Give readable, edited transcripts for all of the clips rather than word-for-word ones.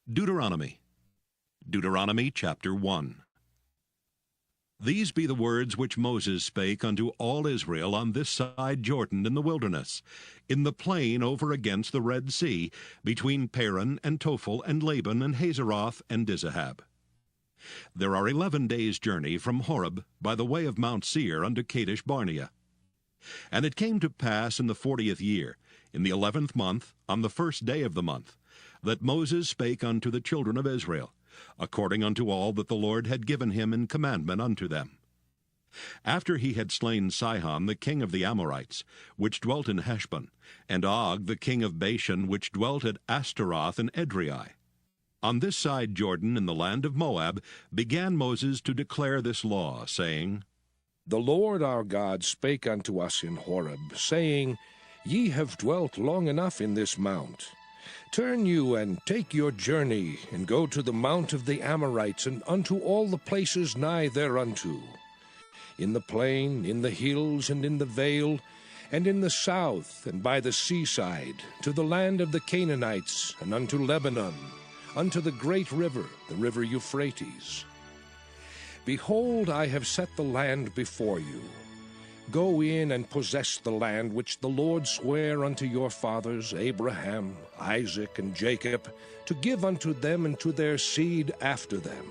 Deuteronomy. Deuteronomy chapter 1. These be the words which Moses spake unto all Israel on this side Jordan in the wilderness, in the plain over against the Red Sea, between Paran and Tophel and Laban and Hazeroth and Dizahab. There are 11 days' journey from Horeb by the way of Mount Seir unto Kadesh Barnea. And it came to pass in the 40th year, in the 11th month, on the first day of the month, that Moses spake unto the children of Israel, according unto all that the Lord had given him in commandment unto them. After he had slain Sihon the king of the Amorites, which dwelt in Heshbon, and Og the king of Bashan, which dwelt at Ashtaroth and Edrei. On this side Jordan in the land of Moab began Moses to declare this law, saying, The Lord our God spake unto us in Horeb, saying, Ye have dwelt long enough in this mount. Turn you and take your journey, and go to the mount of the Amorites, and unto all the places nigh thereunto, in the plain, in the hills, and in the vale, and in the south, and by the seaside, to the land of the Canaanites, and unto Lebanon, unto the great river, the river Euphrates. Behold, I have set the land before you. Go in and possess the land which the Lord sware unto your fathers, Abraham, Isaac, and Jacob, to give unto them and to their seed after them.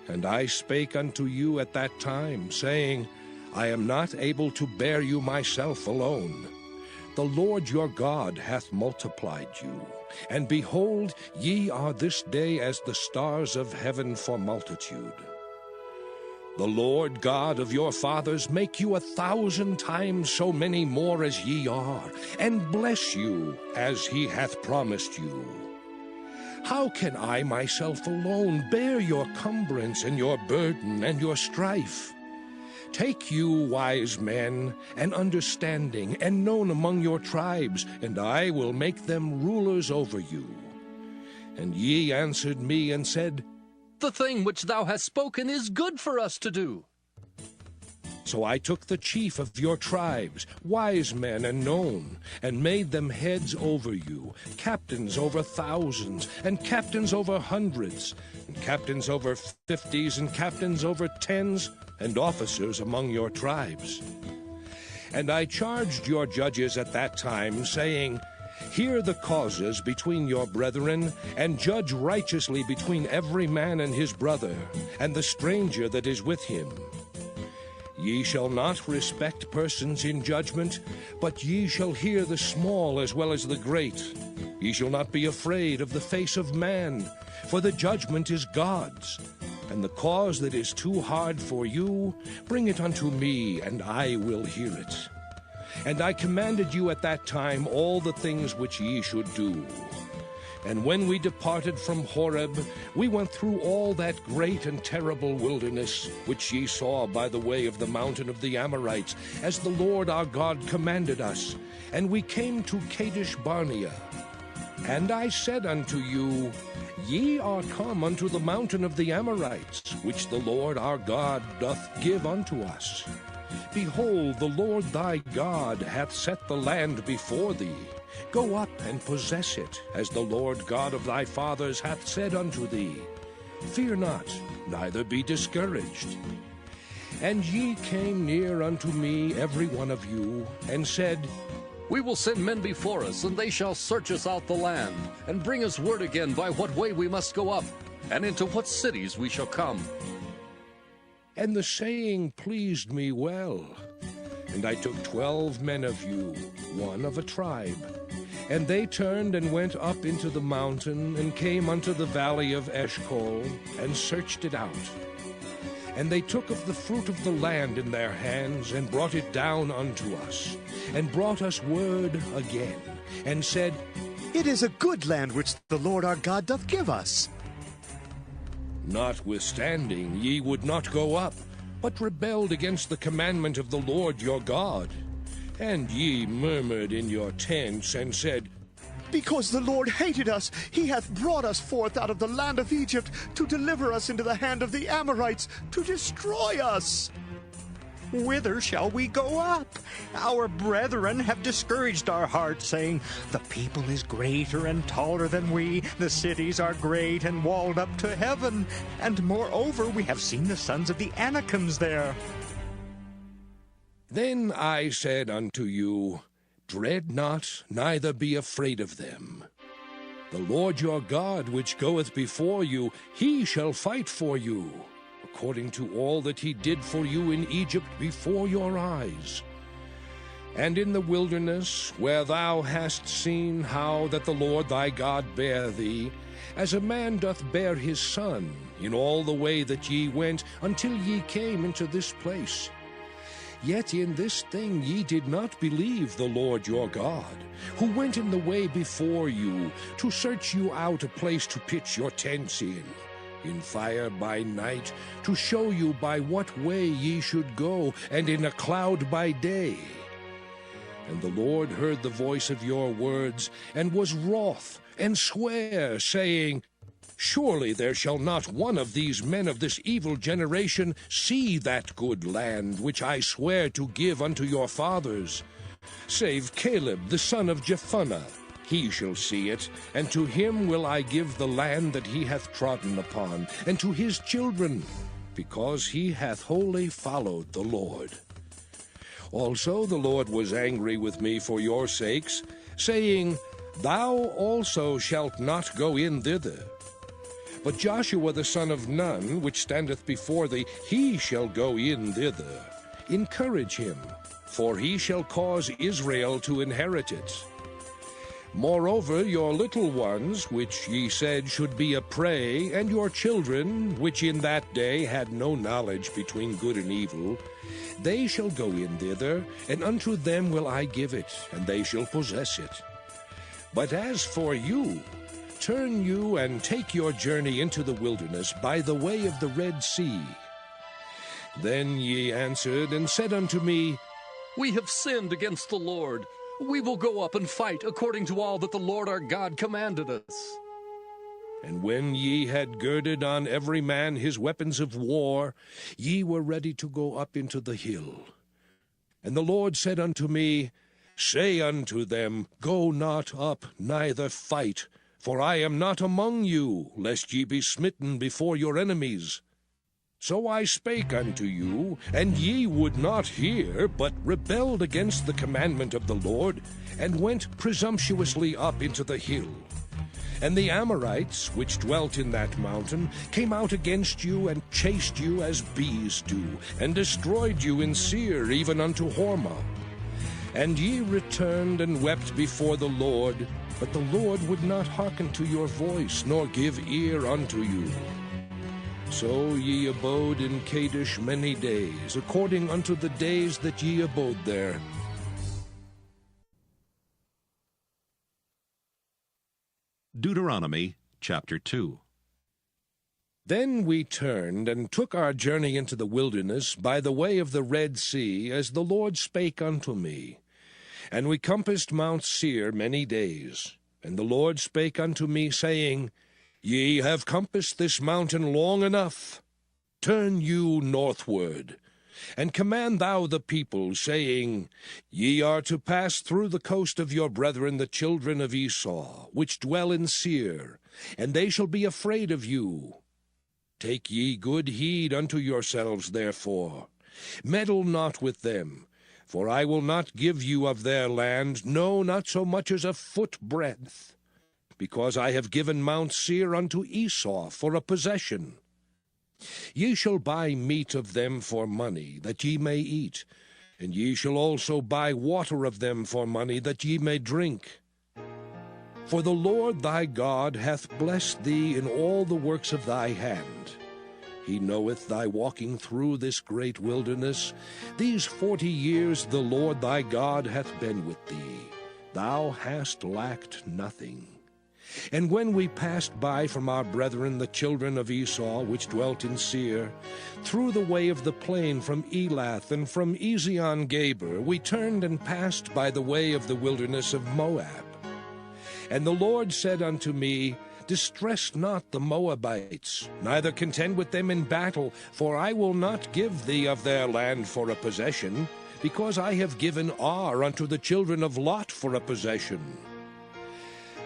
And I spake unto you at that time, saying, I am not able to bear you myself alone. The Lord your God hath multiplied you, and behold, ye are this day as the stars of heaven for multitude. The Lord God of your fathers make you 1,000 times so many more as ye are, and bless you as he hath promised you. How can I myself alone bear your cumbrance and your burden and your strife? Take you wise men and understanding and known among your tribes, and I will make them rulers over you. And ye answered me and said, The thing which thou hast spoken is good for us to do. So I took the chief of your tribes, wise men and known, and made them heads over you, captains over thousands, and captains over hundreds, and captains over 50s, and captains over 10s, and officers among your tribes. And I charged your judges at that time, saying, Hear the causes between your brethren, and judge righteously between every man and his brother, and the stranger that is with him. Ye shall not respect persons in judgment, but ye shall hear the small as well as the great. Ye shall not be afraid of the face of man, for the judgment is God's. And the cause that is too hard for you, bring it unto me, and I will hear it. And I commanded you at that time all the things which ye should do. And when we departed from Horeb, we went through all that great and terrible wilderness, which ye saw by the way of the mountain of the Amorites, as the Lord our God commanded us. And we came to Kadesh Barnea. And I said unto you, Ye are come unto the mountain of the Amorites, which the Lord our God doth give unto us. Behold, the Lord thy God hath set the land before thee. Go up and possess it, as the Lord God of thy fathers hath said unto thee. Fear not, neither be discouraged. And ye came near unto me, every one of you, and said, We will send men before us, and they shall search us out the land, and bring us word again by what way we must go up, and into what cities we shall come. And the saying pleased me well. And I took 12 men of you, one of a tribe. And they turned and went up into the mountain, and came unto the valley of Eshcol, and searched it out. And they took of the fruit of the land in their hands, and brought it down unto us, and brought us word again, and said, It is a good land which the Lord our God doth give us. Notwithstanding, ye would not go up, but rebelled against the commandment of the Lord your God. And ye murmured in your tents, and said, Because the Lord hated us, he hath brought us forth out of the land of Egypt, to deliver us into the hand of the Amorites, to destroy us. whither shall we go up? Our brethren have discouraged our hearts, saying, the people is greater and taller than we. The cities are great and walled up to heaven. And moreover, we have seen the sons of the Anakims there. Then I said unto you, dread not, neither be afraid of them. The Lord your God, which goeth before you, he shall fight for you, according to all that he did for you in Egypt before your eyes. And in the wilderness, where thou hast seen how that the Lord thy God bare thee, as a man doth bear his son, in all the way that ye went, until ye came into this place. Yet in this thing ye did not believe the Lord your God, who went in the way before you, to search you out a place to pitch your tents in fire by night, to show you by what way ye should go, and in a cloud by day. And the Lord heard the voice of your words, and was wroth, and sware, saying, surely there shall not one of these men of this evil generation see that good land which I swear to give unto your fathers, save Caleb the son of Jephunneh. He shall see it, and to him will I give the land that he hath trodden upon, and to his children, because he hath wholly followed the Lord. Also the Lord was angry with me for your sakes, saying, thou also shalt not go in thither. But Joshua the son of Nun, which standeth before thee, he shall go in thither. Encourage him, for he shall cause Israel to inherit it. Moreover, your little ones, which ye said should be a prey, and your children, which in that day had no knowledge between good and evil, they shall go in thither, and unto them will I give it, and they shall possess it. But as for you, turn you and take your journey into the wilderness by the way of the Red Sea. Then ye answered and said unto me, we have sinned against the Lord. We will go up and fight according to all that the Lord our God commanded us. And when ye had girded on every man his weapons of war, ye were ready to go up into the hill. And the Lord said unto me, say unto them, go not up, neither fight, for I am not among you, lest ye be smitten before your enemies. So I spake unto you, and ye would not hear, but rebelled against the commandment of the Lord, and went presumptuously up into the hill. And the Amorites, which dwelt in that mountain, came out against you, and chased you as bees do, and destroyed you in Seir, even unto Hormah. And ye returned and wept before the Lord, but the Lord would not hearken to your voice, nor give ear unto you. So ye abode in Kadesh many days, according unto the days that ye abode there. Deuteronomy chapter 2. Then we turned and took our journey into the wilderness by the way of the Red Sea, as the Lord spake unto me. And we compassed Mount Seir many days. And the Lord spake unto me, saying, ye have compassed this mountain long enough. Turn you northward, and command thou the people, saying, ye are to pass through the coast of your brethren the children of Esau, which dwell in Seir, and they shall be afraid of you. Take ye good heed unto yourselves, therefore. Meddle not with them, for I will not give you of their land, no, not so much as a foot breadth, because I have given Mount Seir unto Esau for a possession. Ye shall buy meat of them for money, that ye may eat, and ye shall also buy water of them for money, that ye may drink. For the Lord thy God hath blessed thee in all the works of thy hand. He knoweth thy walking through this great wilderness. These 40 years the Lord thy God hath been with thee. Thou hast lacked nothing. And when we passed by from our brethren the children of Esau, which dwelt in Seir, through the way of the plain from Elath and from Ezion-Geber, we turned and passed by the way of the wilderness of Moab. And the Lord said unto me, Distress not the Moabites, neither contend with them in battle, for I will not give thee of their land for a possession, because I have given Ar unto the children of Lot for a possession.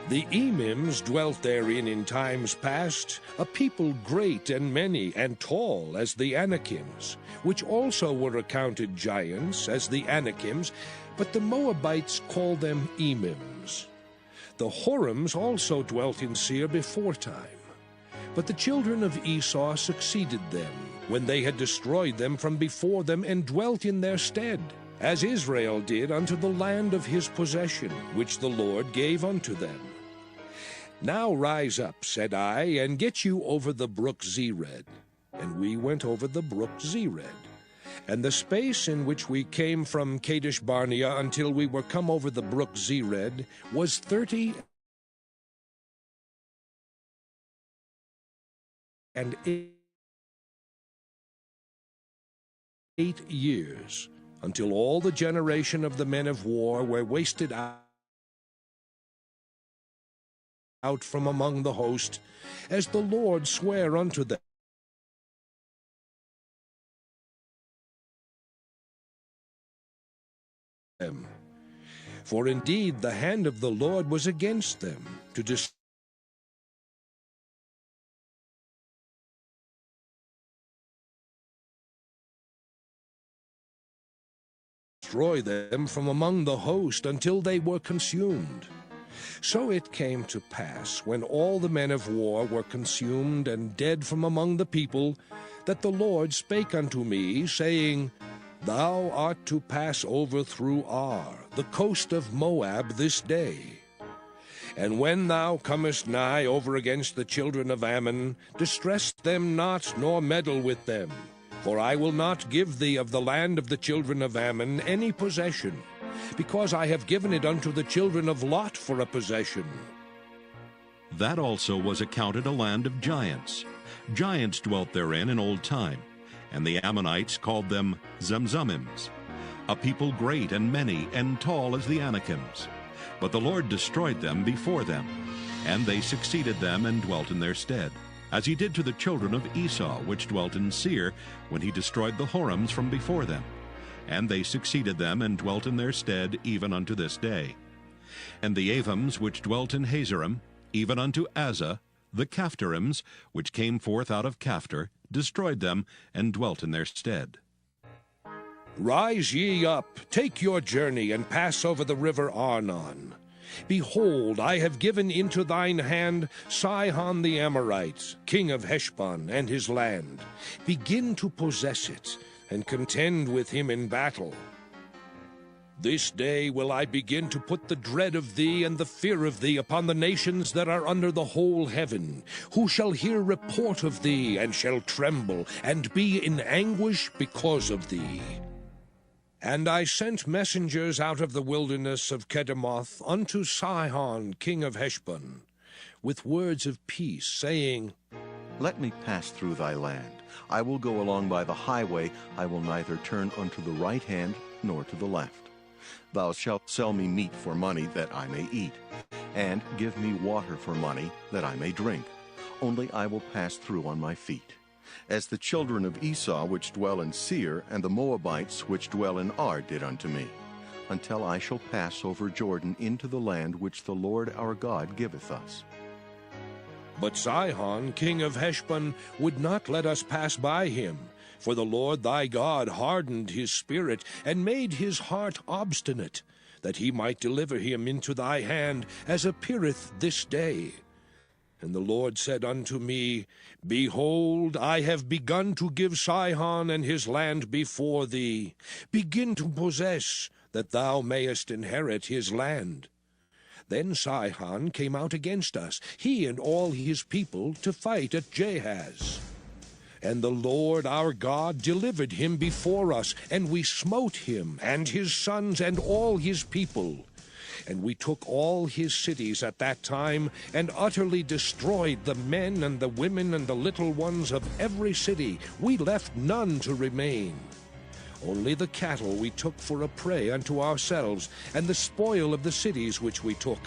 The Emims dwelt therein in times past, a people great and many and tall as the Anakims, which also were accounted giants as the Anakims, but the Moabites called them Emims. The Horims also dwelt in Seir beforetime, but the children of Esau succeeded them, when they had destroyed them from before them, and dwelt in their stead, as Israel did unto the land of his possession, which the Lord gave unto them. Now rise up, said I, and get you over the brook Zered. And we went over the brook Zered. And the space in which we came from Kadesh Barnea until we were come over the brook Zered was 38 years, until all the generation of the men of war were wasted out from among the host, as the Lord sware unto them. For indeed the hand of the Lord was against them, to destroy them from among the host until they were consumed. So it came to pass, when all the men of war were consumed and dead from among the people, that the Lord spake unto me, saying, Thou art to pass over through Ar, the coast of Moab, this day. And when thou comest nigh over against the children of Ammon, distress them not, nor meddle with them. For I will not give thee of the land of the children of Ammon any possession, because I have given it unto the children of Lot for a possession. That also was accounted a land of giants. Giants dwelt therein in old time, and the Ammonites called them Zemzumims, a people great and many and tall as the Anakims. But the Lord destroyed them before them, and they succeeded them and dwelt in their stead, as he did to the children of Esau, which dwelt in Seir, when he destroyed the Horims from before them. And they succeeded them and dwelt in their stead even unto this day. And the Avims, which dwelt in Hazerim, even unto Azza, the Caphtarims, which came forth out of Caphtor, destroyed them and dwelt in their stead. Rise ye up, take your journey, and pass over the river Arnon. Behold, I have given into thine hand Sihon the Amorite, king of Heshbon, and his land. Begin to possess it, and contend with him in battle. This day will I begin to put the dread of thee and the fear of thee upon the nations that are under the whole heaven, who shall hear report of thee, and shall tremble, and be in anguish because of thee. And I sent messengers out of the wilderness of Kedemoth unto Sihon king of Heshbon, with words of peace, saying, Let me pass through thy land. I will go along by the highway. I will neither turn unto the right hand nor to the left. Thou shalt sell me meat for money, that I may eat, and give me water for money, that I may drink. Only I will pass through on my feet. As the children of Esau which dwell in Seir, and the Moabites which dwell in Ar did unto me, until I shall pass over Jordan into the land which the Lord our God giveth us. But Sihon king of Heshbon would not let us pass by him, for the Lord thy God hardened his spirit, and made his heart obstinate, that he might deliver him into thy hand, as appeareth this day. And the Lord said unto me, Behold, I have begun to give Sihon and his land before thee. Begin to possess, that thou mayest inherit his land. Then Sihon came out against us, he and all his people, to fight at Jahaz. And the Lord our God delivered him before us, and we smote him, and his sons, and all his people. And we took all his cities at that time, and utterly destroyed the men and the women and the little ones of every city. We left none to remain. Only the cattle we took for a prey unto ourselves, and the spoil of the cities which we took.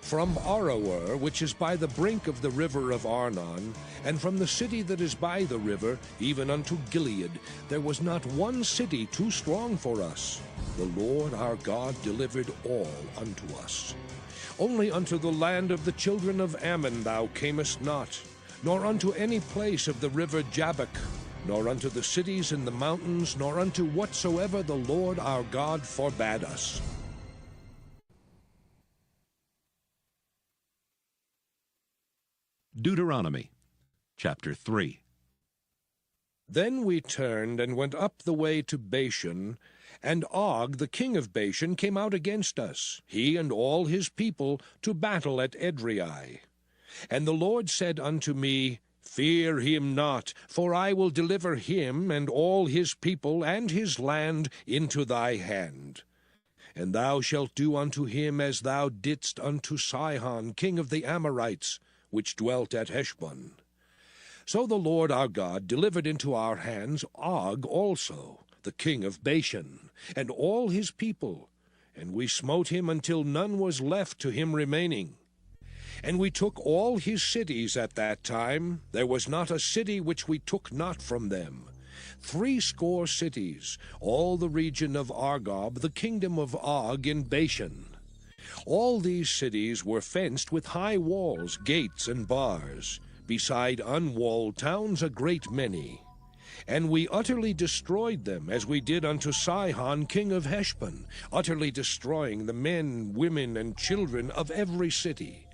From Aroer, which is by the brink of the river of Arnon, and from the city that is by the river, even unto Gilead, there was not one city too strong for us. The Lord our God delivered all unto us. Only unto the land of the children of Ammon thou camest not, nor unto any place of the river Jabbok, nor unto the cities in the mountains, nor unto whatsoever the Lord our God forbade us. Deuteronomy chapter 3. Then we turned and went up the way to Bashan, and Og the king of Bashan came out against us, he and all his people, to battle at Edrei. And the Lord said unto me, Fear him not, for I will deliver him and all his people and his land into thy hand. And thou shalt do unto him as thou didst unto Sihon king of the Amorites, which dwelt at Heshbon. So the Lord our God delivered into our hands Og also, the king of Bashan, and all his people, and we smote him until none was left to him remaining. And we took all his cities at that time. There was not a city which we took not from them. 80 cities, all the region of Argob, the kingdom of Og in Bashan. All these cities were fenced with high walls, gates, and bars, beside unwalled towns a great many. And we utterly destroyed them, as we did unto Sihon king of Heshbon, utterly destroying the men, women, and children of every city.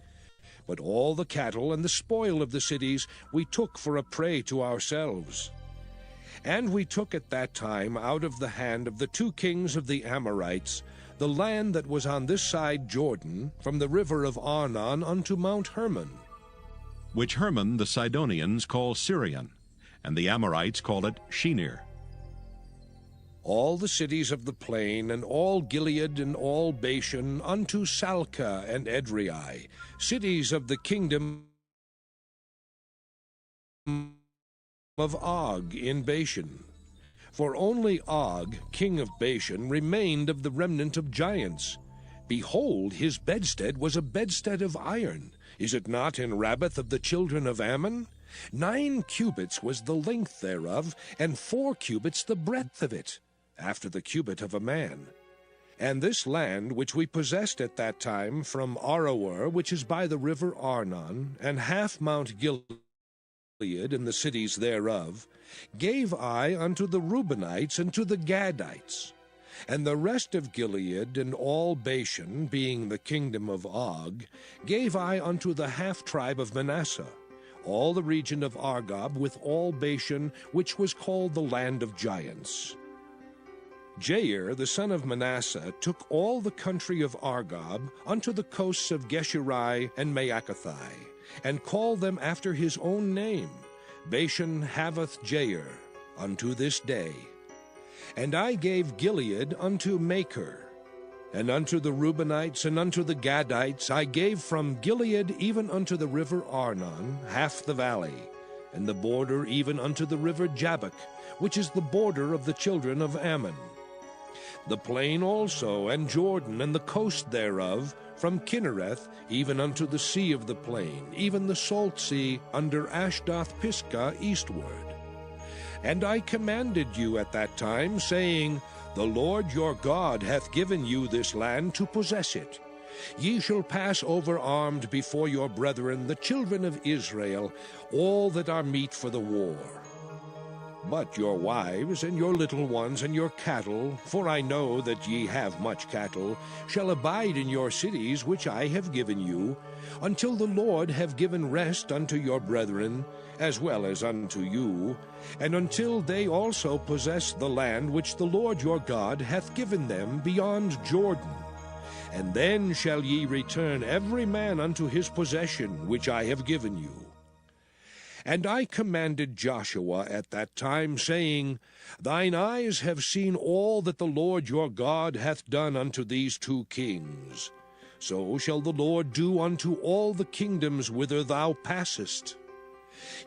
But all the cattle and the spoil of the cities we took for a prey to ourselves. And we took at that time out of the hand of the 2 kings of the Amorites the land that was on this side Jordan, from the river of Arnon unto Mount Hermon, which Hermon the Sidonians call Syrian, and the Amorites call it Shinir. All the cities of the plain, and all Gilead, and all Bashan, unto Salcah and Edrei, cities of the kingdom of Og in Bashan. For only Og, king of Bashan, remained of the remnant of giants. Behold, his bedstead was a bedstead of iron. Is it not in Rabbath of the children of Ammon? 9 cubits was the length thereof, and 4 cubits the breadth of it, after the cubit of a man. And this land which we possessed at that time from Aroer, which is by the river Arnon, and half Mount Gilead, and the cities thereof, gave I unto the Reubenites and to the Gadites. And the rest of Gilead and all Bashan, being the kingdom of Og, gave I unto the half-tribe of Manasseh, all the region of Argob with all Bashan, which was called the land of giants. Jair, the son of Manasseh, took all the country of Argob unto the coasts of Geshuri and Maacathai, and called them after his own name, Bashan Havoth Jair, unto this day. And I gave Gilead unto Machir, and unto the Reubenites and unto the Gadites I gave from Gilead even unto the river Arnon half the valley, and the border even unto the river Jabbok, which is the border of the children of Ammon. The plain also, and Jordan, and the coast thereof, from Kinnereth even unto the sea of the plain, even the salt sea under Ashdoth-Pisgah eastward. And I commanded you at that time, saying, The Lord your God hath given you this land to possess it. Ye shall pass over armed before your brethren, the children of Israel, all that are meet for the war. But your wives, and your little ones, and your cattle, for I know that ye have much cattle, shall abide in your cities which I have given you, until the Lord have given rest unto your brethren, as well as unto you, and until they also possess the land which the Lord your God hath given them beyond Jordan. And then shall ye return every man unto his possession which I have given you. And I commanded Joshua at that time, saying, Thine eyes have seen all that the Lord your God hath done unto these 2 kings. So shall the Lord do unto all the kingdoms whither thou passest.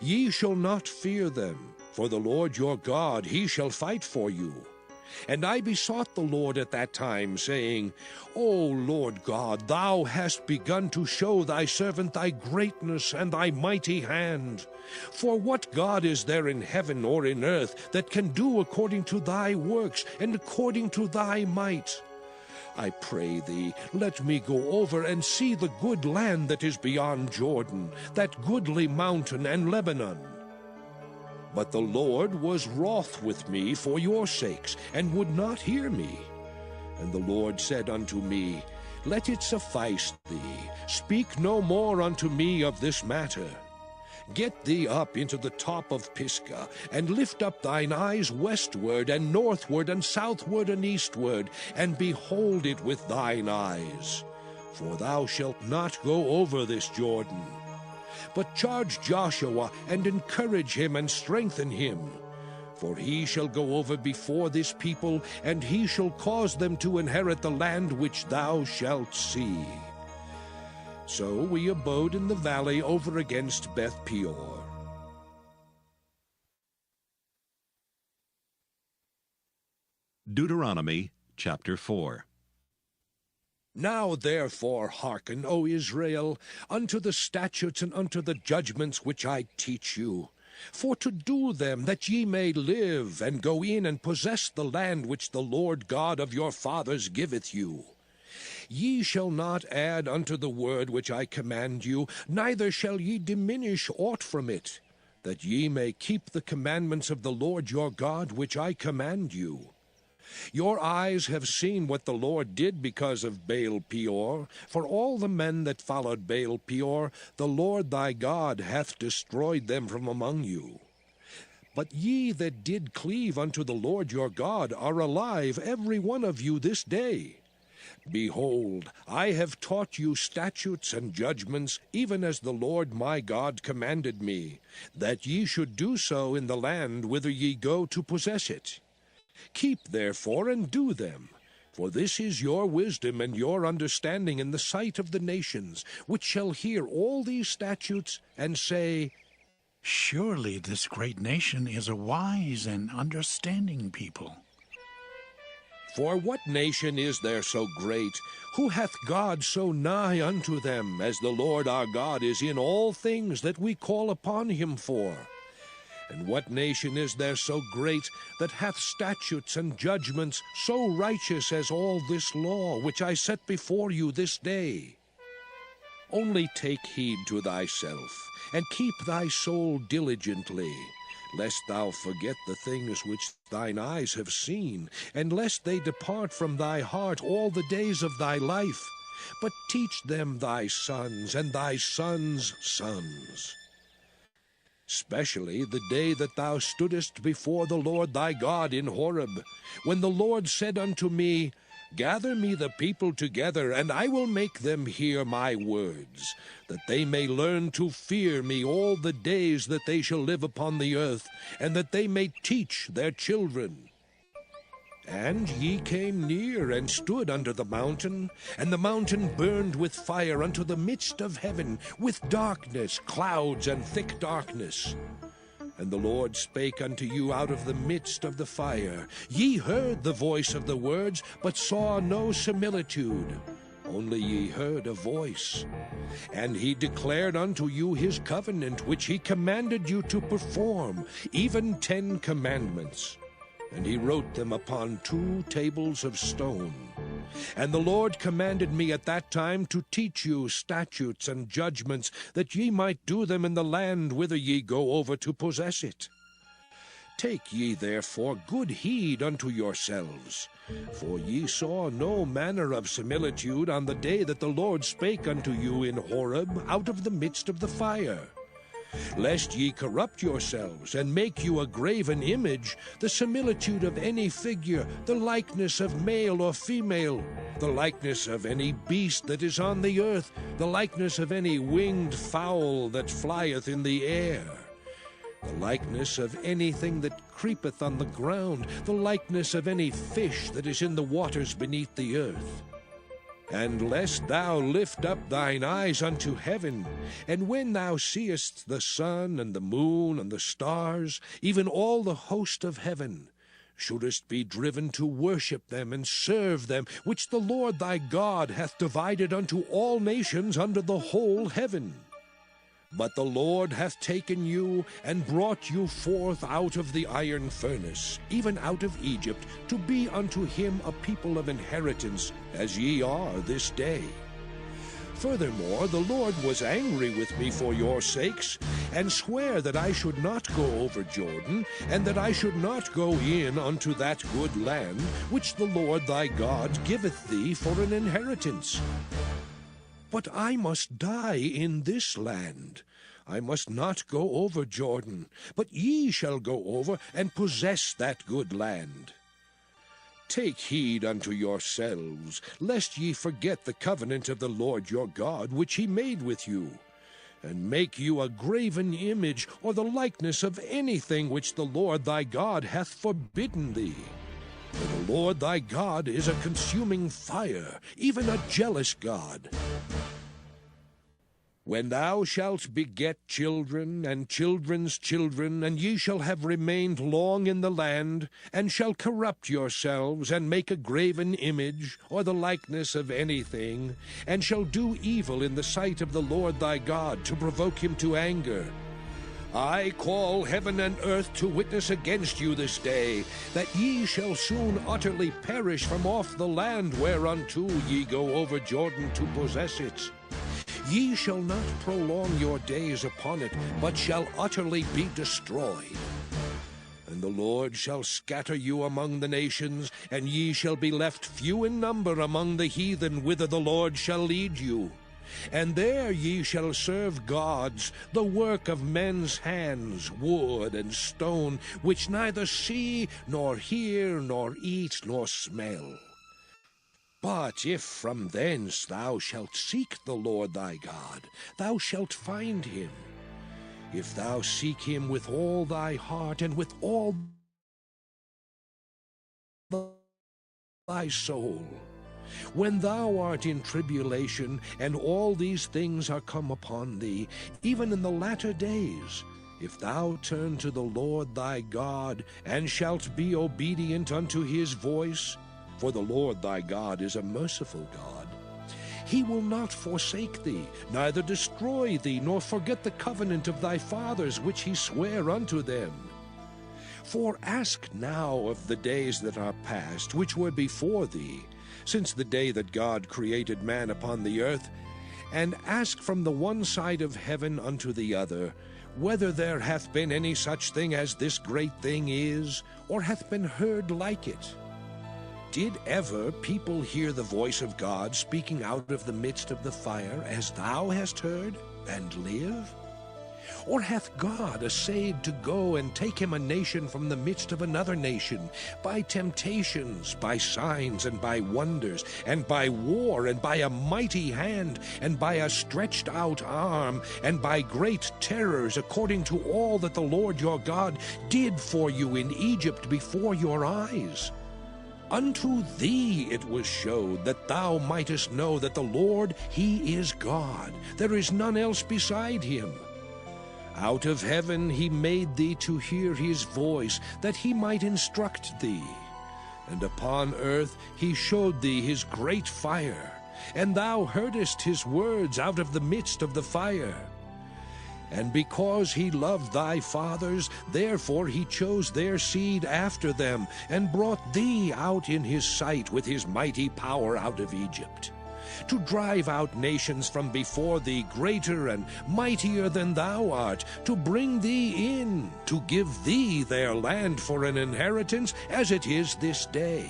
Ye shall not fear them, for the Lord your God, he shall fight for you. And I besought the Lord at that time, saying, O Lord God, thou hast begun to show thy servant thy greatness and thy mighty hand. For what God is there in heaven or in earth that can do according to thy works and according to thy might? I pray thee, let me go over and see the good land that is beyond Jordan, that goodly mountain and Lebanon. But the Lord was wroth with me for your sakes, and would not hear me. And the Lord said unto me, Let it suffice thee, speak no more unto me of this matter. Get thee up into the top of Pisgah, and lift up thine eyes westward, and northward, and southward, and eastward, and behold it with thine eyes. For thou shalt not go over this Jordan. But charge Joshua, and encourage him, and strengthen him. For he shall go over before this people, and he shall cause them to inherit the land which thou shalt see. So we abode in the valley over against Beth Peor. Deuteronomy chapter 4. Now therefore hearken, O Israel, unto the statutes and unto the judgments which I teach you, for to do them, that ye may live, and go in and possess the land which the Lord God of your fathers giveth you. Ye shall not add unto the word which I command you, neither shall ye diminish aught from it, that ye may keep the commandments of the Lord your God which I command you. Your eyes have seen what the Lord did because of Baal Peor. For all the men that followed Baal Peor, the Lord thy God hath destroyed them from among you. But ye that did cleave unto the Lord your God are alive, every one of you this day. Behold, I have taught you statutes and judgments, even as the Lord my God commanded me, that ye should do so in the land whither ye go to possess it. Keep therefore and do them, for this is your wisdom and your understanding in the sight of the nations, which shall hear all these statutes, and say, Surely this great nation is a wise and understanding people. For what nation is there so great? Who hath God so nigh unto them, as the Lord our God is in all things that we call upon him for? And what nation is there so great, that hath statutes and judgments so righteous as all this law, which I set before you this day? Only take heed to thyself, and keep thy soul diligently, lest thou forget the things which thine eyes have seen, and lest they depart from thy heart all the days of thy life. But teach them thy sons and thy sons' sons. Especially the day that thou stoodest before the Lord thy God in Horeb, when the Lord said unto me, Gather me the people together, and I will make them hear my words, that they may learn to fear me all the days that they shall live upon the earth, and that they may teach their children. And ye came near and stood under the mountain, and the mountain burned with fire unto the midst of heaven, with darkness, clouds, and thick darkness. And the Lord spake unto you out of the midst of the fire. Ye heard the voice of the words, but saw no similitude. Only ye heard a voice. And he declared unto you his covenant, which he commanded you to perform, even 10 commandments. And he wrote them upon 2 tables of stone. And the Lord commanded me at that time to teach you statutes and judgments, that ye might do them in the land whither ye go over to possess it. Take ye therefore good heed unto yourselves, for ye saw no manner of similitude on the day that the Lord spake unto you in Horeb out of the midst of the fire. Lest ye corrupt yourselves, and make you a graven image, the similitude of any figure, the likeness of male or female, the likeness of any beast that is on the earth, the likeness of any winged fowl that flieth in the air, the likeness of anything that creepeth on the ground, the likeness of any fish that is in the waters beneath the earth. And lest thou lift up thine eyes unto heaven, and when thou seest the sun and the moon and the stars, even all the host of heaven, shouldest be driven to worship them and serve them, which the Lord thy God hath divided unto all nations under the whole heaven. But the Lord hath taken you and brought you forth out of the iron furnace, even out of Egypt, to be unto him a people of inheritance, as ye are this day. Furthermore, the Lord was angry with me for your sakes, and sware that I should not go over Jordan, and that I should not go in unto that good land, which the Lord thy God giveth thee for an inheritance. But I must die in this land. I must not go over Jordan, but ye shall go over and possess that good land. Take heed unto yourselves, lest ye forget the covenant of the Lord your God, which he made with you, and make you a graven image, or the likeness of anything which the Lord thy God hath forbidden thee. For the Lord thy God is a consuming fire, even a jealous God. When thou shalt beget children, and children's children, and ye shall have remained long in the land, and shall corrupt yourselves, and make a graven image, or the likeness of anything, and shall do evil in the sight of the Lord thy God, to provoke him to anger, I call heaven and earth to witness against you this day, that ye shall soon utterly perish from off the land whereunto ye go over Jordan to possess it. Ye shall not prolong your days upon it, but shall utterly be destroyed. And the Lord shall scatter you among the nations, and ye shall be left few in number among the heathen, whither the Lord shall lead you. And there ye shall serve gods, the work of men's hands, wood and stone, which neither see, nor hear, nor eat, nor smell. But if from thence thou shalt seek the Lord thy God, thou shalt find him, if thou seek him with all thy heart and with all thy soul. When thou art in tribulation, and all these things are come upon thee, even in the latter days, if thou turn to the Lord thy God, and shalt be obedient unto his voice, for the Lord thy God is a merciful God, he will not forsake thee, neither destroy thee, nor forget the covenant of thy fathers which he sware unto them. For ask now of the days that are past, which were before thee, since the day that God created man upon the earth, and ask from the one side of heaven unto the other, whether there hath been any such thing as this great thing is, or hath been heard like it. Did ever people hear the voice of God speaking out of the midst of the fire, as thou hast heard, and live? Or hath God essayed to go and take him a nation from the midst of another nation, by temptations, by signs, and by wonders, and by war, and by a mighty hand, and by a stretched out arm, and by great terrors, according to all that the Lord your God did for you in Egypt before your eyes? Unto thee it was showed, that thou mightest know that the Lord, he is God. There is none else beside him. Out of heaven he made thee to hear his voice, that he might instruct thee. And upon earth he showed thee his great fire, and thou heardest his words out of the midst of the fire. And because he loved thy fathers, therefore he chose their seed after them, and brought thee out in his sight with his mighty power out of Egypt, to drive out nations from before thee greater and mightier than thou art, to bring thee in, to give thee their land for an inheritance, as it is this day.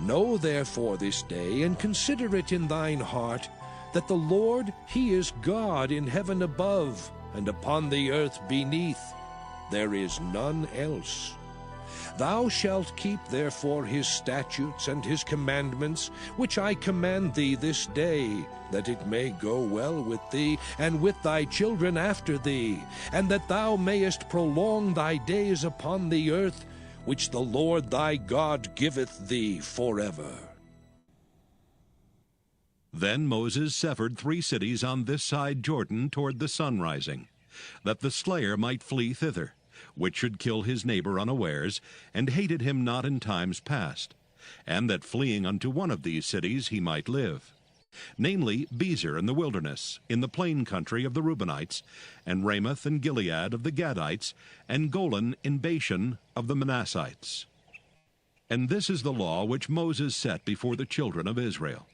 Know therefore this day, and consider it in thine heart, that the Lord, he is God in heaven above, and upon the earth beneath. There is none else. Thou shalt keep therefore his statutes and his commandments, which I command thee this day, that it may go well with thee, and with thy children after thee, and that thou mayest prolong thy days upon the earth, which the Lord thy God giveth thee forever. Then Moses severed 3 cities on this side Jordan toward the sun rising, that the slayer might flee thither, which should kill his neighbor unawares, and hated him not in times past, and that fleeing unto one of these cities he might live, namely Bezer in the wilderness, in the plain country of the Reubenites, and Ramoth and Gilead of the Gadites, and Golan in Bashan of the Manassites. And this is the law which Moses set before the children of Israel.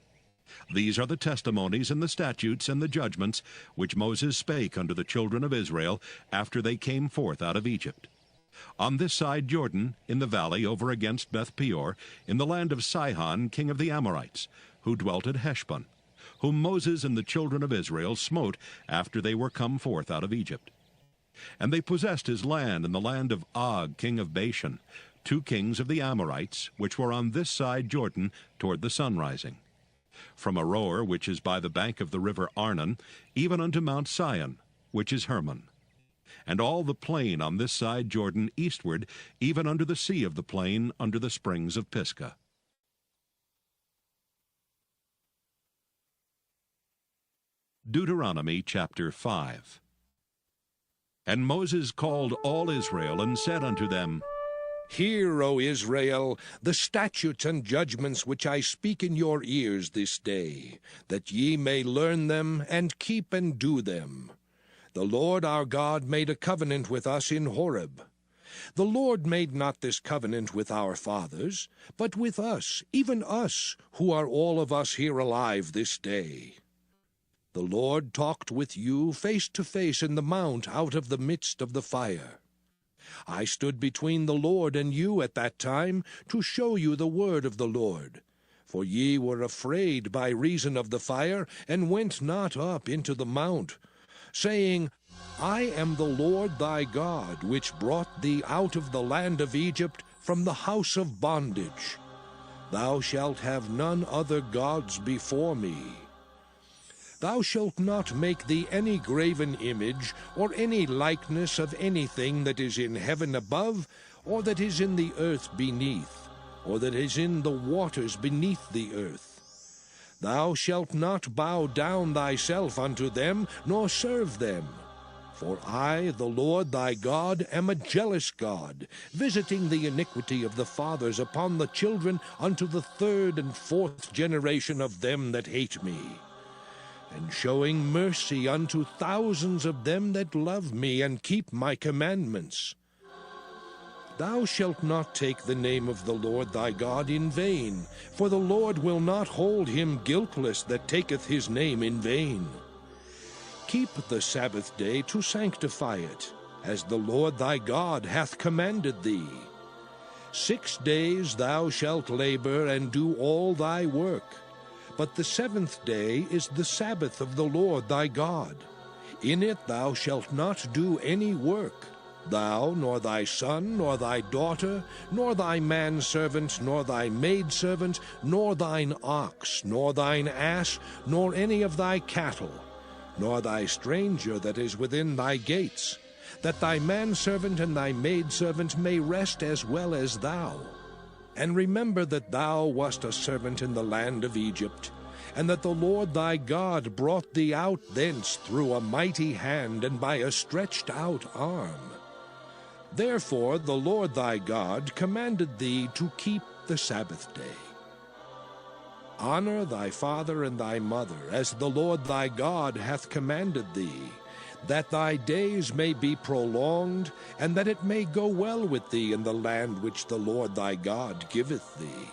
These are the testimonies and the statutes and the judgments which Moses spake unto the children of Israel after they came forth out of Egypt. On this side Jordan, in the valley over against Beth Peor, in the land of Sihon king of the Amorites, who dwelt at Heshbon, whom Moses and the children of Israel smote after they were come forth out of Egypt. And they possessed his land in the land of Og king of Bashan, 2 kings of the Amorites, which were on this side Jordan toward the sunrising, from Aroer, which is by the bank of the river Arnon, even unto Mount Sion, which is Hermon, and all the plain on this side Jordan eastward, even unto the sea of the plain, under the springs of Pisgah. Deuteronomy chapter 5. And Moses called all Israel, and said unto them, Hear, O Israel, the statutes and judgments which I speak in your ears this day, that ye may learn them, and keep and do them. The Lord our God made a covenant with us in Horeb. The Lord made not this covenant with our fathers, but with us, even us, who are all of us here alive this day. The Lord talked with you face to face in the mount out of the midst of the fire. I stood between the Lord and you at that time, to show you the word of the Lord. For ye were afraid by reason of the fire, and went not up into the mount, saying, I am the Lord thy God, which brought thee out of the land of Egypt, from the house of bondage. Thou shalt have none other gods before me. Thou shalt not make thee any graven image, or any likeness of anything that is in heaven above, or that is in the earth beneath, or that is in the waters beneath the earth. Thou shalt not bow down thyself unto them, nor serve them. For I, the Lord thy God, am a jealous God, visiting the iniquity of the fathers upon the children unto the 3rd and 4th generation of them that hate me, and showing mercy unto thousands of them that love me and keep my commandments. Thou shalt not take the name of the Lord thy God in vain, for the Lord will not hold him guiltless that taketh his name in vain. Keep the Sabbath day to sanctify it, as the Lord thy God hath commanded thee. 6 days thou shalt labor and do all thy work. But the 7th day is the Sabbath of the Lord thy God. In it thou shalt not do any work, thou, nor thy son, nor thy daughter, nor thy manservant, nor thy maidservant, nor thine ox, nor thine ass, nor any of thy cattle, nor thy stranger that is within thy gates, that thy manservant and thy maidservant may rest as well as thou. And remember that thou wast a servant in the land of Egypt, and that the Lord thy God brought thee out thence through a mighty hand and by a stretched out arm. Therefore the Lord thy God commanded thee to keep the Sabbath day. Honor thy father and thy mother, as the Lord thy God hath commanded thee, that thy days may be prolonged, and that it may go well with thee in the land which the Lord thy God giveth thee.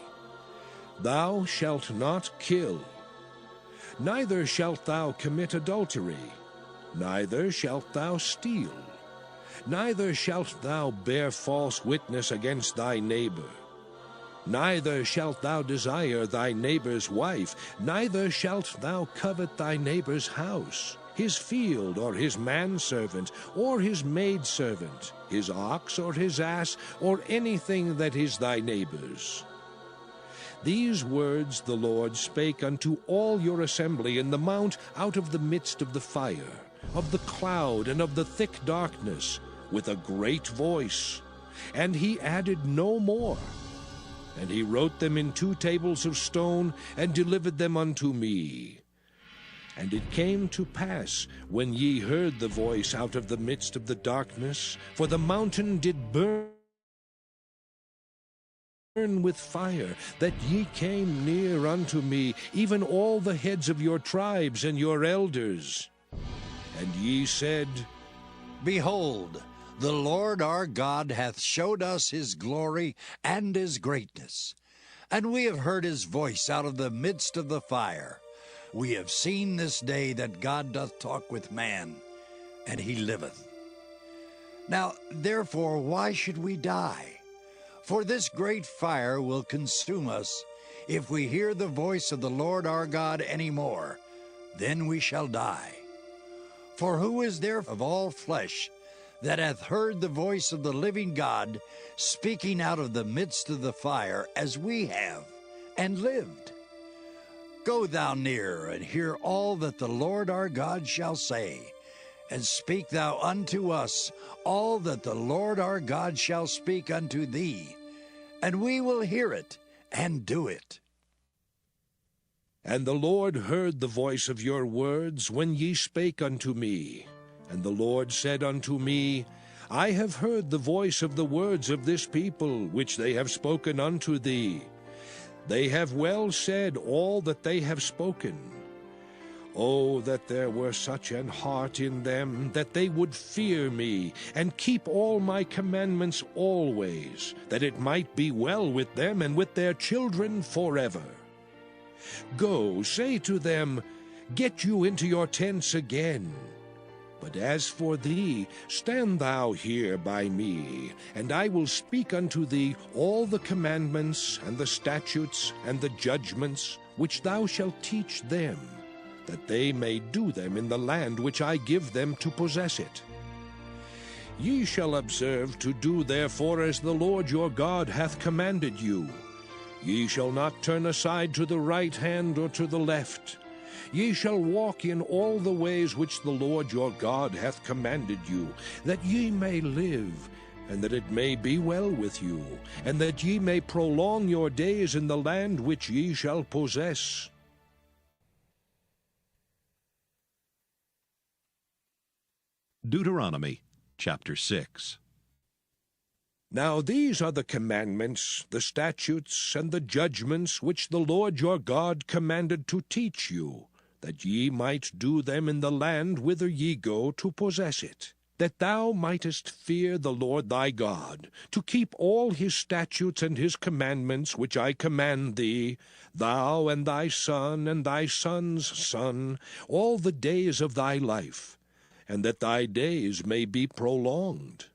Thou shalt not kill, neither shalt thou commit adultery, neither shalt thou steal, neither shalt thou bear false witness against thy neighbor, neither shalt thou desire thy neighbor's wife, neither shalt thou covet thy neighbor's house, his field, or his manservant, or his maidservant, his ox, or his ass, or anything that is thy neighbor's. These words the Lord spake unto all your assembly in the mount out of the midst of the fire, of the cloud, and of the thick darkness, with a great voice. And he added no more. And he wrote them in 2 tables of stone, and delivered them unto me. And it came to pass, when ye heard the voice out of the midst of the darkness, for the mountain did burn with fire, that ye came near unto me, even all the heads of your tribes and your elders. And ye said, Behold, the Lord our God hath showed us his glory and his greatness. And we have heard his voice out of the midst of the fire. We have seen this day that God doth talk with man, and he liveth. Now, therefore, why should we die? For this great fire will consume us, if we hear the voice of the Lord our God any more, then we shall die. For who is there of all flesh that hath heard the voice of the living God speaking out of the midst of the fire, as we have, and lived? Go thou near, and hear all that the Lord our God shall say, and speak thou unto us all that the Lord our God shall speak unto thee, and we will hear it, and do it. And the Lord heard the voice of your words when ye spake unto me. And the Lord said unto me, I have heard the voice of the words of this people, which they have spoken unto thee. They have well said all that they have spoken. Oh, that there were such an heart in them, that they would fear me, and keep all my commandments always, that it might be well with them and with their children forever. Go, say to them, Get you into your tents again. But as for thee, stand thou here by me, and I will speak unto thee all the commandments, and the statutes, and the judgments, which thou shalt teach them, that they may do them in the land which I give them to possess it. Ye shall observe to do therefore as the Lord your God hath commanded you. Ye shall not turn aside to the right hand or to the left. Ye shall walk in all the ways which the Lord your God hath commanded you, that ye may live, and that it may be well with you, and that ye may prolong your days in the land which ye shall possess. Deuteronomy chapter 6. Now these are the commandments, the statutes, and the judgments which the Lord your God commanded to teach you, that ye might do them in the land whither ye go to possess it, that thou mightest fear the Lord thy God, to keep all his statutes and his commandments which I command thee, thou and thy son and thy son's son, all the days of thy life, and that thy days may be prolonged.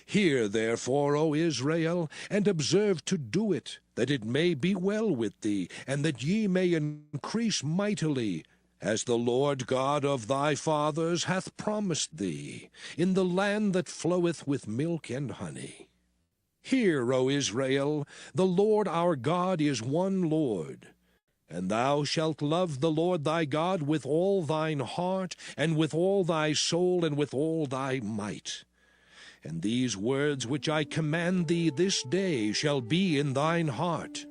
Hear therefore, O Israel, and observe to do it, that it may be well with thee, and that ye may increase mightily, as the Lord God of thy fathers hath promised thee, in the land that floweth with milk and honey. Hear, O Israel, the Lord our God is one Lord. And thou shalt love the Lord thy God with all thine heart, and with all thy soul, and with all thy might. And these words which I command thee this day shall be in thine heart.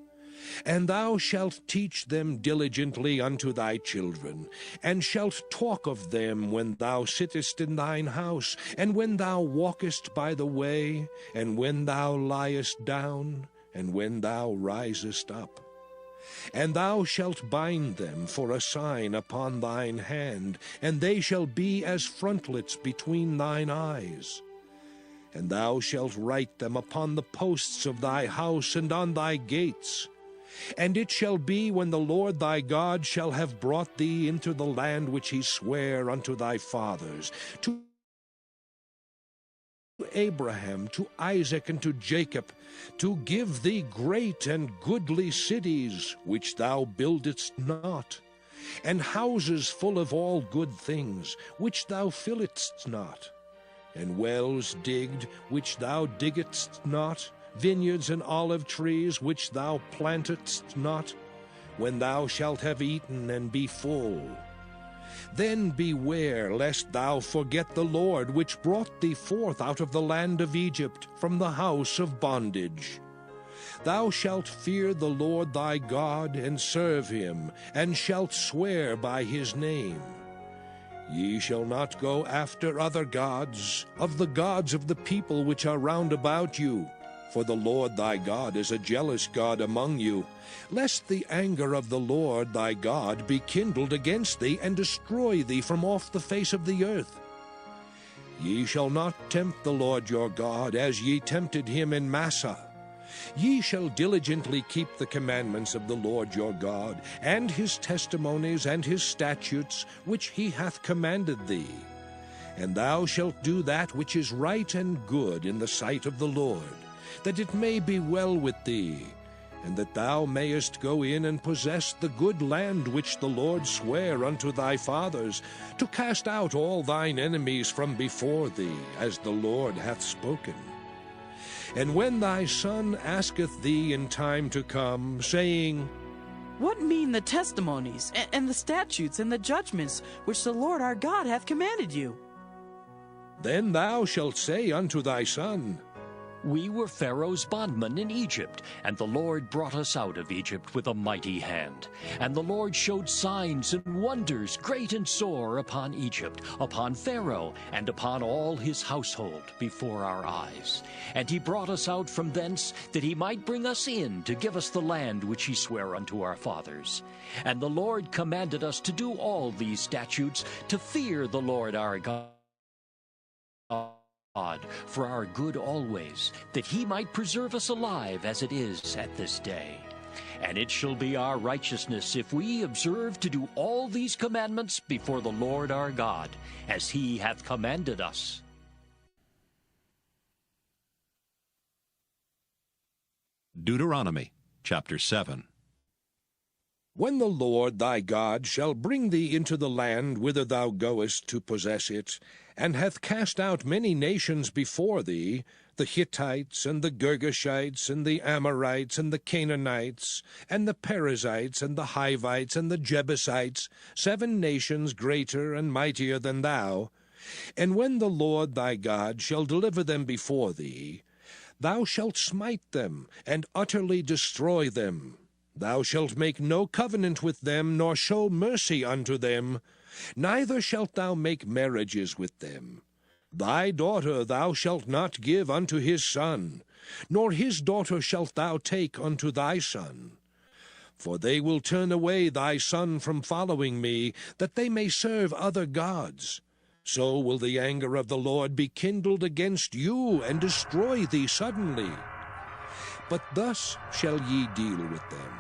And thou shalt teach them diligently unto thy children, and shalt talk of them when thou sittest in thine house, and when thou walkest by the way, and when thou liest down, and when thou risest up. And thou shalt bind them for a sign upon thine hand, and they shall be as frontlets between thine eyes. And thou shalt write them upon the posts of thy house and on thy gates. And it shall be, when the Lord thy God shall have brought thee into the land which he sware unto thy fathers, to Abraham, to Isaac, and to Jacob, to give thee great and goodly cities, which thou buildedst not, and houses full of all good things, which thou filledst not, and wells digged, which thou diggedst not, vineyards and olive trees, which thou plantedst not, when thou shalt have eaten and be full. Then beware lest thou forget the Lord, which brought thee forth out of the land of Egypt, from the house of bondage. Thou shalt fear the Lord thy God, and serve him, and shalt swear by his name. Ye shall not go after other gods, of the gods of the people which are round about you. For the Lord thy God is a jealous God among you, lest the anger of the Lord thy God be kindled against thee, and destroy thee from off the face of the earth. Ye shall not tempt the Lord your God, as ye tempted him in Massah. Ye shall diligently keep the commandments of the Lord your God, and his testimonies and his statutes, which he hath commanded thee. And thou shalt do that which is right and good in the sight of the Lord, that it may be well with thee, and that thou mayest go in and possess the good land which the Lord sware unto thy fathers, to cast out all thine enemies from before thee, as the Lord hath spoken. And when thy son asketh thee in time to come, saying, What mean the testimonies, and the statutes, and the judgments, which the Lord our God hath commanded you? Then thou shalt say unto thy son, We were Pharaoh's bondmen in Egypt, and the Lord brought us out of Egypt with a mighty hand. And the Lord showed signs and wonders great and sore upon Egypt, upon Pharaoh, and upon all his household before our eyes. And he brought us out from thence, that he might bring us in to give us the land which he sware unto our fathers. And the Lord commanded us to do all these statutes, to fear the Lord our God, for our good always, that he might preserve us alive as it is at this day. And it shall be our righteousness if we observe to do all these commandments before the Lord our God, as he hath commanded us. Deuteronomy chapter 7. When the Lord thy God shall bring thee into the land whither thou goest to possess it, and hath cast out many nations before thee, the Hittites, and the Girgashites, and the Amorites, and the Canaanites, and the Perizzites, and the Hivites, and the Jebusites, 7 nations greater and mightier than thou, and when the Lord thy God shall deliver them before thee, thou shalt smite them, and utterly destroy them. Thou shalt make no covenant with them, nor show mercy unto them, neither shalt thou make marriages with them. Thy daughter thou shalt not give unto his son, nor his daughter shalt thou take unto thy son. For they will turn away thy son from following me, that they may serve other gods. So will the anger of the Lord be kindled against you, and destroy thee suddenly. But thus shall ye deal with them.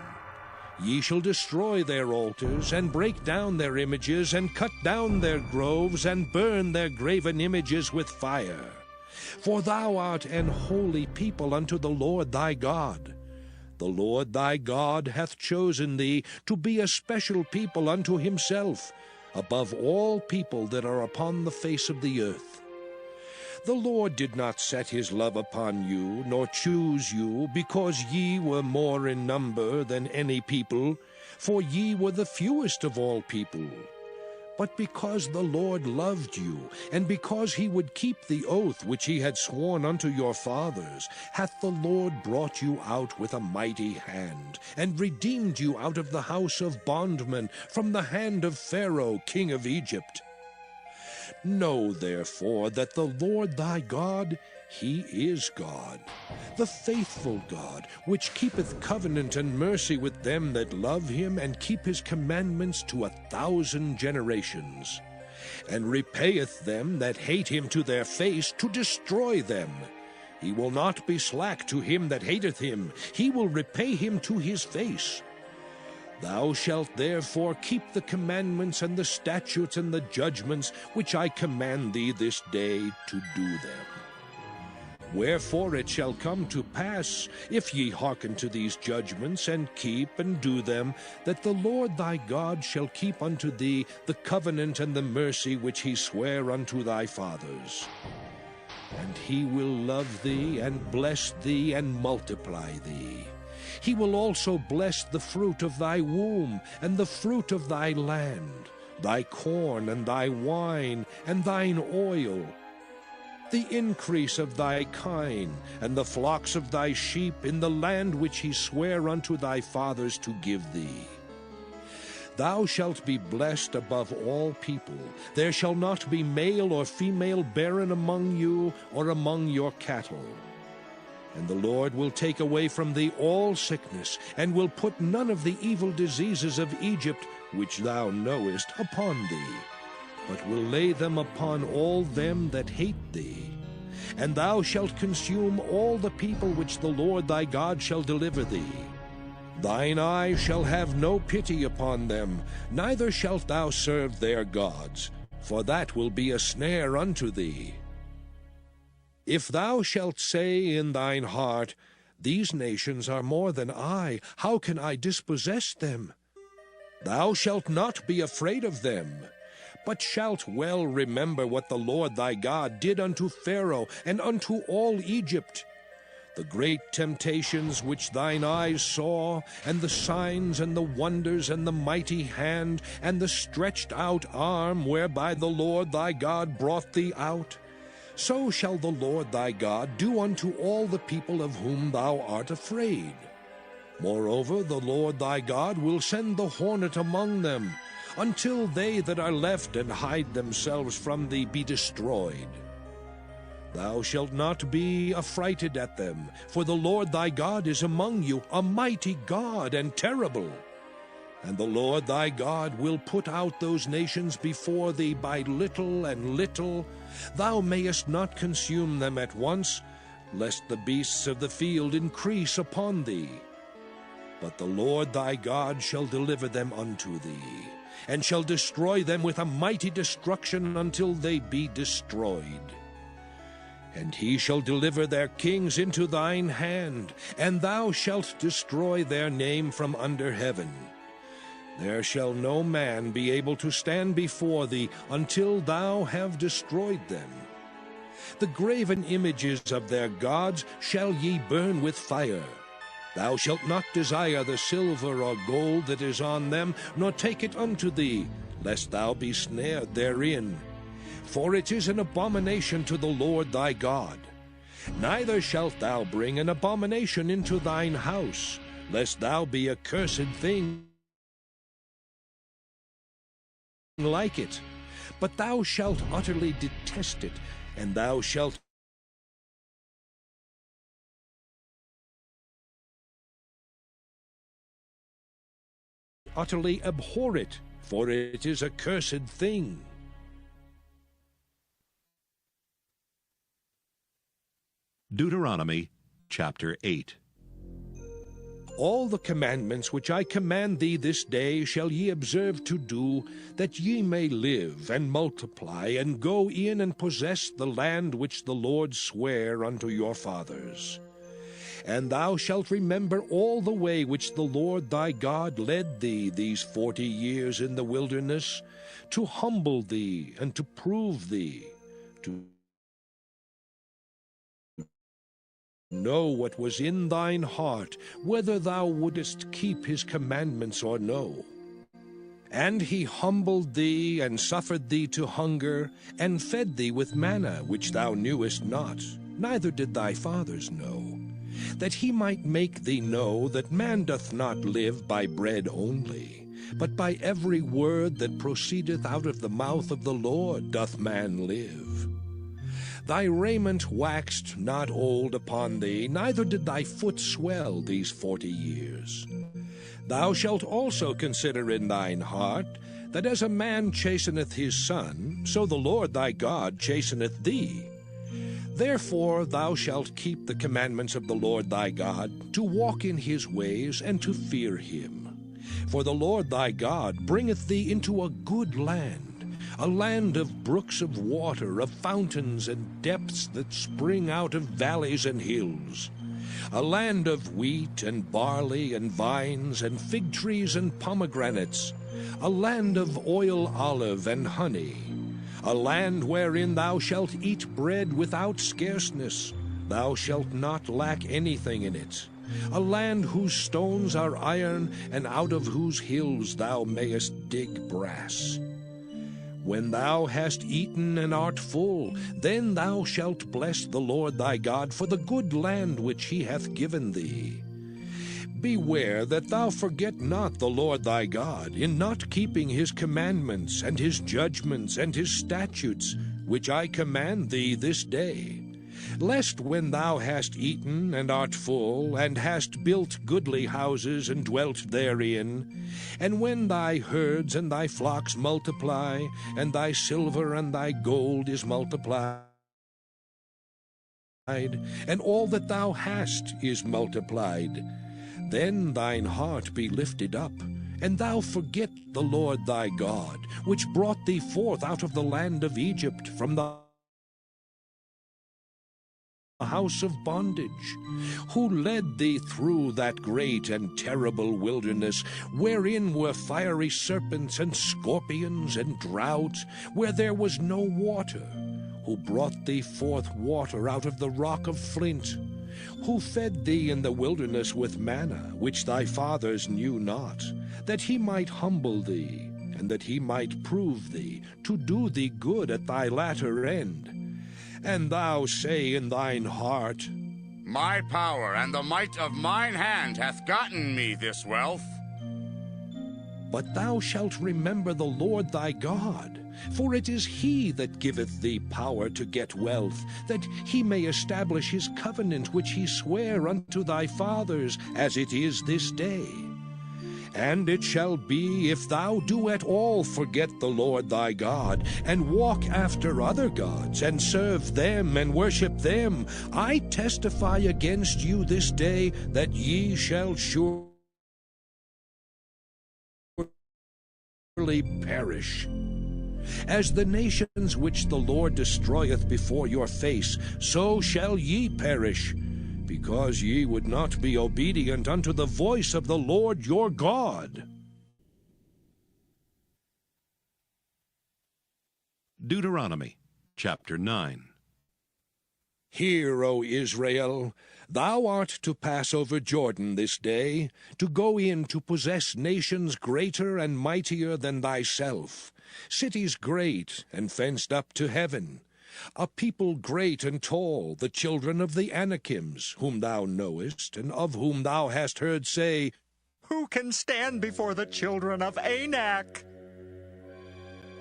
Ye shall destroy their altars, and break down their images, and cut down their groves, and burn their graven images with fire. For thou art an holy people unto the Lord thy God. The Lord thy God hath chosen thee to be a special people unto himself, above all people that are upon the face of the earth. The Lord did not set his love upon you, nor choose you, because ye were more in number than any people, for ye were the fewest of all people. But because the Lord loved you, and because he would keep the oath which he had sworn unto your fathers, hath the Lord brought you out with a mighty hand, and redeemed you out of the house of bondmen, from the hand of Pharaoh king of Egypt. Know therefore that the Lord thy God, he is God, the faithful God, which keepeth covenant and mercy with them that love him, and keep his commandments to 1,000 generations, and repayeth them that hate him to their face, to destroy them. He will not be slack to him that hateth him, he will repay him to his face. Thou shalt therefore keep the commandments and the statutes and the judgments which I command thee this day to do them. Wherefore it shall come to pass, if ye hearken to these judgments, and keep and do them, that the Lord thy God shall keep unto thee the covenant and the mercy which he sware unto thy fathers. And he will love thee, and bless thee, and multiply thee. He will also bless the fruit of thy womb, and the fruit of thy land, thy corn, and thy wine, and thine oil. the increase of thy kine, and the flocks of thy sheep in the land which he sware unto thy fathers to give thee. Thou shalt be blessed above all people. There shall not be male or female barren among you or among your cattle. And the Lord will take away from thee all sickness, and will put none of the evil diseases of Egypt, which thou knowest, upon thee, but will lay them upon all them that hate thee. And thou shalt consume all the people which the Lord thy God shall deliver thee. Thine eye shall have no pity upon them, neither shalt thou serve their gods, for that will be a snare unto thee. If thou shalt say in thine heart, These nations are more than I, how can I dispossess them? Thou shalt not be afraid of them, but shalt well remember what the Lord thy God did unto Pharaoh and unto all Egypt, the great temptations which thine eyes saw, and the signs and the wonders and the mighty hand and the stretched out arm whereby the Lord thy God brought thee out. So shall the Lord thy God do unto all the people of whom thou art afraid. Moreover, the Lord thy God will send the hornet among them, until they that are left and hide themselves from thee be destroyed. Thou shalt not be affrighted at them, for the Lord thy God is among you, a mighty God and terrible. And the Lord thy God will put out those nations before thee by little and little. Thou mayest not consume them at once, lest the beasts of the field increase upon thee. But the Lord thy God shall deliver them unto thee, and shall destroy them with a mighty destruction until they be destroyed. And he shall deliver their kings into thine hand, and thou shalt destroy their name from under heaven. There shall no man be able to stand before thee until thou have destroyed them. The graven images of their gods shall ye burn with fire. Thou shalt not desire the silver or gold that is on them, nor take it unto thee, lest thou be snared therein. For it is an abomination to the Lord thy God. Neither shalt thou bring an abomination into thine house, lest thou be a cursed thing like it. But thou shalt utterly detest it, and thou shalt utterly abhor it, for it is a cursed thing. Deuteronomy chapter 8. All the commandments which I command thee this day shall ye observe to do, that ye may live and multiply, and go in and possess the land which the Lord sware unto your fathers. And thou shalt remember all the way which the Lord thy God led thee these 40 years in the wilderness, to humble thee and to prove thee, to know what was in thine heart, whether thou wouldest keep his commandments or no. And he humbled thee, and suffered thee to hunger, and fed thee with manna, which thou knewest not, neither did thy fathers know, that he might make thee know that man doth not live by bread only, but by every word that proceedeth out of the mouth of the Lord doth man live. Thy raiment waxed not old upon thee, neither did thy foot swell these 40 years. Thou shalt also consider in thine heart, that as a man chasteneth his son, so the Lord thy God chasteneth thee. Therefore thou shalt keep the commandments of the Lord thy God, to walk in his ways, and to fear him. For the Lord thy God bringeth thee into a good land, a land of brooks of water, of fountains and depths that spring out of valleys and hills, a land of wheat and barley and vines and fig trees and pomegranates, a land of oil, olive, and honey, a land wherein thou shalt eat bread without scarceness, thou shalt not lack anything in it, a land whose stones are iron, and out of whose hills thou mayest dig brass. When thou hast eaten and art full, then thou shalt bless the Lord thy God for the good land which he hath given thee. Beware that thou forget not the Lord thy God, in not keeping his commandments, and his judgments, and his statutes, which I command thee this day. Lest when thou hast eaten and art full, and hast built goodly houses and dwelt therein, and when thy herds and thy flocks multiply, and thy silver and thy gold is multiplied, and all that thou hast is multiplied, then thine heart be lifted up, and thou forget the Lord thy God, which brought thee forth out of the land of Egypt from the house of bondage, who led thee through that great and terrible wilderness, wherein were fiery serpents and scorpions and drought, where there was no water, who brought thee forth water out of the rock of flint, who fed thee in the wilderness with manna, which thy fathers knew not, that he might humble thee, and that he might prove thee, to do thee good at thy latter end. And thou say in thine heart, My power and the might of mine hand hath gotten me this wealth. But thou shalt remember the Lord thy God, for it is he that giveth thee power to get wealth, that he may establish his covenant which he sware unto thy fathers, as it is this day. And it shall be, if thou do at all forget the Lord thy God, and walk after other gods, and serve them, and worship them, I testify against you this day, that ye shall surely perish. As the nations which the Lord destroyeth before your face, so shall ye perish, because ye would not be obedient unto the voice of the Lord your God. Deuteronomy chapter 9. Hear, O Israel, thou art to pass over Jordan this day, to go in to possess nations greater and mightier than thyself, cities great and fenced up to heaven, a people great and tall, the children of the Anakims, whom thou knowest, and of whom thou hast heard say, Who can stand before the children of Anak?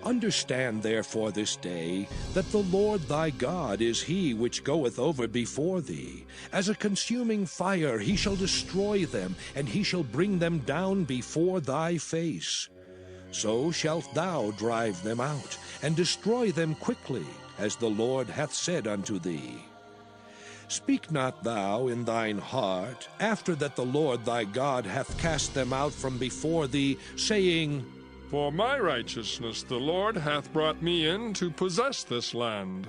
Understand therefore this day, that the Lord thy God is he which goeth over before thee. As a consuming fire he shall destroy them, and he shall bring them down before thy face. So shalt thou drive them out, and destroy them quickly, as the Lord hath said unto thee. Speak not thou in thine heart, after that the Lord thy God hath cast them out from before thee, saying, For my righteousness the Lord hath brought me in to possess this land.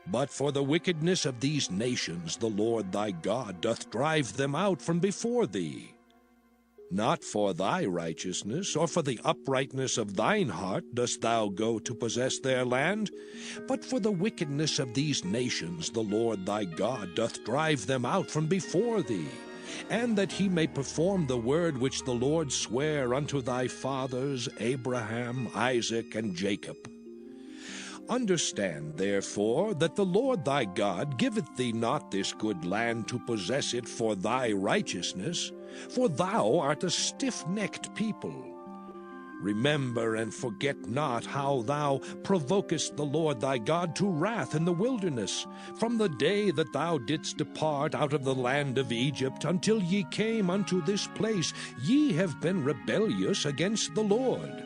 But for the wickedness of these nations the Lord thy God doth drive them out from before thee. Not for thy righteousness, or for the uprightness of thine heart dost thou go to possess their land, but for the wickedness of these nations the Lord thy God doth drive them out from before thee, and that he may perform the word which the Lord sware unto thy fathers Abraham, Isaac, and Jacob. Understand, therefore, that the Lord thy God giveth thee not this good land to possess it for thy righteousness, for thou art a stiff-necked people. Remember and forget not how thou provokest the Lord thy God to wrath in the wilderness, from the day that thou didst depart out of the land of Egypt until ye came unto this place. Ye have been rebellious against the Lord.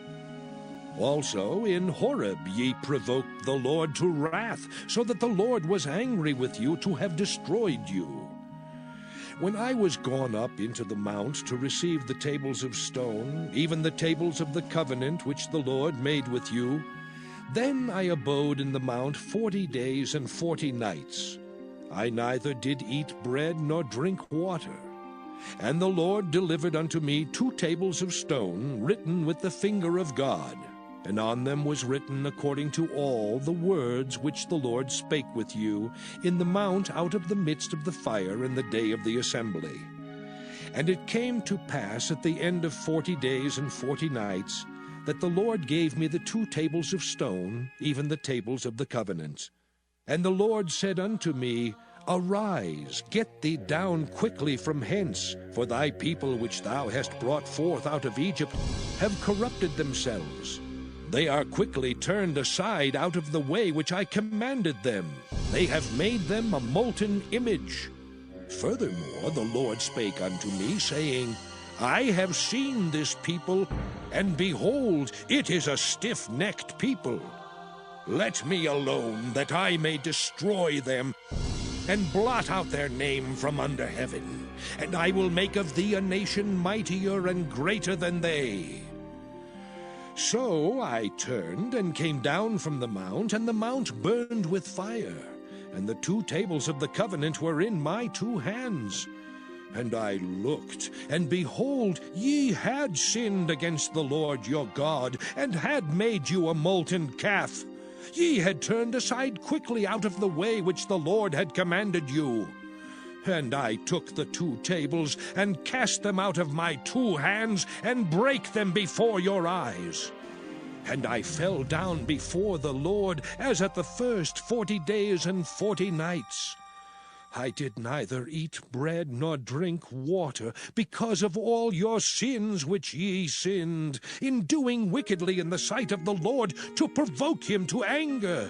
Also in Horeb ye provoked the Lord to wrath, so that the Lord was angry with you to have destroyed you. When I was gone up into the mount to receive the tables of stone, even the tables of the covenant which the Lord made with you, then I abode in the mount 40 days and 40 nights. I neither did eat bread nor drink water. And the Lord delivered unto me 2 tables of stone, written with the finger of God, and on them was written according to all the words which the Lord spake with you in the mount out of the midst of the fire in the day of the assembly. And it came to pass at the end of 40 days and 40 nights, that the Lord gave me the 2 tables of stone, even the tables of the covenant. And the Lord said unto me, Arise, get thee down quickly from hence, for thy people which thou hast brought forth out of Egypt have corrupted themselves. They are quickly turned aside out of the way which I commanded them. They have made them a molten image. Furthermore, the Lord spake unto me, saying, I have seen this people, and behold, it is a stiff-necked people. Let me alone, that I may destroy them, and blot out their name from under heaven. And I will make of thee a nation mightier and greater than they. So I turned and came down from the mount, and the mount burned with fire, and the 2 tables of the covenant were in my 2 hands. And I looked, and behold, ye had sinned against the Lord your God, and had made you a molten calf. Ye had turned aside quickly out of the way which the Lord had commanded you. And I took the 2 tables, and cast them out of my 2 hands, and brake them before your eyes. And I fell down before the Lord, as at the first 40 days and 40 nights. I did neither eat bread nor drink water, because of all your sins which ye sinned, in doing wickedly in the sight of the Lord, to provoke him to anger.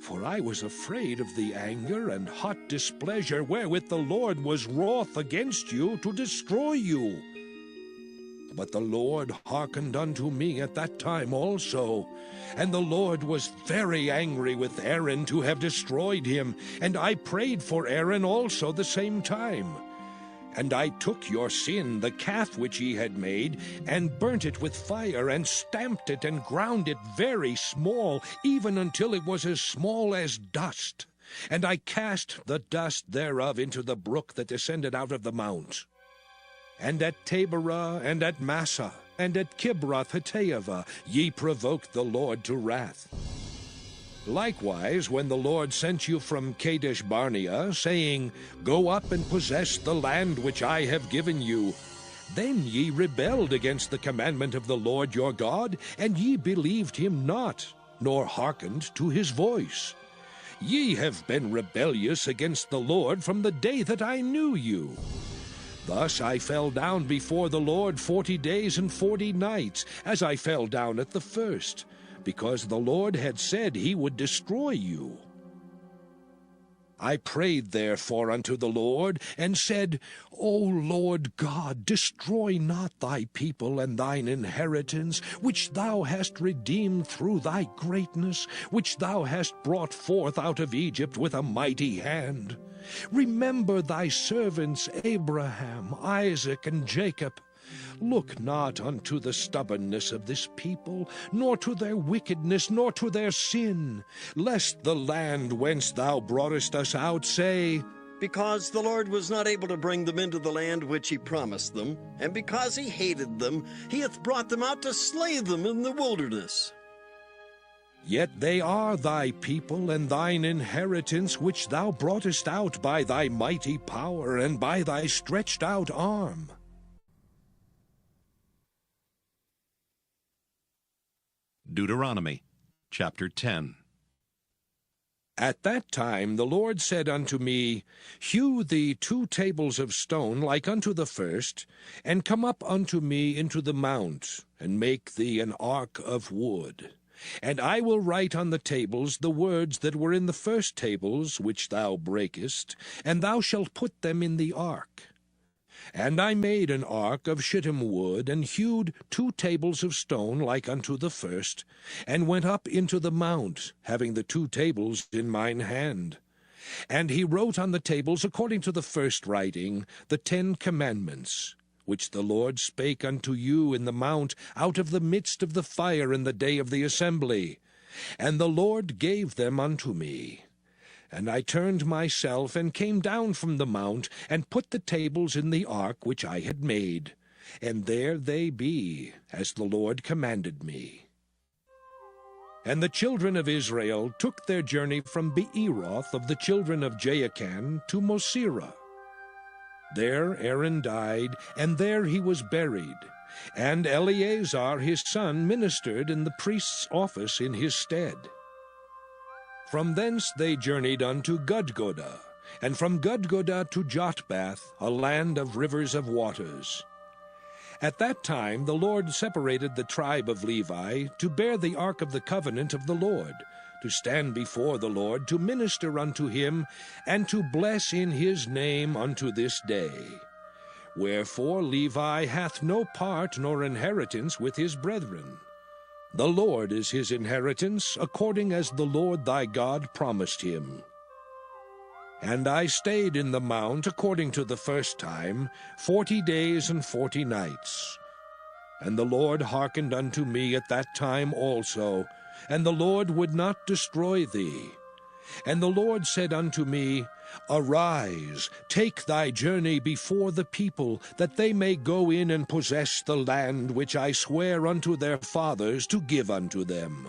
For I was afraid of the anger and hot displeasure wherewith the Lord was wroth against you to destroy you. But the Lord hearkened unto me at that time also. And the Lord was very angry with Aaron to have destroyed him. And I prayed for Aaron also the same time. And I took your sin, the calf which ye had made, and burnt it with fire, and stamped it, and ground it very small, even until it was as small as dust. And I cast the dust thereof into the brook that descended out of the mount. And at Taberah, and at Massah, and at Kibroth-Hattaavah, ye provoked the Lord to wrath. Likewise, when the Lord sent you from Kadesh-barnea, saying, Go up and possess the land which I have given you, then ye rebelled against the commandment of the Lord your God, and ye believed him not, nor hearkened to his voice. Ye have been rebellious against the Lord from the day that I knew you. Thus I fell down before the Lord 40 days and 40 nights, as I fell down at the first, because the Lord had said he would destroy you. I prayed therefore unto the Lord, and said, O Lord God, destroy not thy people and thine inheritance, which thou hast redeemed through thy greatness, which thou hast brought forth out of Egypt with a mighty hand. Remember thy servants Abraham, Isaac, and Jacob. Look not unto the stubbornness of this people, nor to their wickedness, nor to their sin, lest the land whence thou broughtest us out say, Because the Lord was not able to bring them into the land which he promised them, and because he hated them, he hath brought them out to slay them in the wilderness. Yet they are thy people and thine inheritance, which thou broughtest out by thy mighty power and by thy stretched out arm. Deuteronomy chapter 10. At that time the Lord said unto me, Hew thee 2 tables of stone like unto the first, and come up unto me into the mount, and make thee an ark of wood. And I will write on the tables the words that were in the first tables which thou breakest, and thou shalt put them in the ark. And I made an ark of shittim wood, and hewed 2 tables of stone like unto the first, and went up into the mount, having the 2 tables in mine hand. And he wrote on the tables, according to the first writing, the 10 commandments, which the Lord spake unto you in the mount out of the midst of the fire in the day of the assembly. And the Lord gave them unto me. And I turned myself, and came down from the mount, and put the tables in the ark which I had made. And there they be, as the Lord commanded me. And the children of Israel took their journey from Beeroth of the children of Jaakan to Mosera. There Aaron died, and there he was buried. And Eleazar his son ministered in the priest's office in his stead. From thence they journeyed unto Gudgodah, and from Gudgodah to Jotbath, a land of rivers of waters. At that time the Lord separated the tribe of Levi to bear the ark of the covenant of the Lord, to stand before the Lord, to minister unto him, and to bless in his name unto this day. Wherefore Levi hath no part nor inheritance with his brethren. The Lord is his inheritance, according as the Lord thy God promised him. And I stayed in the mount, according to the first time, 40 days and 40 nights. And the Lord hearkened unto me at that time also, and the Lord would not destroy thee. And the Lord said unto me, Arise, take thy journey before the people, that they may go in and possess the land which I swear unto their fathers to give unto them.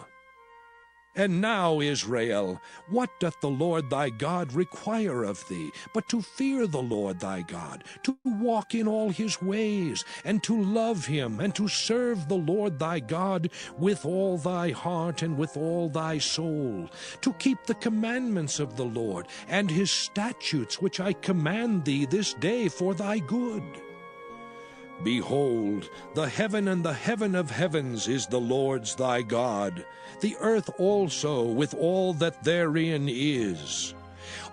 And now, Israel, what doth the Lord thy God require of thee, but to fear the Lord thy God, to walk in all his ways, and to love him, and to serve the Lord thy God with all thy heart and with all thy soul, to keep the commandments of the Lord, and his statutes which I command thee this day for thy good? Behold, the heaven and the heaven of heavens is the Lord's thy God, the earth also with all that therein is.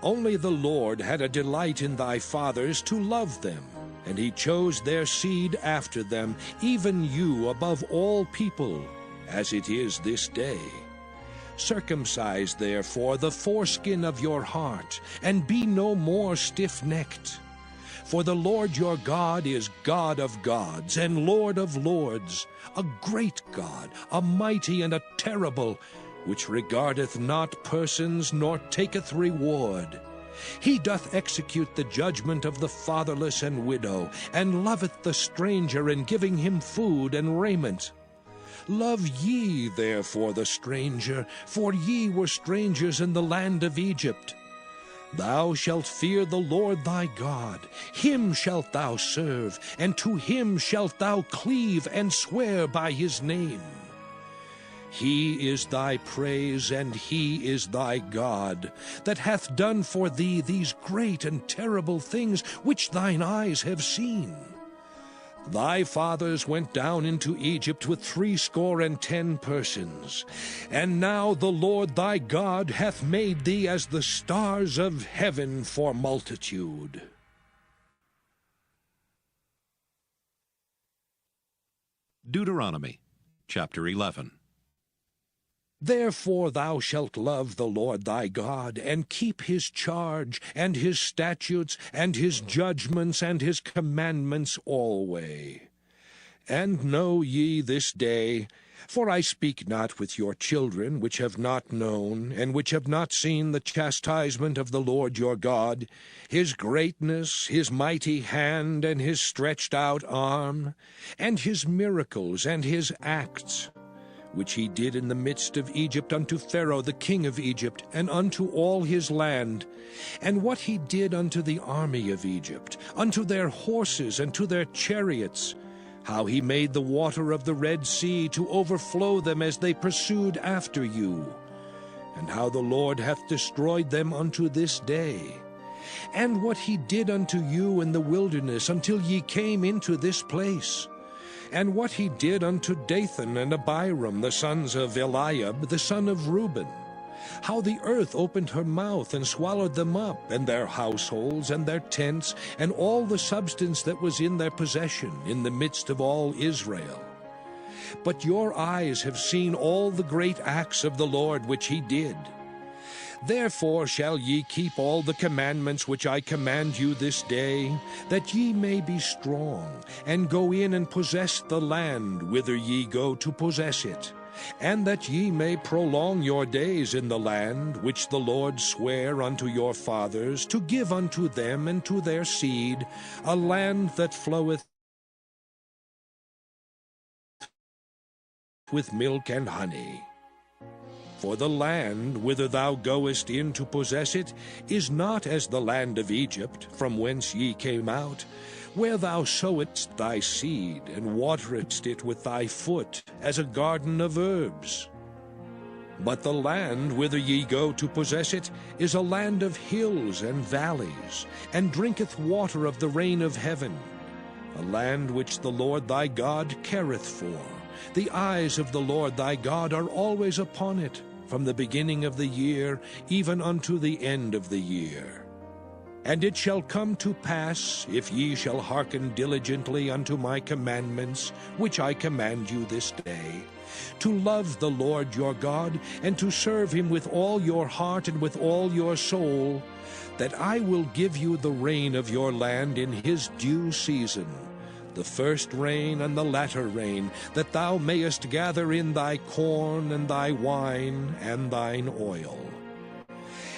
Only the Lord had a delight in thy fathers to love them, and he chose their seed after them, even you above all people, as it is this day. Circumcise therefore the foreskin of your heart, and be no more stiff-necked. For the Lord your God is God of gods and Lord of lords, a great God, a mighty and a terrible, which regardeth not persons nor taketh reward. He doth execute the judgment of the fatherless and widow, and loveth the stranger in giving him food and raiment. Love ye therefore the stranger, for ye were strangers in the land of Egypt. Thou shalt fear the Lord thy God, him shalt thou serve, and to him shalt thou cleave and swear by his name. He is thy praise, and he is thy God, that hath done for thee these great and terrible things which thine eyes have seen. Thy fathers went down into Egypt with 70 persons, and now the Lord thy God hath made thee as the stars of heaven for multitude. Deuteronomy chapter 11. Therefore thou shalt love the Lord thy God, and keep his charge, and his statutes, and his judgments, and his commandments alway. And know ye this day, for I speak not with your children, which have not known, and which have not seen the chastisement of the Lord your God, his greatness, his mighty hand, and his stretched out arm, and his miracles, and his acts, which he did in the midst of Egypt unto Pharaoh the king of Egypt, and unto all his land, and what he did unto the army of Egypt, unto their horses and to their chariots, how he made the water of the Red Sea to overflow them as they pursued after you, and how the Lord hath destroyed them unto this day, and what he did unto you in the wilderness until ye came into this place, and what he did unto Dathan and Abiram, the sons of Eliab, the son of Reuben, how the earth opened her mouth and swallowed them up, and their households, and their tents, and all the substance that was in their possession, in the midst of all Israel. But your eyes have seen all the great acts of the Lord which he did. Therefore shall ye keep all the commandments which I command you this day, that ye may be strong, and go in and possess the land whither ye go to possess it, and that ye may prolong your days in the land which the Lord sware unto your fathers to give unto them and to their seed, a land that floweth with milk and honey. For the land whither thou goest in to possess it is not as the land of Egypt, from whence ye came out, where thou sowedst thy seed, and wateredst it with thy foot, as a garden of herbs. But the land whither ye go to possess it is a land of hills and valleys, and drinketh water of the rain of heaven, a land which the Lord thy God careth for. The eyes of the Lord thy God are always upon it, from the beginning of the year even unto the end of the year. And it shall come to pass, if ye shall hearken diligently unto my commandments, which I command you this day, to love the Lord your God, and to serve him with all your heart and with all your soul, that I will give you the rain of your land in his due season, the first rain and the latter rain, that thou mayest gather in thy corn and thy wine and thine oil.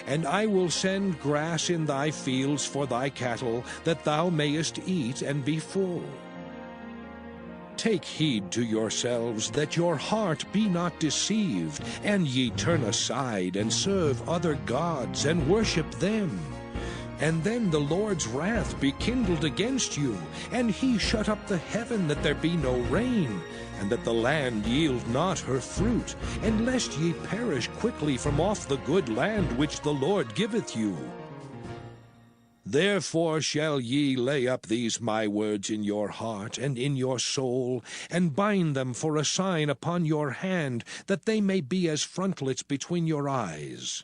And I will send grass in thy fields for thy cattle, that thou mayest eat and be full. Take heed to yourselves, that your heart be not deceived, and ye turn aside and serve other gods and worship them. And then the Lord's wrath be kindled against you, and he shut up the heaven that there be no rain, and that the land yield not her fruit, and lest ye perish quickly from off the good land which the Lord giveth you. Therefore shall ye lay up these my words in your heart and in your soul, and bind them for a sign upon your hand, that they may be as frontlets between your eyes.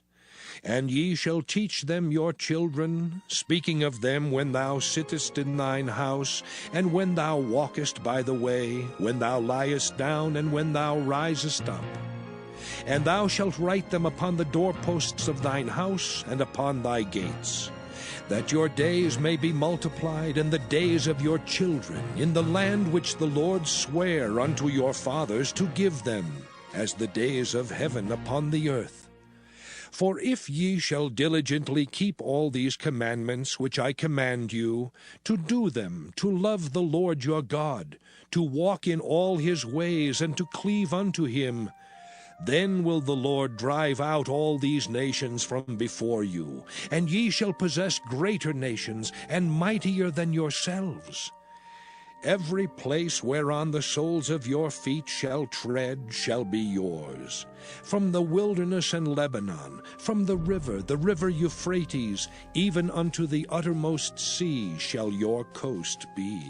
And ye shall teach them your children, speaking of them when thou sittest in thine house, and when thou walkest by the way, when thou liest down, and when thou risest up. And thou shalt write them upon the doorposts of thine house and upon thy gates, that your days may be multiplied, and the days of your children, in the land which the Lord sware unto your fathers to give them, as the days of heaven upon the earth. For if ye shall diligently keep all these commandments which I command you, to do them, to love the Lord your God, to walk in all his ways, and to cleave unto him, then will the Lord drive out all these nations from before you, and ye shall possess greater nations, and mightier than yourselves. Every place whereon the soles of your feet shall tread shall be yours. From the wilderness and Lebanon, from the river Euphrates, even unto the uttermost sea shall your coast be.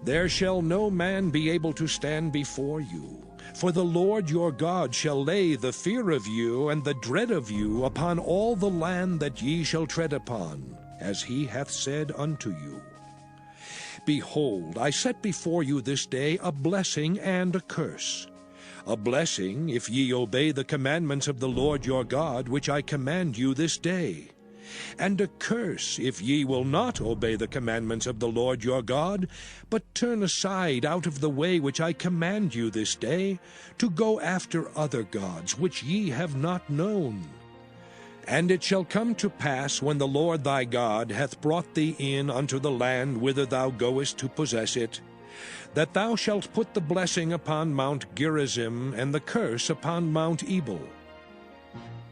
There shall no man be able to stand before you, for the Lord your God shall lay the fear of you and the dread of you upon all the land that ye shall tread upon, as he hath said unto you. Behold, I set before you this day a blessing and a curse. A blessing, if ye obey the commandments of the Lord your God, which I command you this day. And a curse, if ye will not obey the commandments of the Lord your God, but turn aside out of the way which I command you this day, to go after other gods, which ye have not known. And it shall come to pass, when the Lord thy God hath brought thee in unto the land whither thou goest to possess it, that thou shalt put the blessing upon Mount Gerizim, and the curse upon Mount Ebal.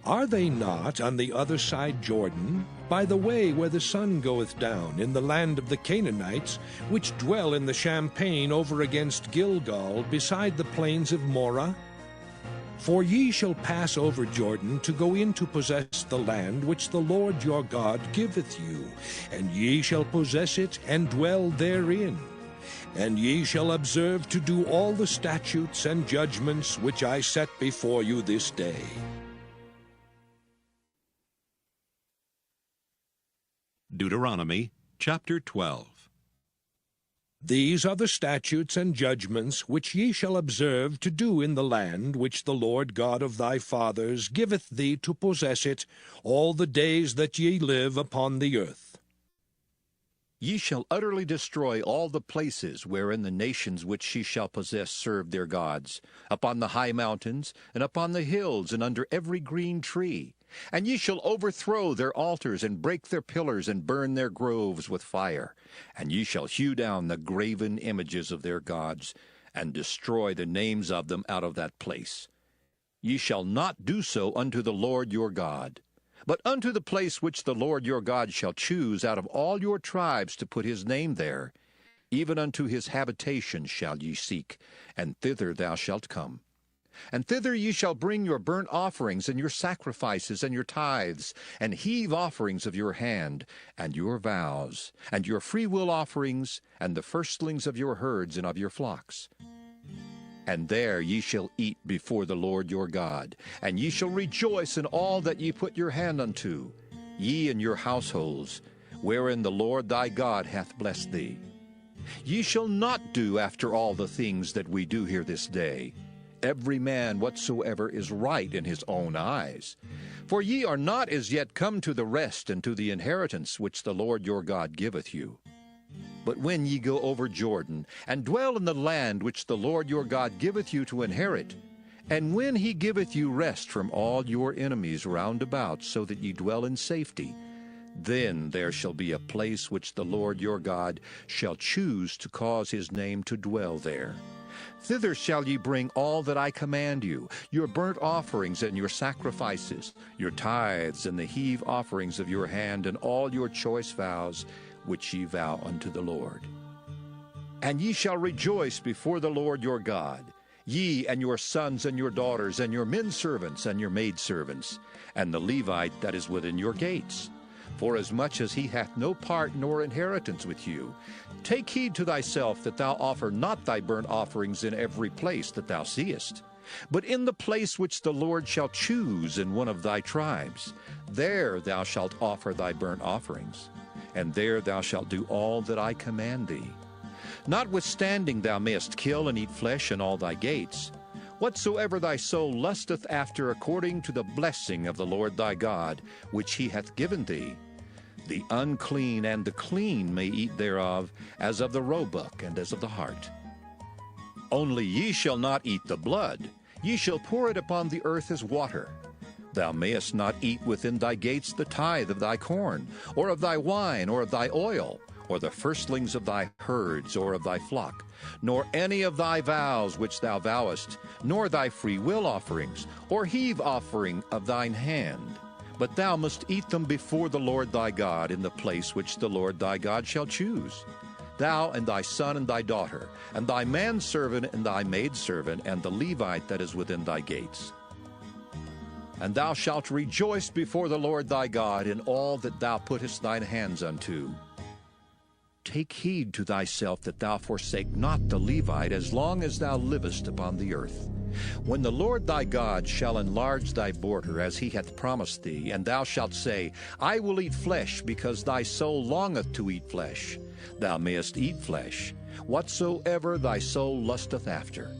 Are they not on the other side Jordan, by the way where the sun goeth down, in the land of the Canaanites, which dwell in the champaign over against Gilgal, beside the plains of Morah? For ye shall pass over Jordan to go in to possess the land which the Lord your God giveth you, and ye shall possess it and dwell therein. And ye shall observe to do all the statutes and judgments which I set before you this day. Deuteronomy chapter 12. These are the statutes and judgments which ye shall observe to do in the land which the Lord God of thy fathers giveth thee to possess it all the days that ye live upon the earth. Ye shall utterly destroy all the places wherein the nations which ye shall possess serve their gods, upon the high mountains, and upon the hills, and under every green tree. And ye shall overthrow their altars, and break their pillars, and burn their groves with fire. And ye shall hew down the graven images of their gods, and destroy the names of them out of that place. Ye shall not do so unto the Lord your God. But unto the place which the Lord your God shall choose out of all your tribes to put his name there, even unto his habitation shall ye seek, and thither thou shalt come. And thither ye shall bring your burnt offerings, and your sacrifices, and your tithes, and heave offerings of your hand, and your vows, and your freewill offerings, and the firstlings of your herds and of your flocks. And there ye shall eat before the Lord your God, and ye shall rejoice in all that ye put your hand unto, ye and your households, wherein the Lord thy God hath blessed thee. Ye shall not do after all the things that we do here this day, every man whatsoever is right in his own eyes. For ye are not as yet come to the rest and to the inheritance which the Lord your God giveth you. But when ye go over Jordan, and dwell in the land which the Lord your God giveth you to inherit, and when he giveth you rest from all your enemies round about, so that ye dwell in safety, then there shall be a place which the Lord your God shall choose to cause his name to dwell there. Thither shall ye bring all that I command you, your burnt offerings and your sacrifices, your tithes and the heave offerings of your hand, and all your choice vows, which ye vow unto the Lord. And ye shall rejoice before the Lord your God, ye and your sons and your daughters, and your men servants and your maidservants, and the Levite that is within your gates. Forasmuch as he hath no part nor inheritance with you, take heed to thyself that thou offer not thy burnt offerings in every place that thou seest, but in the place which the Lord shall choose in one of thy tribes. There thou shalt offer thy burnt offerings, and there thou shalt do all that I command thee. Notwithstanding thou mayest kill and eat flesh in all thy gates. Whatsoever thy soul lusteth after according to the blessing of the Lord thy God, which he hath given thee, the unclean and the clean may eat thereof, as of the roebuck and as of the hart. Only ye shall not eat the blood, ye shall pour it upon the earth as water. Thou mayest not eat within thy gates the tithe of thy corn, or of thy wine, or of thy oil, or the firstlings of thy herds, or of thy flock, nor any of thy vows which thou vowest, nor thy free will offerings, or heave offering of thine hand. But thou must eat them before the Lord thy God in the place which the Lord thy God shall choose. Thou and thy son and thy daughter, and thy manservant and thy maidservant, and the Levite that is within thy gates. And thou shalt rejoice before the Lord thy God in all that thou puttest thine hands unto. Take heed to thyself that thou forsake not the Levite as long as thou livest upon the earth. When the Lord thy God shall enlarge thy border as he hath promised thee, and thou shalt say, I will eat flesh, because thy soul longeth to eat flesh, thou mayest eat flesh, whatsoever thy soul lusteth after.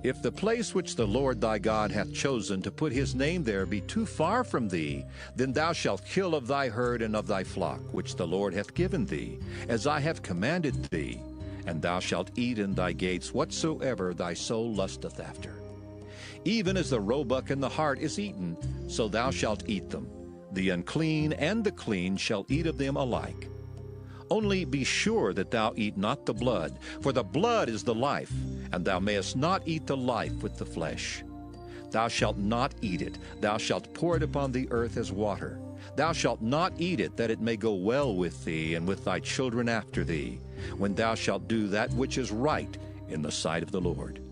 If the place which the Lord thy God hath chosen to put his name there be too far from thee, then thou shalt kill of thy herd and of thy flock, which the Lord hath given thee, as I have commanded thee, and thou shalt eat in thy gates whatsoever thy soul lusteth after. Even as the roebuck and the hart is eaten, so thou shalt eat them. The unclean and the clean shall eat of them alike. Only be sure that thou eat not the blood, for the blood is the life, and thou mayest not eat the life with the flesh. Thou shalt not eat it, thou shalt pour it upon the earth as water. Thou shalt not eat it, that it may go well with thee and with thy children after thee, when thou shalt do that which is right in the sight of the Lord.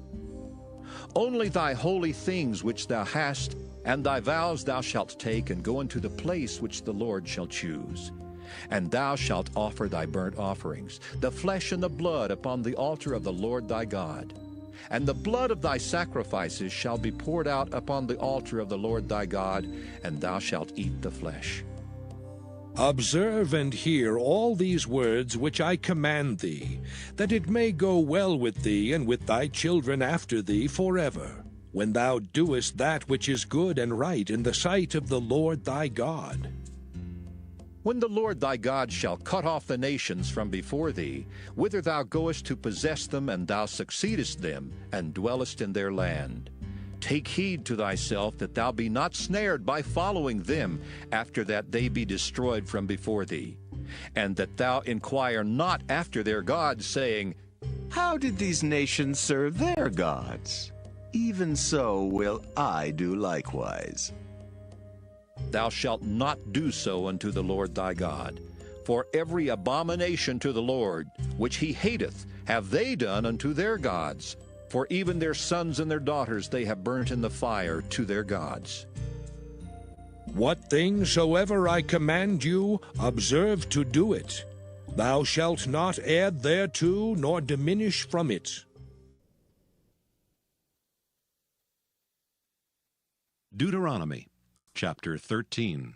Only thy holy things which thou hast, and thy vows thou shalt take, and go into the place which the Lord shall choose. And thou shalt offer thy burnt offerings, the flesh and the blood, upon the altar of the Lord thy God. And the blood of thy sacrifices shall be poured out upon the altar of the Lord thy God, and thou shalt eat the flesh. Observe and hear all these words which I command thee, that it may go well with thee and with thy children after thee forever, when thou doest that which is good and right in the sight of the Lord thy God. When the Lord thy God shall cut off the nations from before thee, whither thou goest to possess them, and thou succeedest them, and dwellest in their land, take heed to thyself that thou be not snared by following them, after that they be destroyed from before thee, and that thou inquire not after their gods, saying, How did these nations serve their gods? even so will I do likewise. Thou shalt not do so unto the Lord thy God. For every abomination to the Lord, which he hateth, have they done unto their gods. For even their sons and their daughters they have burnt in the fire to their gods. What thing soever I command you, observe to do it. Thou shalt not add thereto, nor diminish from it. Deuteronomy chapter 13.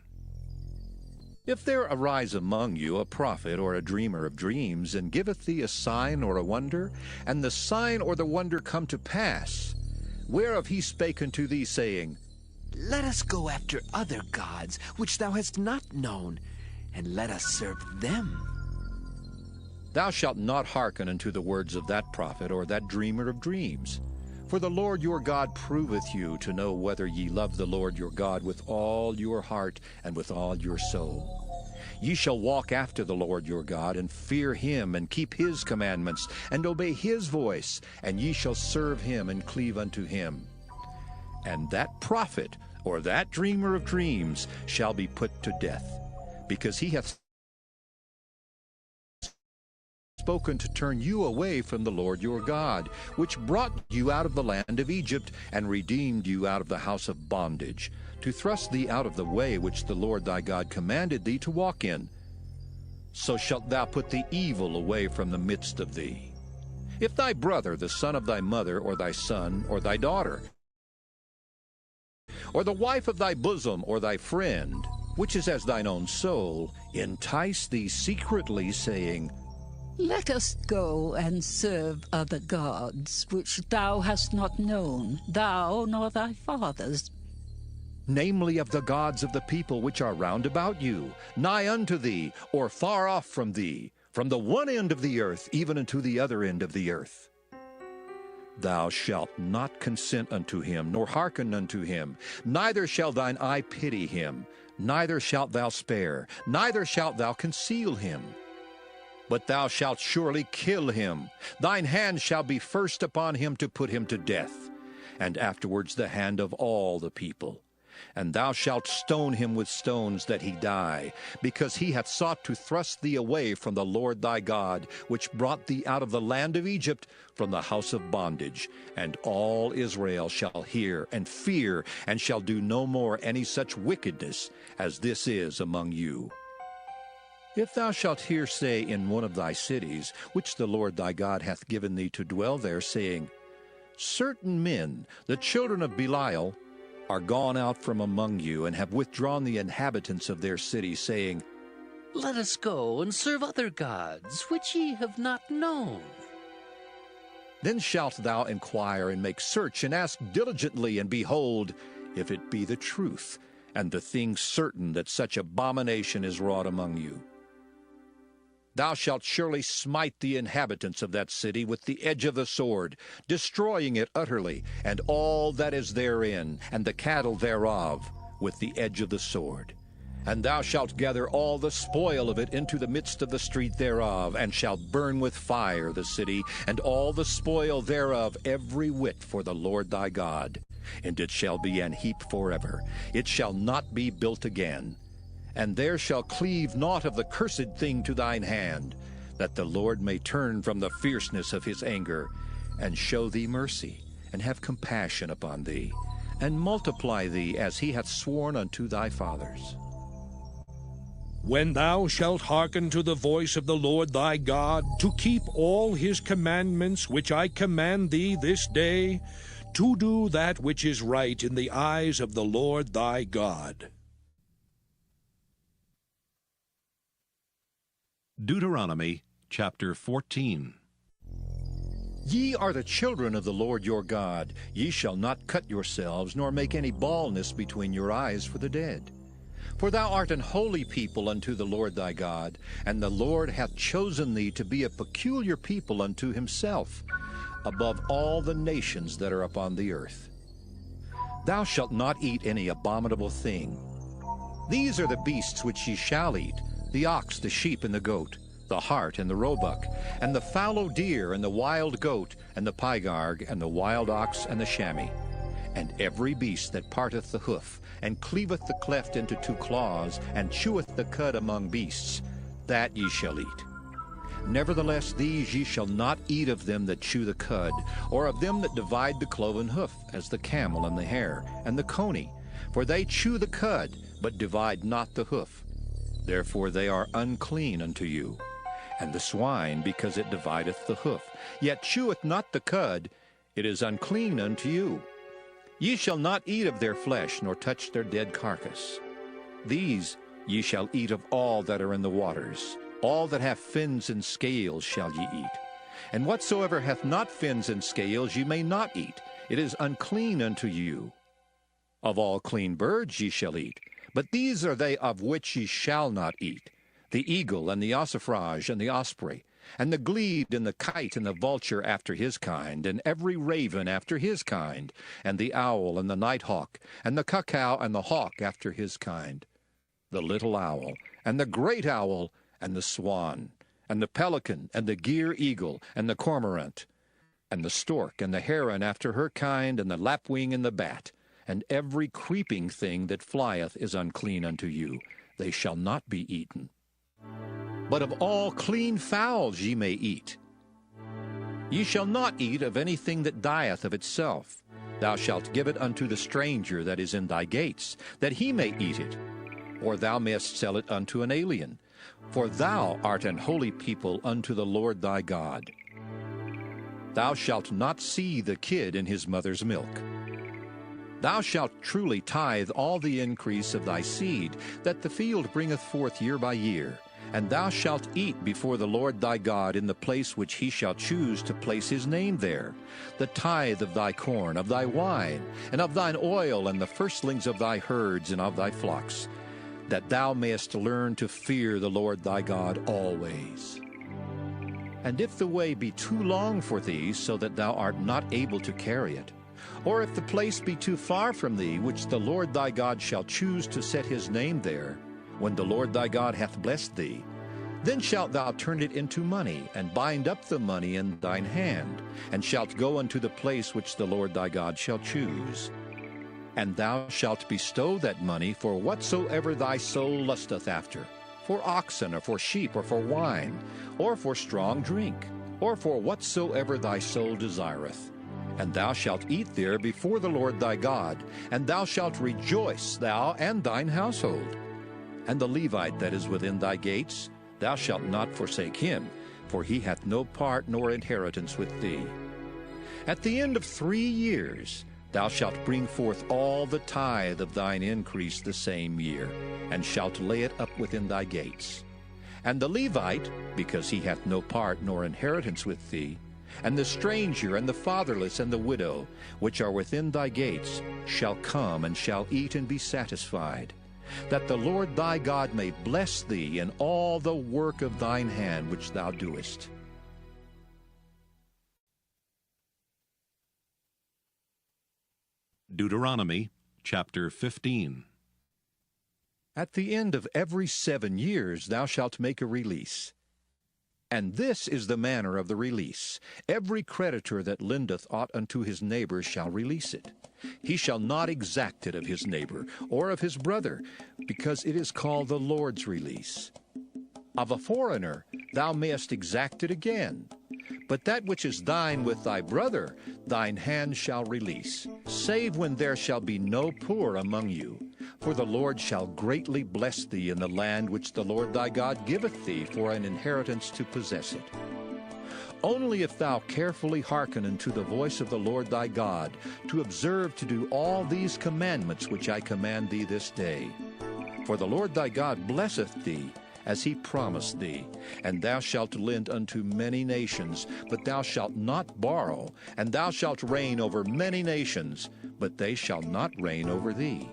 If there arise among you a prophet or a dreamer of dreams, and giveth thee a sign or a wonder, and the sign or the wonder come to pass, whereof he spake unto thee, saying, Let us go after other gods, which thou hast not known, and let us serve them. Thou shalt not hearken unto the words of that prophet or that dreamer of dreams. For the Lord your God proveth you to know whether ye love the Lord your God with all your heart and with all your soul. Ye shall walk after the Lord your God, and fear him, and keep his commandments, and obey his voice, and ye shall serve him and cleave unto him. And that prophet or that dreamer of dreams shall be put to death, because he hath spoken to turn you away from the Lord your God, which brought you out of the land of Egypt, and redeemed you out of the house of bondage, to thrust thee out of the way which the Lord thy God commanded thee to walk in. So shalt thou put the evil away from the midst of thee. If thy brother, the son of thy mother, or thy son, or thy daughter, or the wife of thy bosom, or thy friend, which is as thine own soul, entice thee secretly, saying, Let us go and serve other gods, which thou hast not known, thou nor thy fathers. Namely of the gods of the people which are round about you, nigh unto thee, or far off from thee, from the one end of the earth even unto the other end of the earth. Thou shalt not consent unto him, nor hearken unto him, neither shall thine eye pity him, neither shalt thou spare, neither shalt thou conceal him. But thou shalt surely kill him. Thine hand shall be first upon him to put him to death, and afterwards the hand of all the people. And thou shalt stone him with stones that he die, because he hath sought to thrust thee away from the Lord thy God, which brought thee out of the land of Egypt, from the house of bondage. And all Israel shall hear and fear, and shall do no more any such wickedness as this is among you. If thou shalt hear say in one of thy cities, which the Lord thy God hath given thee to dwell there, saying, Certain men, the children of Belial, are gone out from among you, and have withdrawn the inhabitants of their city, saying, Let us go and serve other gods, which ye have not known. Then shalt thou inquire and make search, and ask diligently, and behold, if it be the truth, and the thing certain that such abomination is wrought among you. Thou shalt surely smite the inhabitants of that city with the edge of the sword, destroying it utterly, and all that is therein, and the cattle thereof, with the edge of the sword. And thou shalt gather all the spoil of it into the midst of the street thereof, and shalt burn with fire the city, and all the spoil thereof every whit for the Lord thy God. And it shall be an heap forever. It shall not be built again. And there shall cleave naught of the cursed thing to thine hand, that the Lord may turn from the fierceness of his anger, and show thee mercy, and have compassion upon thee, and multiply thee as he hath sworn unto thy fathers. When thou shalt hearken to the voice of the Lord thy God, to keep all his commandments which I command thee this day, to do that which is right in the eyes of the Lord thy God. Deuteronomy chapter 14. Ye are the children of the Lord your God. Ye shall not cut yourselves, nor make any baldness between your eyes for the dead. For thou art an holy people unto the Lord thy God, and the Lord hath chosen thee to be a peculiar people unto himself, above all the nations that are upon the earth. Thou shalt not eat any abominable thing. These are the beasts which ye shall eat, the ox, the sheep, and the goat, the the hart and the roebuck, and the fallow deer, and the wild goat, and the pygarg, and the wild ox, and the chamois. And every beast that parteth the hoof, and cleaveth the cleft into two claws, and cheweth the cud among beasts, that ye shall eat. Nevertheless these ye shall not eat of them that chew the cud, or of them that divide the cloven hoof, as the camel and the hare, and the coney, for they chew the cud, but divide not the hoof. Therefore they are unclean unto you. And the swine, because it divideth the hoof, yet cheweth not the cud, it is unclean unto you. Ye shall not eat of their flesh, nor touch their dead carcass. These ye shall eat of all that are in the waters. All that have fins and scales shall ye eat. And whatsoever hath not fins and scales ye may not eat. It is unclean unto you. Of all clean birds ye shall eat, but these are they of which ye shall not eat: the eagle, and the ossifrage, and the osprey, and the glede, and the kite, and the vulture after his kind, and every raven after his kind, and the owl, and the nighthawk, and the cuckoo, and the hawk after his kind, the little owl, and the great owl, and the swan, and the pelican, and the gier eagle, and the cormorant, and the stork, and the heron after her kind, and the lapwing, and the bat, and every creeping thing that flieth is unclean unto you. They shall not be eaten. But of all clean fowls ye may eat. Ye shall not eat of anything that dieth of itself. Thou shalt give it unto the stranger that is in thy gates, that he may eat it. Or thou mayest sell it unto an alien. For thou art an holy people unto the Lord thy God. Thou shalt not see the kid in his mother's milk. Thou shalt truly tithe all the increase of thy seed, that the field bringeth forth year by year. And thou shalt eat before the Lord thy God in the place which he shall choose to place his name there, the tithe of thy corn, of thy wine, and of thine oil, and the firstlings of thy herds and of thy flocks, that thou mayest learn to fear the Lord thy God always. And if the way be too long for thee, so that thou art not able to carry it, or if the place be too far from thee, which the Lord thy God shall choose to set his name there, when the Lord thy God hath blessed thee, then shalt thou turn it into money, and bind up the money in thine hand, and shalt go unto the place which the Lord thy God shall choose. And thou shalt bestow that money for whatsoever thy soul lusteth after, for oxen, or for sheep, or for wine, or for strong drink, or for whatsoever thy soul desireth. And thou shalt eat there before the Lord thy God, and thou shalt rejoice, thou and thine household. And the Levite that is within thy gates, thou shalt not forsake him, for he hath no part nor inheritance with thee. At the end of 3 years thou shalt bring forth all the tithe of thine increase the same year, and shalt lay it up within thy gates. And the Levite, because he hath no part nor inheritance with thee, and the stranger, and the fatherless, and the widow, which are within thy gates, shall come and shall eat and be satisfied, that the Lord thy God may bless thee in all the work of thine hand which thou doest. Deuteronomy chapter 15. At the end of every 7 years thou shalt make a release. And this is the manner of the release. Every creditor that lendeth aught unto his neighbor shall release it. He shall not exact it of his neighbor, or of his brother, because it is called the Lord's release. Of a foreigner thou mayest exact it again. But that which is thine with thy brother, thine hand shall release, save when there shall be no poor among you. For the Lord shall greatly bless thee in the land which the Lord thy God giveth thee for an inheritance to possess it. Only if thou carefully hearken unto the voice of the Lord thy God, to observe to do all these commandments which I command thee this day. For the Lord thy God blesseth thee, as he promised thee, and thou shalt lend unto many nations, but thou shalt not borrow, and thou shalt reign over many nations, but they shall not reign over thee.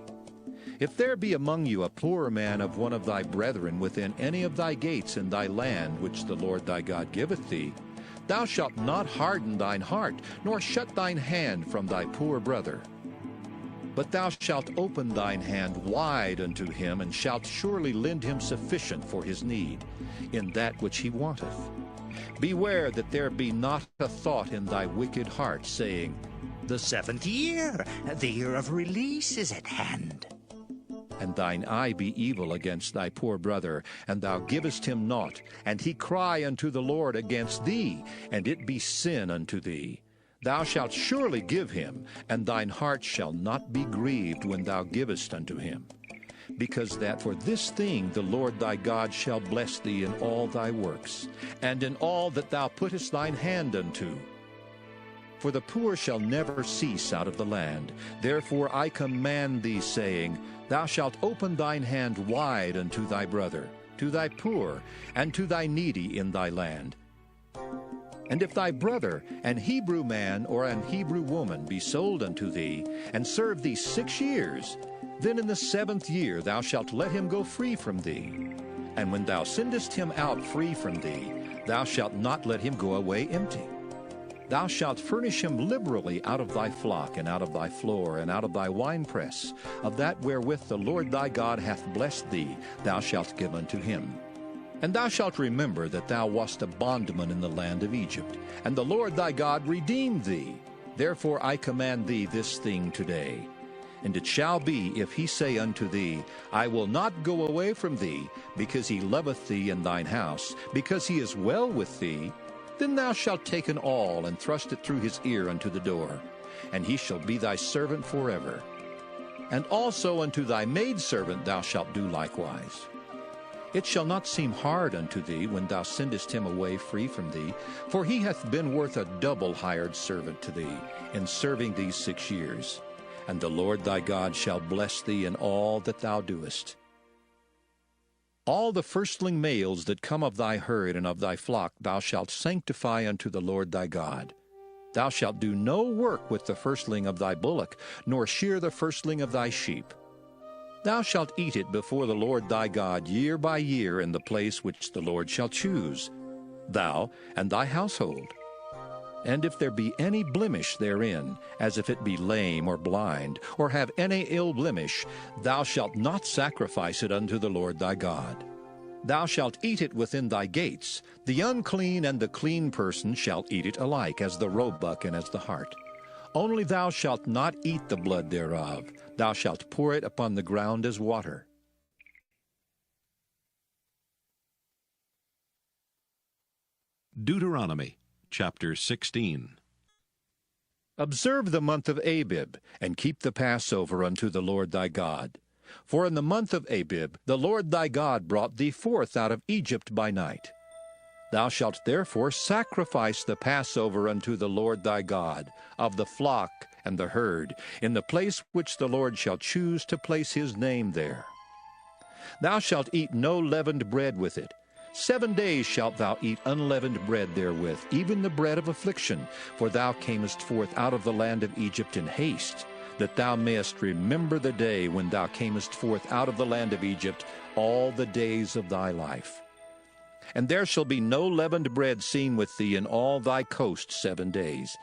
If there be among you a poor man of one of thy brethren within any of thy gates in thy land which the Lord thy God giveth thee, thou shalt not harden thine heart, nor shut thine hand from thy poor brother. But thou shalt open thine hand wide unto him, and shalt surely lend him sufficient for his need, in that which he wanteth. Beware that there be not a thought in thy wicked heart, saying, The 7th year, the year of release, is at hand. And thine eye be evil against thy poor brother, and thou givest him naught, and he cry unto the Lord against thee, and it be sin unto thee. Thou shalt surely give him, and thine heart shall not be grieved when thou givest unto him. Because that for this thing the Lord thy God shall bless thee in all thy works, and in all that thou puttest thine hand unto. For the poor shall never cease out of the land. Therefore I command thee, saying, Thou shalt open thine hand wide unto thy brother, to thy poor, and to thy needy in thy land. And if thy brother, an Hebrew man or an Hebrew woman, be sold unto thee, and serve thee 6 years, then in the 7th year thou shalt let him go free from thee. And when thou sendest him out free from thee, thou shalt not let him go away empty. Thou shalt furnish him liberally out of thy flock, and out of thy floor, and out of thy winepress. Of that wherewith the Lord thy God hath blessed thee, thou shalt give unto him. And thou shalt remember that thou wast a bondman in the land of Egypt, and the Lord thy God redeemed thee. Therefore I command thee this thing today. And it shall be, if he say unto thee, I will not go away from thee, because he loveth thee and thine house, because he is well with thee, then thou shalt take an awl, and thrust it through his ear unto the door, and he shall be thy servant forever. And also unto thy maidservant thou shalt do likewise. It shall not seem hard unto thee when thou sendest him away free from thee, for he hath been worth a double hired servant to thee, in serving these 6 years. And the Lord thy God shall bless thee in all that thou doest. All the firstling males that come of thy herd and of thy flock thou shalt sanctify unto the Lord thy God. Thou shalt do no work with the firstling of thy bullock, nor shear the firstling of thy sheep. Thou shalt eat it before the Lord thy God year by year in the place which the Lord shall choose, thou and thy household. And if there be any blemish therein, as if it be lame or blind, or have any ill blemish, thou shalt not sacrifice it unto the Lord thy God. Thou shalt eat it within thy gates. The unclean and the clean person shall eat it alike, as the roebuck and as the hart. Only thou shalt not eat the blood thereof. Thou shalt pour it upon the ground as water. Deuteronomy chapter 16. Observe the month of Abib, and keep the Passover unto the Lord thy God. For in the month of Abib the Lord thy God brought thee forth out of Egypt by night. Thou shalt therefore sacrifice the Passover unto the Lord thy God, of the flock and the herd, in the place which the Lord shall choose to place his name there. Thou shalt eat no leavened bread with it. 7 days shalt thou eat unleavened bread therewith, even the bread of affliction, for thou camest forth out of the land of Egypt in haste, that thou mayest remember the day when thou camest forth out of the land of Egypt all the days of thy life. And there shall be no leavened bread seen with thee in all thy coast 7 days.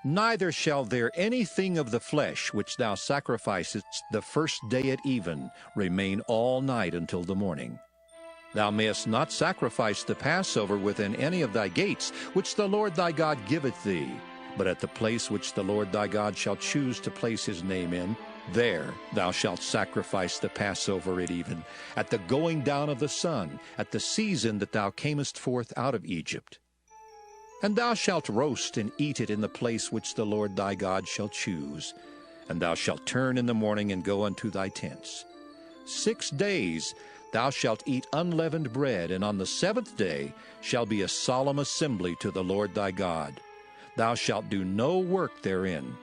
Neither shall there anything of the flesh which thou sacrificest the first day at even remain all night until the morning. Thou mayest not sacrifice the Passover within any of thy gates, which the Lord thy God giveth thee, but at the place which the Lord thy God shall choose to place his name in, there thou shalt sacrifice the Passover at even, at the going down of the sun, at the season that thou camest forth out of Egypt. And thou shalt roast and eat it in the place which the Lord thy God shall choose, and thou shalt turn in the morning and go unto thy tents. 6 days thou shalt eat unleavened bread, and on the 7th day shall be a solemn assembly to the Lord thy God. Thou shalt do no work therein.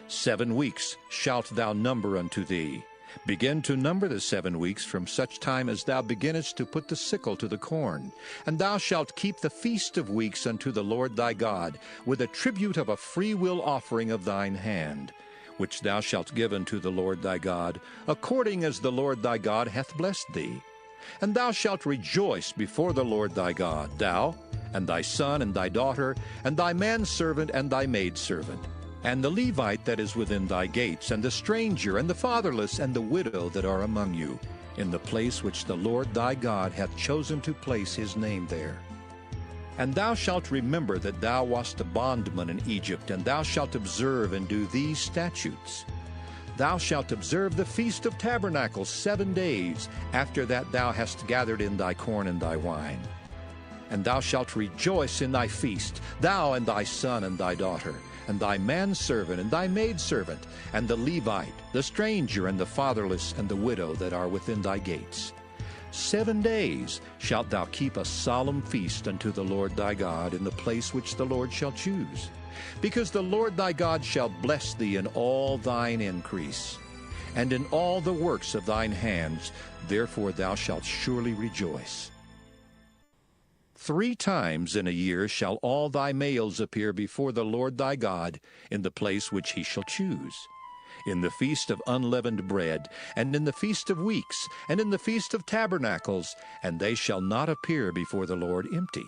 7 weeks shalt thou number unto thee. Begin to number the 7 weeks from such time as thou beginnest to put the sickle to the corn. And thou shalt keep the feast of weeks unto the Lord thy God, with a tribute of a freewill offering of thine hand, which thou shalt give unto the Lord thy God, according as the Lord thy God hath blessed thee. And thou shalt rejoice before the Lord thy God, thou, and thy son, and thy daughter, and thy manservant, and thy maidservant. And the Levite that is within thy gates, and the stranger, and the fatherless, and the widow that are among you, in the place which the Lord thy God hath chosen to place his name there. And thou shalt remember that thou wast a bondman in Egypt, and thou shalt observe and do these statutes. Thou shalt observe the Feast of Tabernacles 7 days, after that thou hast gathered in thy corn and thy wine. And thou shalt rejoice in thy feast, thou and thy son and thy daughter, and thy manservant and thy maidservant, and the Levite, the stranger, and the fatherless, and the widow that are within thy gates. 7 days shalt thou keep a solemn feast unto the Lord thy God in the place which the Lord shall choose. Because the Lord thy God shall bless thee in all thine increase, and in all the works of thine hands, therefore thou shalt surely rejoice. 3 times in a year shall all thy males appear before the Lord thy God in the place which he shall choose. In the feast of unleavened bread, and in the feast of weeks, and in the feast of tabernacles, and they shall not appear before the Lord empty.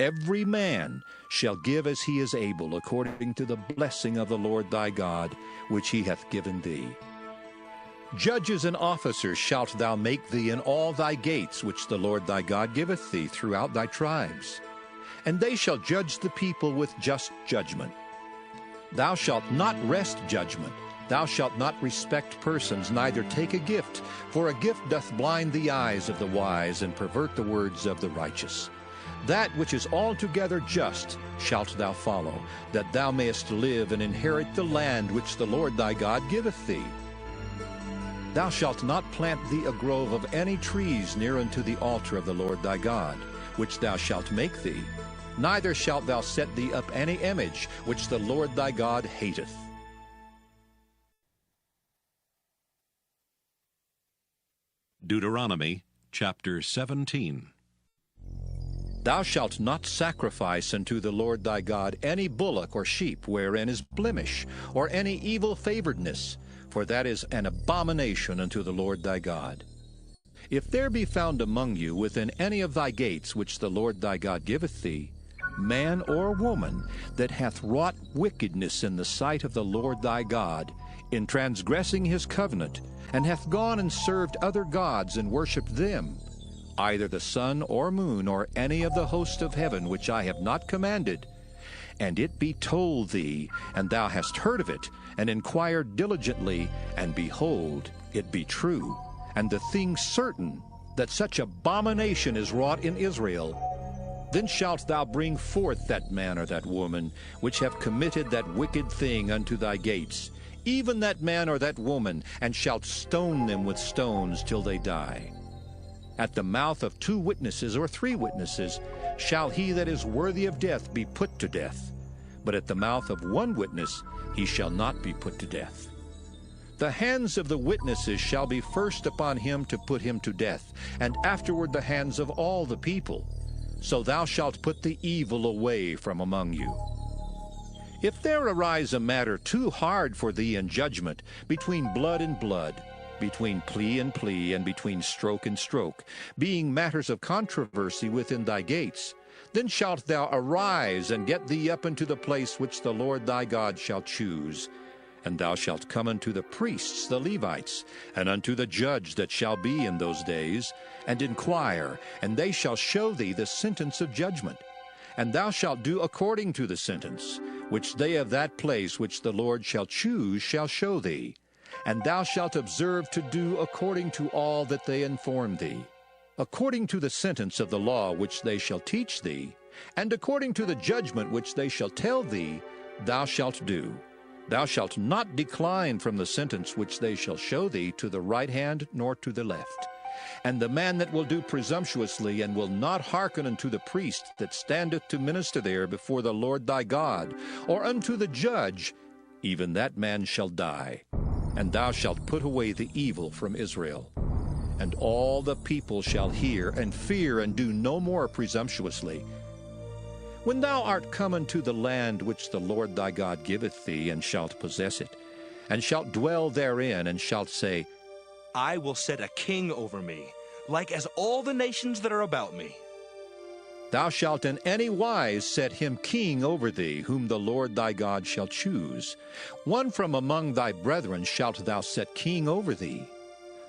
Every man shall give as he is able, according to the blessing of the Lord thy God, which he hath given thee. Judges and officers shalt thou make thee in all thy gates, which the Lord thy God giveth thee throughout thy tribes. And they shall judge the people with just judgment. Thou shalt not wrest judgment. Thou shalt not respect persons, neither take a gift, for a gift doth blind the eyes of the wise, and pervert the words of the righteous. That which is altogether just shalt thou follow, that thou mayest live and inherit the land which the Lord thy God giveth thee. Thou shalt not plant thee a grove of any trees near unto the altar of the Lord thy God, which thou shalt make thee, neither shalt thou set thee up any image, which the Lord thy God hateth. Deuteronomy chapter 17. Thou shalt not sacrifice unto the Lord thy God any bullock or sheep wherein is blemish, or any evil favoredness, for that is an abomination unto the Lord thy God. If there be found among you within any of thy gates which the Lord thy God giveth thee, man or woman that hath wrought wickedness in the sight of the Lord thy God, in transgressing his covenant, and hath gone and served other gods and worshipped them, either the sun or moon or any of the host of heaven which I have not commanded, and it be told thee, and thou hast heard of it, and inquired diligently, and behold, it be true, and the thing certain, that such abomination is wrought in Israel, then shalt thou bring forth that man or that woman, which have committed that wicked thing unto thy gates, even that man or that woman, and shalt stone them with stones till they die. At the mouth of 2 witnesses or 3 witnesses shall he that is worthy of death be put to death, but at the mouth of 1 witness he shall not be put to death. The hands of the witnesses shall be first upon him to put him to death, and afterward the hands of all the people. So thou shalt put the evil away from among you. If there arise a matter too hard for thee in judgment, between blood and blood, between plea and plea, and between stroke and stroke, being matters of controversy within thy gates, then shalt thou arise and get thee up into the place which the Lord thy God shall choose. And thou shalt come unto the priests, the Levites, and unto the judge that shall be in those days, and inquire, and they shall show thee the sentence of judgment. And thou shalt do according to the sentence, which they of that place which the Lord shall choose shall show thee. And thou shalt observe to do according to all that they inform thee, according to the sentence of the law which they shall teach thee, and according to the judgment which they shall tell thee, thou shalt do. Thou shalt not decline from the sentence which they shall show thee to the right hand nor to the left. And the man that will do presumptuously, and will not hearken unto the priest that standeth to minister there before the Lord thy God, or unto the judge, even that man shall die. And thou shalt put away the evil from Israel. And all the people shall hear and fear, and do no more presumptuously. When thou art come unto the land which the Lord thy God giveth thee, and shalt possess it, and shalt dwell therein, and shalt say, I will set a king over me, like as all the nations that are about me. Thou shalt in any wise set him king over thee, whom the Lord thy God shall choose. One from among thy brethren shalt thou set king over thee.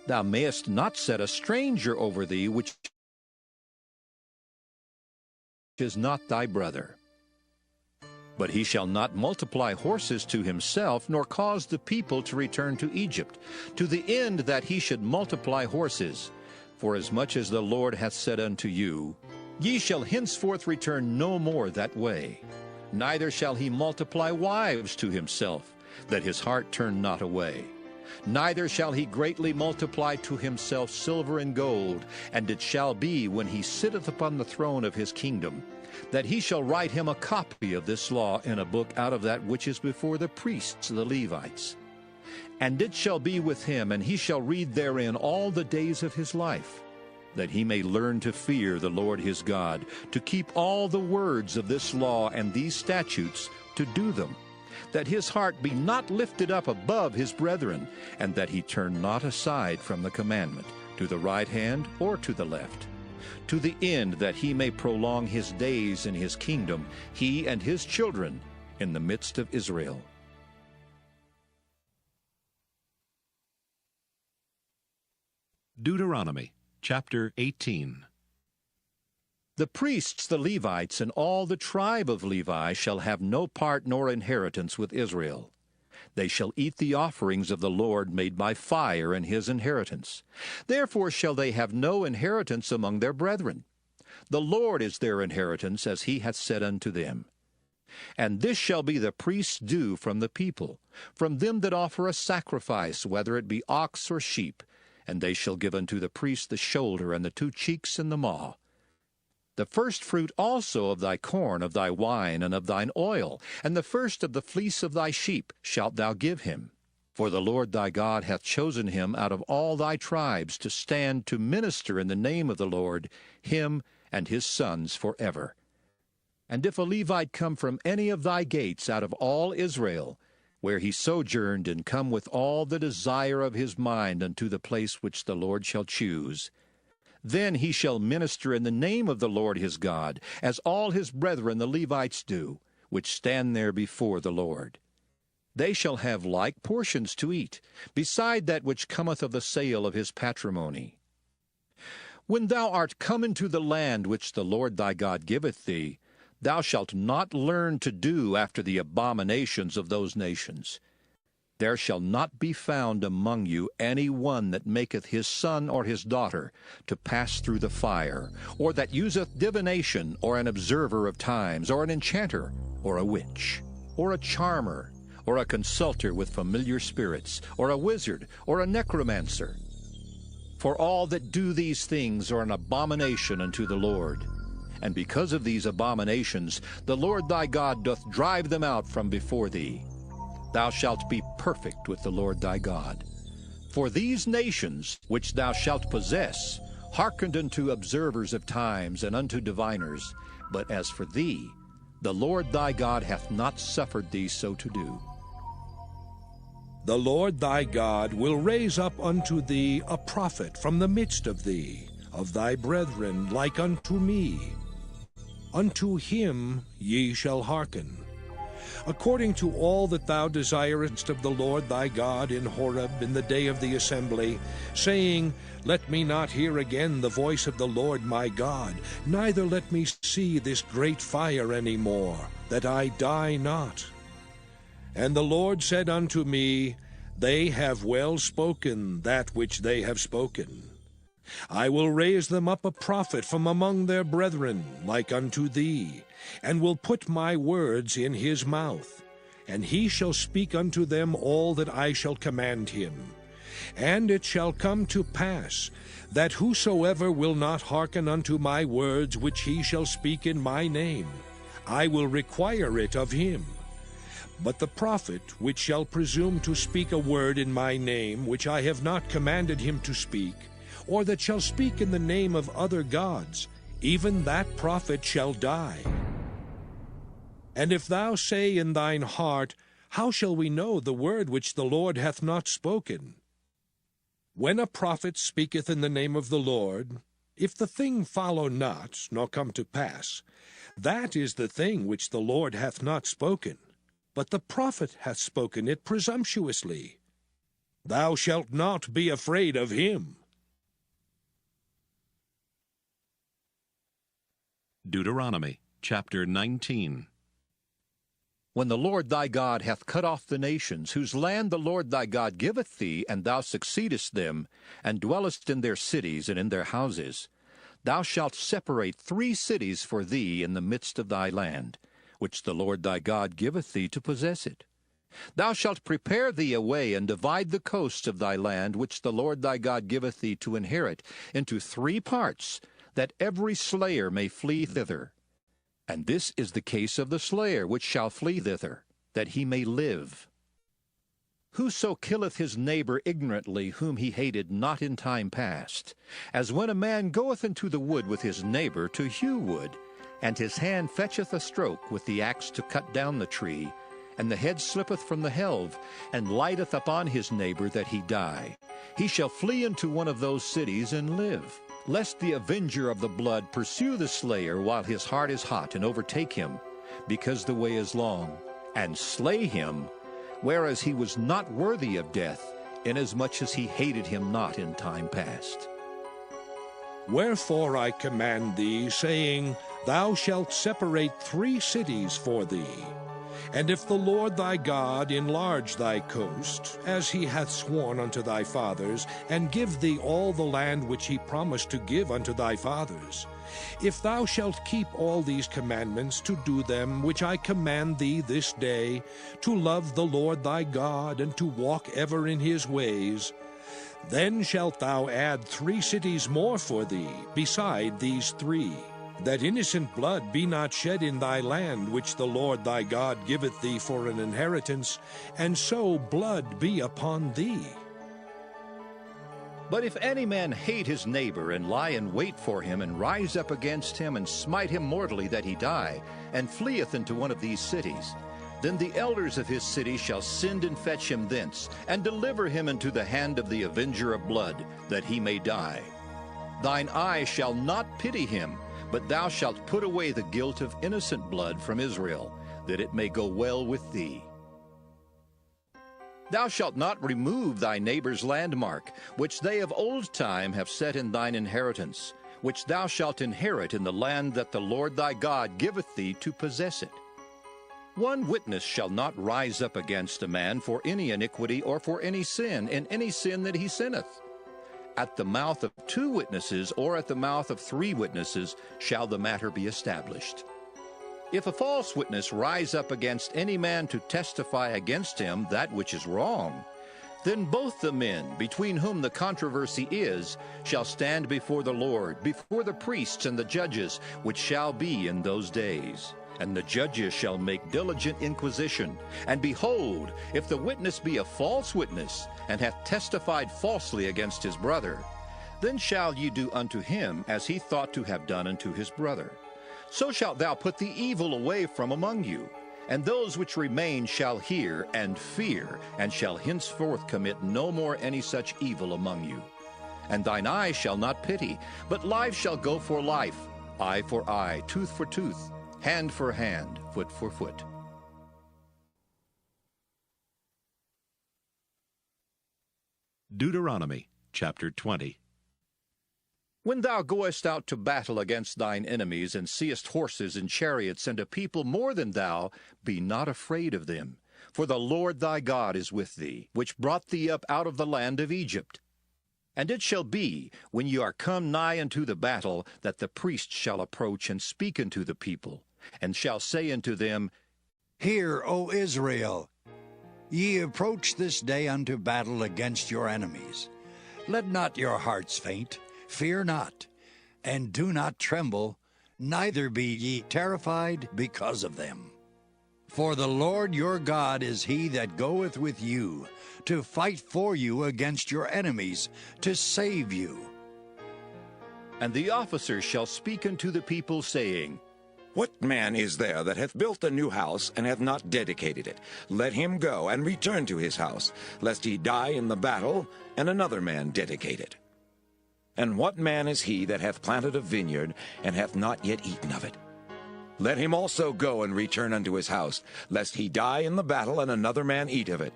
Thou mayest not set a stranger over thee, which is not thy brother. But he shall not multiply horses to himself, nor cause the people to return to Egypt, to the end that he should multiply horses. Forasmuch as the Lord hath said unto you, Ye shall henceforth return no more that way. Neither shall he multiply wives to himself, that his heart turn not away. Neither shall he greatly multiply to himself silver and gold. And it shall be, when he sitteth upon the throne of his kingdom, that he shall write him a copy of this law in a book out of that which is before the priests the Levites. And it shall be with him, and he shall read therein all the days of his life, that he may learn to fear the Lord his God, to keep all the words of this law and these statutes, to do them, that his heart be not lifted up above his brethren, and that he turn not aside from the commandment, to the right hand or to the left, to the end that he may prolong his days in his kingdom, he and his children, in the midst of Israel. Deuteronomy chapter 18. The priests, the Levites, and all the tribe of Levi shall have no part nor inheritance with Israel. They shall eat the offerings of the Lord made by fire in his inheritance. Therefore shall they have no inheritance among their brethren. The Lord is their inheritance, as he hath said unto them. And this shall be the priest's due from the people, from them that offer a sacrifice, whether it be ox or sheep. And they shall give unto the priest the shoulder, and the 2 cheeks, and the maw. The first fruit also of thy corn, of thy wine, and of thine oil, and the first of the fleece of thy sheep shalt thou give him. For the Lord thy God hath chosen him out of all thy tribes to stand to minister in the name of the Lord, him and his sons forever. And if a Levite come from any of thy gates out of all Israel, where he sojourned, and come with all the desire of his mind unto the place which the Lord shall choose, then he shall minister in the name of the Lord his God, as all his brethren the Levites do, which stand there before the Lord. They shall have like portions to eat, beside that which cometh of the sale of his patrimony. When thou art come into the land which the Lord thy God giveth thee, thou shalt not learn to do after the abominations of those nations. There shall not be found among you any one that maketh his son or his daughter to pass through the fire, or that useth divination, or an observer of times, or an enchanter, or a witch, or a charmer, or a consulter with familiar spirits, or a wizard, or a necromancer. For all that do these things are an abomination unto the Lord. And because of these abominations, the Lord thy God doth drive them out from before thee. Thou shalt be perfect with the Lord thy God. For these nations, which thou shalt possess, hearkened unto observers of times and unto diviners. But as for thee, the Lord thy God hath not suffered thee so to do. The Lord thy God will raise up unto thee a prophet from the midst of thee, of thy brethren, like unto me. Unto him ye shall hearken, according to all that thou desirest of the Lord thy God in Horeb in the day of the assembly, saying, Let me not hear again the voice of the Lord my God, neither let me see this great fire any more, that I die not. And the Lord said unto me, They have well spoken that which they have spoken. I will raise them up a prophet from among their brethren, like unto thee, and will put my words in his mouth, and he shall speak unto them all that I shall command him. And it shall come to pass, that whosoever will not hearken unto my words which he shall speak in my name, I will require it of him. But the prophet which shall presume to speak a word in my name which I have not commanded him to speak, or that shall speak in the name of other gods, even that prophet shall die. And if thou say in thine heart, How shall we know the word which the Lord hath not spoken? When a prophet speaketh in the name of the Lord, if the thing follow not, nor come to pass, that is the thing which the Lord hath not spoken, but the prophet hath spoken it presumptuously. Thou shalt not be afraid of him. Deuteronomy chapter 19. When the Lord thy God hath cut off the nations, whose land the Lord thy God giveth thee, and thou succeedest them, and dwellest in their cities and in their houses, thou shalt separate 3 cities for thee in the midst of thy land, which the Lord thy God giveth thee to possess it. Thou shalt prepare thee a way, and divide the coasts of thy land, which the Lord thy God giveth thee to inherit, into 3 parts, that every slayer may flee thither. And this is the case of the slayer which shall flee thither, that he may live. Whoso killeth his neighbor ignorantly, whom he hated not in time past, as when a man goeth into the wood with his neighbor to hew wood, and his hand fetcheth a stroke with the axe to cut down the tree, and the head slippeth from the helve, and lighteth upon his neighbor that he die, he shall flee into one of those cities and live. Lest the avenger of the blood pursue the slayer while his heart is hot, and overtake him, because the way is long, and slay him, whereas he was not worthy of death, inasmuch as he hated him not in time past. Wherefore I command thee, saying, Thou shalt separate 3 cities for thee. And if the Lord thy God enlarge thy coast, as he hath sworn unto thy fathers, and give thee all the land which he promised to give unto thy fathers, if thou shalt keep all these commandments to do them which I command thee this day, to love the Lord thy God, and to walk ever in his ways, then shalt thou add 3 cities more for thee, beside these 3, that innocent blood be not shed in thy land, which the Lord thy God giveth thee for an inheritance, and so blood be upon thee. But if any man hate his neighbor, and lie in wait for him, and rise up against him, and smite him mortally that he die, and fleeth into one of these cities, then the elders of his city shall send and fetch him thence, and deliver him into the hand of the avenger of blood, that he may die. Thine eye shall not pity him, but thou shalt put away the guilt of innocent blood from Israel, that it may go well with thee. Thou shalt not remove thy neighbor's landmark, which they of old time have set in thine inheritance, which thou shalt inherit in the land that the Lord thy God giveth thee to possess it. 1 witness shall not rise up against a man for any iniquity or for any sin, in any sin that he sinneth. At the mouth of 2 witnesses, or at the mouth of 3 witnesses, shall the matter be established. If a false witness rise up against any man to testify against him that which is wrong, then both the men, between whom the controversy is, shall stand before the Lord, before the priests and the judges, which shall be in those days. And the judges shall make diligent inquisition. And behold, if the witness be a false witness, and hath testified falsely against his brother, then shall ye do unto him as he thought to have done unto his brother. So shalt thou put the evil away from among you. And those which remain shall hear and fear, and shall henceforth commit no more any such evil among you. And thine eye shall not pity, but life shall go for life, eye for eye, tooth for tooth, hand for hand, foot for foot. Deuteronomy chapter 20. When thou goest out to battle against thine enemies, and seest horses and chariots, and a people more than thou, be not afraid of them. For the Lord thy God is with thee, which brought thee up out of the land of Egypt. And it shall be, when ye are come nigh unto the battle, that the priests shall approach and speak unto the people, and shall say unto them, Hear, O Israel, ye approach this day unto battle against your enemies. Let not your hearts faint, fear not, and do not tremble, neither be ye terrified because of them. For the Lord your God is he that goeth with you, to fight for you against your enemies, to save you. And the officers shall speak unto the people, saying, What man is there that hath built a new house, and hath not dedicated it? Let him go, and return to his house, lest he die in the battle, and another man dedicate it. And what man is he that hath planted a vineyard, and hath not yet eaten of it? Let him also go and return unto his house, lest he die in the battle, and another man eat of it.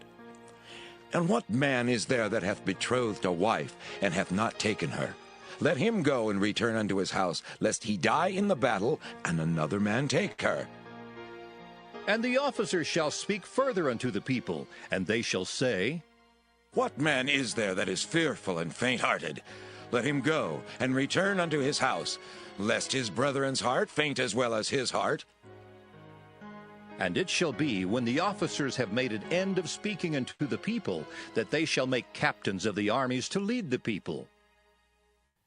And what man is there that hath betrothed a wife, and hath not taken her? Let him go and return unto his house, lest he die in the battle, and another man take her. And the officers shall speak further unto the people, and they shall say, What man is there that is fearful and faint-hearted? Let him go and return unto his house, lest his brethren's heart faint as well as his heart. And it shall be, when the officers have made an end of speaking unto the people, that they shall make captains of the armies to lead the people.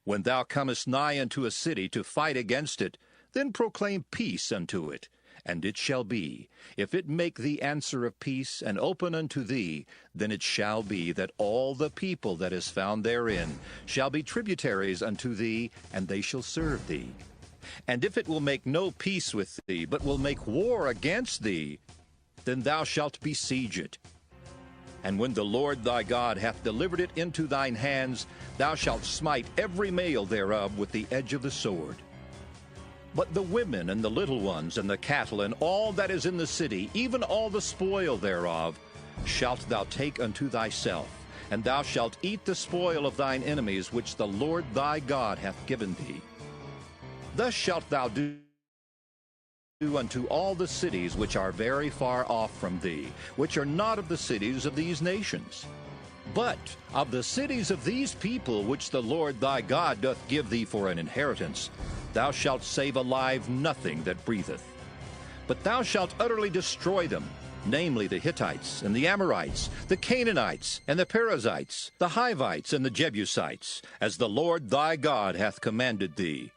When thou comest nigh unto a city to fight against it, then proclaim peace unto it. And it shall be, if it make thee answer of peace, and open unto thee, then it shall be that all the people that is found therein shall be tributaries unto thee, and they shall serve thee. And if it will make no peace with thee, but will make war against thee, then thou shalt besiege it. And when the Lord thy God hath delivered it into thine hands, thou shalt smite every male thereof with the edge of the sword. But the women and the little ones and the cattle and all that is in the city, even all the spoil thereof, shalt thou take unto thyself, and thou shalt eat the spoil of thine enemies which the Lord thy God hath given thee. Thus shalt thou do unto all the cities which are very far off from thee, which are not of the cities of these nations. But of the cities of these people which the Lord thy God doth give thee for an inheritance, thou shalt save alive nothing that breatheth. But thou shalt utterly destroy them, namely the Hittites, and the Amorites, the Canaanites, and the Perizzites, the Hivites, and the Jebusites, as the Lord thy God hath commanded thee,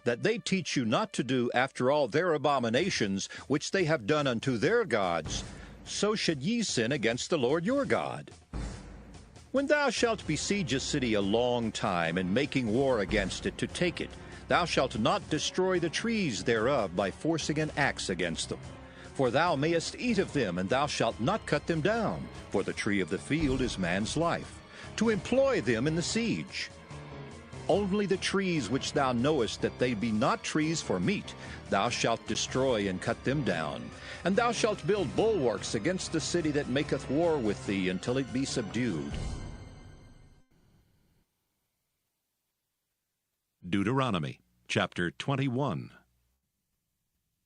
that they teach you not to do after all their abominations which they have done unto their gods, so should ye sin against the Lord your God. When thou shalt besiege a city a long time, and making war against it to take it, thou shalt not destroy the trees thereof by forcing an axe against them. For thou mayest eat of them, and thou shalt not cut them down, for the tree of the field is man's life, to employ them in the siege. Only the trees which thou knowest that they be not trees for meat, thou shalt destroy and cut them down. And thou shalt build bulwarks against the city that maketh war with thee until it be subdued. Deuteronomy chapter 21.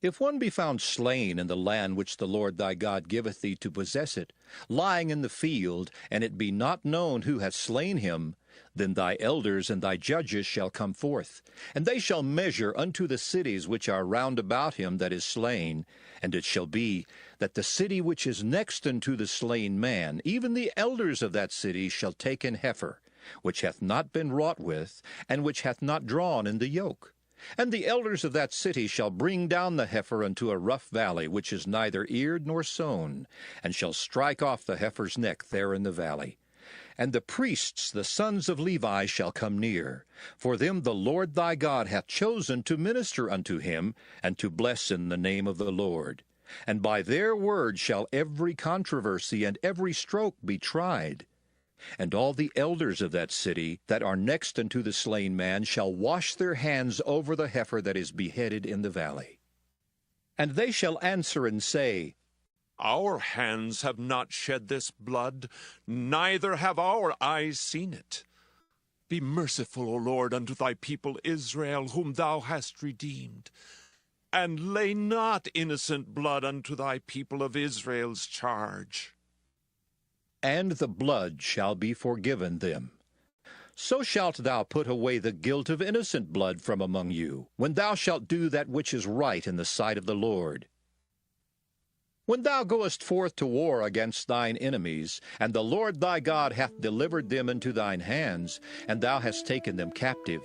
If one be found slain in the land which the Lord thy God giveth thee to possess it, lying in the field, and it be not known who hath slain him, then thy elders and thy judges shall come forth, and they shall measure unto the cities which are round about him that is slain. And it shall be that the city which is next unto the slain man, even the elders of that city shall take an heifer, which hath not been wrought with, and which hath not drawn in the yoke. And the elders of that city shall bring down the heifer unto a rough valley, which is neither eared nor sown, and shall strike off the heifer's neck there in the valley. And the priests, the sons of Levi, shall come near. For them the Lord thy God hath chosen to minister unto him, and to bless in the name of the Lord. And by their word shall every controversy and every stroke be tried. And all the elders of that city that are next unto the slain man shall wash their hands over the heifer that is beheaded in the valley. And they shall answer and say, Our hands have not shed this blood, neither have our eyes seen it. Be merciful, O Lord, unto thy people Israel, whom thou hast redeemed, and lay not innocent blood unto thy people of Israel's charge. And the blood shall be forgiven them. So shalt thou put away the guilt of innocent blood from among you, when thou shalt do that which is right in the sight of the Lord. When thou goest forth to war against thine enemies, and the Lord thy God hath delivered them into thine hands, and thou hast taken them captive,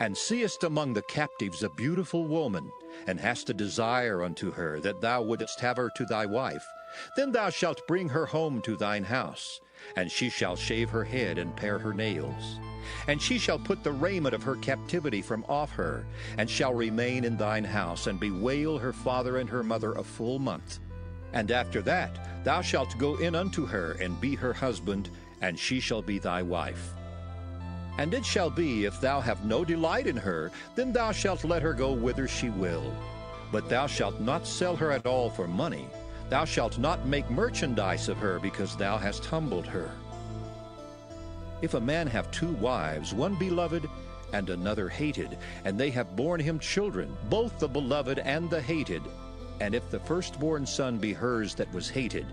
and seest among the captives a beautiful woman, and hast a desire unto her, that thou wouldest have her to thy wife, then thou shalt bring her home to thine house, and she shall shave her head and pare her nails. And she shall put the raiment of her captivity from off her, and shall remain in thine house, and bewail her father and her mother a full month. And after that thou shalt go in unto her, and be her husband, and she shall be thy wife. And it shall be, if thou have no delight in her, then thou shalt let her go whither she will. But thou shalt not sell her at all for money. Thou shalt not make merchandise of her, because thou hast humbled her. If a man have 2 wives, one beloved and another hated, and they have borne him children, both the beloved and the hated, and if the firstborn son be hers that was hated,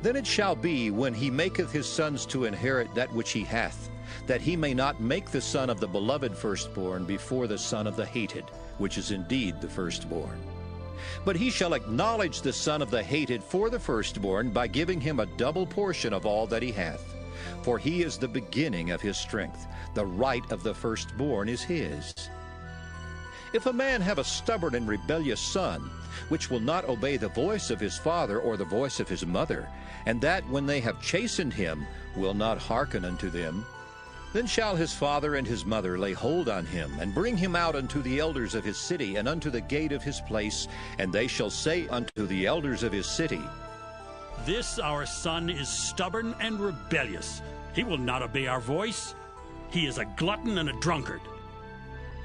then it shall be, when he maketh his sons to inherit that which he hath, that he may not make the son of the beloved firstborn before the son of the hated, which is indeed the firstborn. But he shall acknowledge the son of the hated for the firstborn by giving him a double portion of all that he hath. For he is the beginning of his strength. The right of the firstborn is his. If a man have a stubborn and rebellious son, which will not obey the voice of his father or the voice of his mother, and that when they have chastened him will not hearken unto them, then shall his father and his mother lay hold on him, and bring him out unto the elders of his city, and unto the gate of his place, and they shall say unto the elders of his city, This our son is stubborn and rebellious. He will not obey our voice. He is a glutton and a drunkard.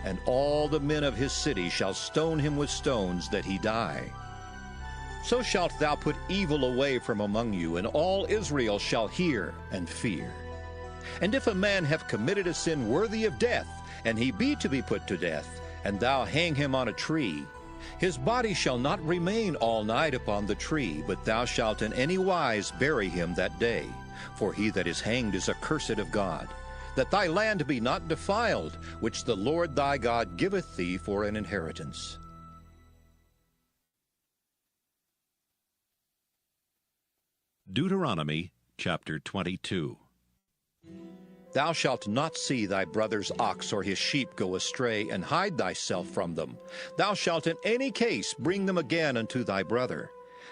And all the men of his city shall stone him with stones, that he die. So shalt thou put evil away from among you, and all Israel shall hear and fear. And if a man have committed a sin worthy of death, and he be to be put to death, and thou hang him on a tree, his body shall not remain all night upon the tree, but thou shalt in any wise bury him that day. For he that is hanged is accursed of God, that thy land be not defiled, which the Lord thy God giveth thee for an inheritance. Deuteronomy chapter 22. Thou shalt not see thy brother's ox or his sheep go astray, and hide thyself from them. Thou shalt in any case bring them again unto thy brother.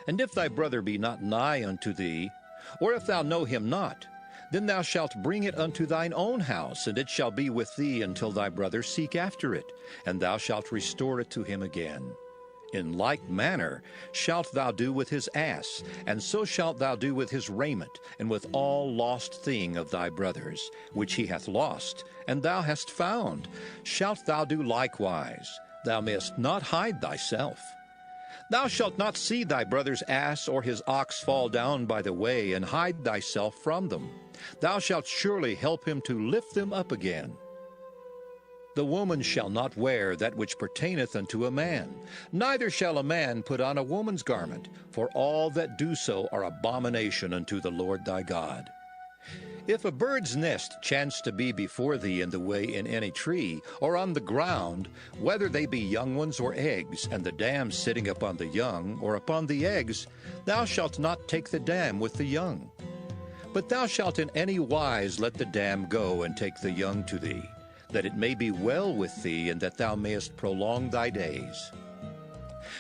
And if thy brother be not nigh unto thee, or if thou know him not, then thou shalt bring it unto thine own house, and it shall be with thee until thy brother seek after it, and thou shalt restore it to him again. In like manner shalt thou do with his ass, and so shalt thou do with his raiment, and with all lost thing of thy brother's, which he hath lost, and thou hast found, shalt thou do likewise. Thou mayest not hide thyself. Thou shalt not see thy brother's ass or his ox fall down by the way, and hide thyself from them. Thou shalt surely help him to lift them up again. The woman shall not wear that which pertaineth unto a man, neither shall a man put on a woman's garment, for all that do so are abomination unto the Lord thy God. If a bird's nest chance to be before thee in the way in any tree, or on the ground, whether they be young ones or eggs, and the dam sitting upon the young, or upon the eggs, thou shalt not take the dam with the young. But thou shalt in any wise let the dam go, and take the young to thee, that it may be well with thee, and that thou mayest prolong thy days.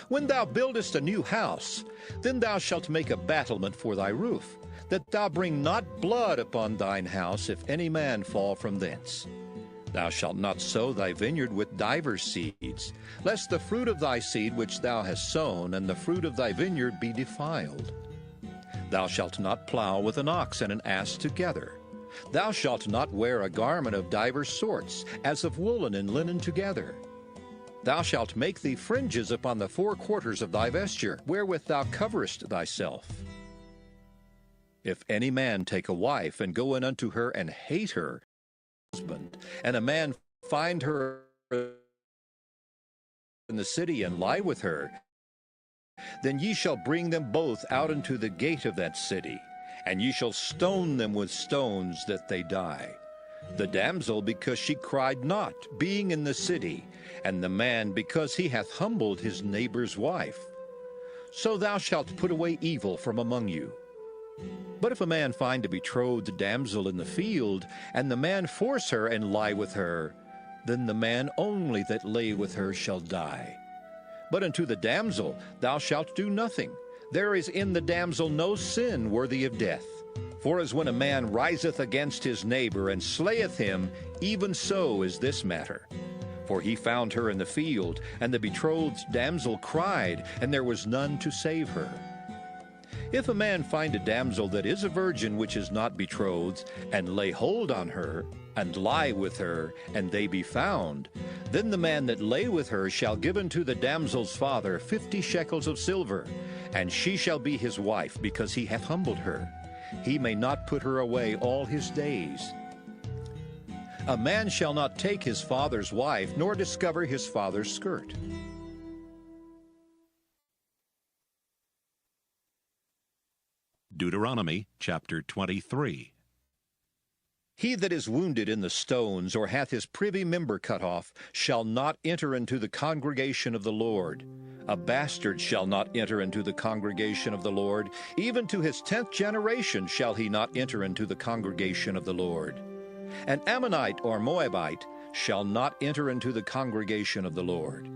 When thou buildest a new house, then thou shalt make a battlement for thy roof, that thou bring not blood upon thine house, if any man fall from thence. Thou shalt not sow thy vineyard with divers seeds, lest the fruit of thy seed which thou hast sown, and the fruit of thy vineyard be defiled. Thou shalt not plow with an ox and an ass together. Thou shalt not wear a garment of divers sorts, as of woolen and linen together. Thou shalt make thee fringes upon the 4 quarters of thy vesture, wherewith thou coverest thyself. If any man take a wife, and go in unto her, and hate her, husband, and a man find her in the city, and lie with her, then ye shall bring them both out into the gate of that city, and ye shall stone them with stones, that they die. The damsel because she cried not, being in the city, and the man because he hath humbled his neighbor's wife. So thou shalt put away evil from among you. But if a man find a betrothed damsel in the field, and the man force her and lie with her, then the man only that lay with her shall die. But unto the damsel thou shalt do nothing. There is in the damsel no sin worthy of death. For as when a man riseth against his neighbor, and slayeth him, even so is this matter. For he found her in the field, and the betrothed damsel cried, and there was none to save her. If a man find a damsel that is a virgin which is not betrothed, and lay hold on her, and lie with her, and they be found, then the man that lay with her shall give unto the damsel's father 50 shekels of silver, and she shall be his wife, because he hath humbled her. He may not put her away all his days. A man shall not take his father's wife, nor discover his father's skirt. Deuteronomy chapter 23. He that is wounded in the stones, or hath his privy member cut off, shall not enter into the congregation of the Lord. A bastard shall not enter into the congregation of the Lord. Even to his 10th generation shall he not enter into the congregation of the Lord. An Ammonite or Moabite shall not enter into the congregation of the Lord.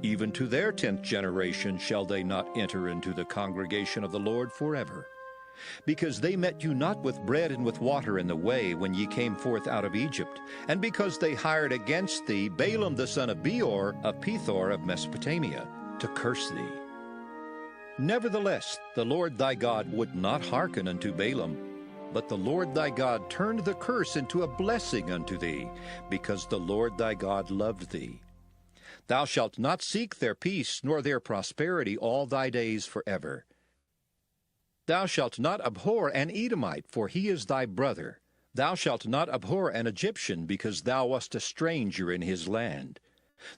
Even to their 10th generation shall they not enter into the congregation of the Lord forever. Because they met you not with bread and with water in the way when ye came forth out of Egypt, and because they hired against thee Balaam the son of Beor of Pethor of Mesopotamia, to curse thee. Nevertheless, the Lord thy God would not hearken unto Balaam, but the Lord thy God turned the curse into a blessing unto thee, because the Lord thy God loved thee. Thou shalt not seek their peace nor their prosperity all thy days forever. Thou shalt not abhor an Edomite, for he is thy brother. Thou shalt not abhor an Egyptian, because thou wast a stranger in his land.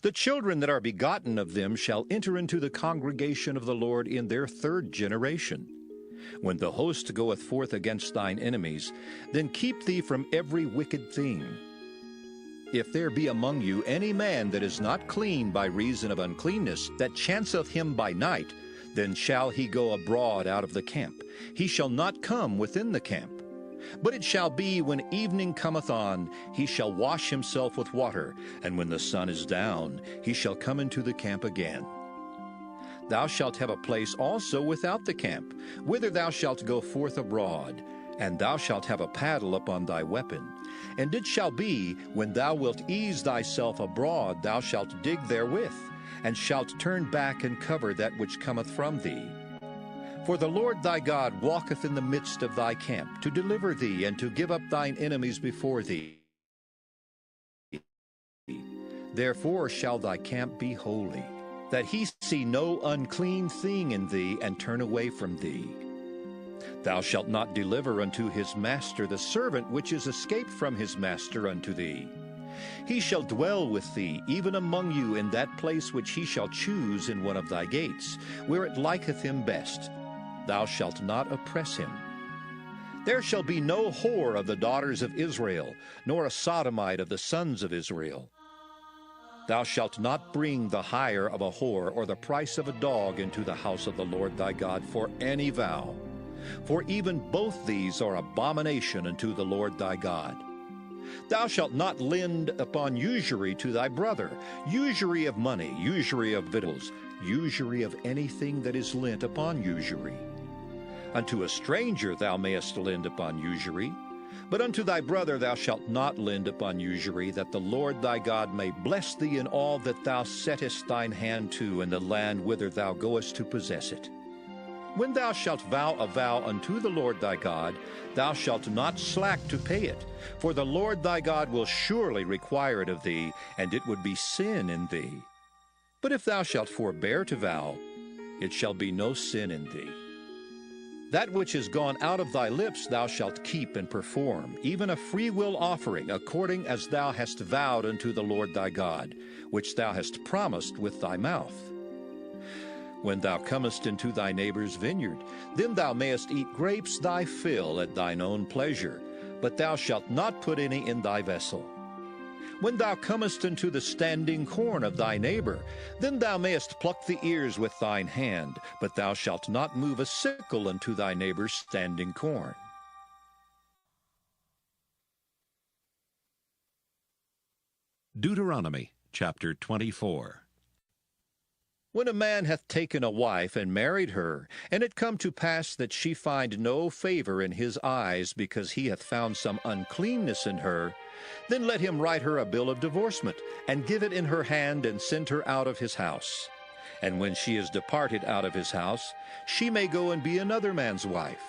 The children that are begotten of them shall enter into the congregation of the Lord in their 3rd generation. When the host goeth forth against thine enemies, then keep thee from every wicked thing. If there be among you any man that is not clean by reason of uncleanness, that chanceth him by night, then shall he go abroad out of the camp. He shall not come within the camp. But it shall be, when evening cometh on, he shall wash himself with water, and when the sun is down, he shall come into the camp again. Thou shalt have a place also without the camp, whither thou shalt go forth abroad, and thou shalt have a paddle upon thy weapon. And it shall be, when thou wilt ease thyself abroad, thou shalt dig therewith, and shalt turn back and cover that which cometh from thee. For the Lord thy God walketh in the midst of thy camp, to deliver thee, and to give up thine enemies before thee. Therefore shall thy camp be holy, that he see no unclean thing in thee, and turn away from thee. Thou shalt not deliver unto his master the servant which is escaped from his master unto thee. He shall dwell with thee, even among you, in that place which he shall choose in one of thy gates, where it liketh him best. Thou shalt not oppress him. There shall be no whore of the daughters of Israel, nor a sodomite of the sons of Israel. Thou shalt not bring the hire of a whore or the price of a dog into the house of the Lord thy God for any vow. For even both these are abomination unto the Lord thy God. Thou shalt not lend upon usury to thy brother, usury of money, usury of victuals, usury of anything that is lent upon usury. Unto a stranger thou mayest lend upon usury, but unto thy brother thou shalt not lend upon usury, that the Lord thy God may bless thee in all that thou settest thine hand to in the land whither thou goest to possess it. When thou shalt vow a vow unto the Lord thy God, thou shalt not slack to pay it, for the Lord thy God will surely require it of thee, and it would be sin in thee. But if thou shalt forbear to vow, it shall be no sin in thee. That which is gone out of thy lips thou shalt keep and perform, even a freewill offering, according as thou hast vowed unto the Lord thy God, which thou hast promised with thy mouth. When thou comest into thy neighbor's vineyard, then thou mayest eat grapes thy fill at thine own pleasure, but thou shalt not put any in thy vessel. When thou comest into the standing corn of thy neighbor, then thou mayest pluck the ears with thine hand, but thou shalt not move a sickle unto thy neighbor's standing corn. Deuteronomy chapter 24. When a man hath taken a wife and married her, and it come to pass that she find no favor in his eyes, because he hath found some uncleanness in her, then let him write her a bill of divorcement, and give it in her hand, and send her out of his house. And when she is departed out of his house, she may go and be another man's wife.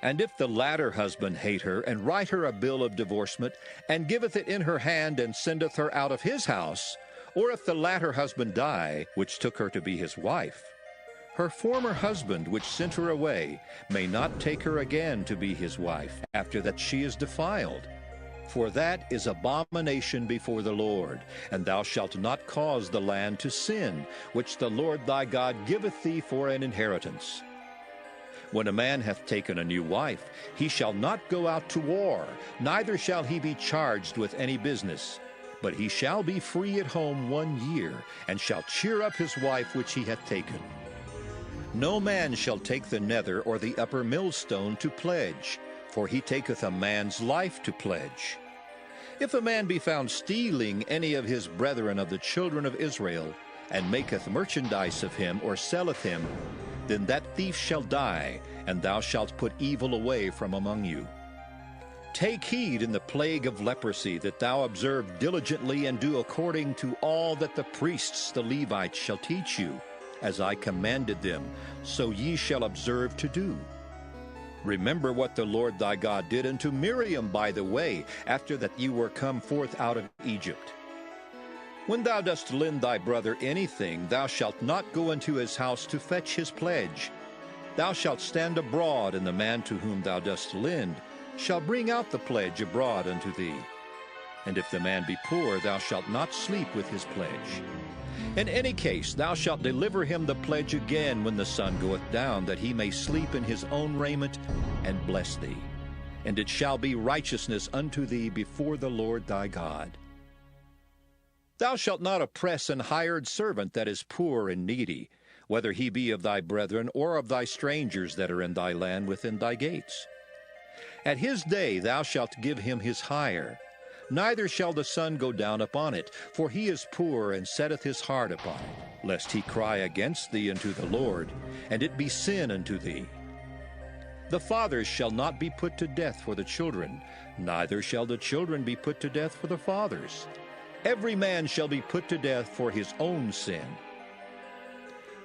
And if the latter husband hate her, and write her a bill of divorcement, and giveth it in her hand, and sendeth her out of his house, or if the latter husband die, which took her to be his wife, her former husband, which sent her away, may not take her again to be his wife, after that she is defiled. For that is abomination before the Lord, and thou shalt not cause the land to sin, which the Lord thy God giveth thee for an inheritance. When a man hath taken a new wife, he shall not go out to war, neither shall he be charged with any business. But he shall be free at home 1 year, and shall cheer up his wife which he hath taken. No man shall take the nether or the upper millstone to pledge, for he taketh a man's life to pledge. If a man be found stealing any of his brethren of the children of Israel, and maketh merchandise of him, or selleth him, then that thief shall die, and thou shalt put evil away from among you. Take heed in the plague of leprosy, that thou observe diligently, and do according to all that the priests, the Levites, shall teach you, as I commanded them, so ye shall observe to do. Remember what the Lord thy God did unto Miriam by the way, after that you were come forth out of Egypt. When thou dost lend thy brother anything, thou shalt not go into his house to fetch his pledge. Thou shalt stand abroad, and the man to whom thou dost lend shall bring out the pledge abroad unto thee. And if the man be poor, thou shalt not sleep with his pledge. In any case, thou shalt deliver him the pledge again when the sun goeth down, that he may sleep in his own raiment, and bless thee. And it shall be righteousness unto thee before the Lord thy God. Thou shalt not oppress an hired servant that is poor and needy, whether he be of thy brethren or of thy strangers that are in thy land within thy gates. At his day thou shalt give him his hire. Neither shall the sun go down upon it, for he is poor and setteth his heart upon it, lest he cry against thee unto the Lord, and it be sin unto thee. The fathers shall not be put to death for the children, neither shall the children be put to death for the fathers. Every man shall be put to death for his own sin.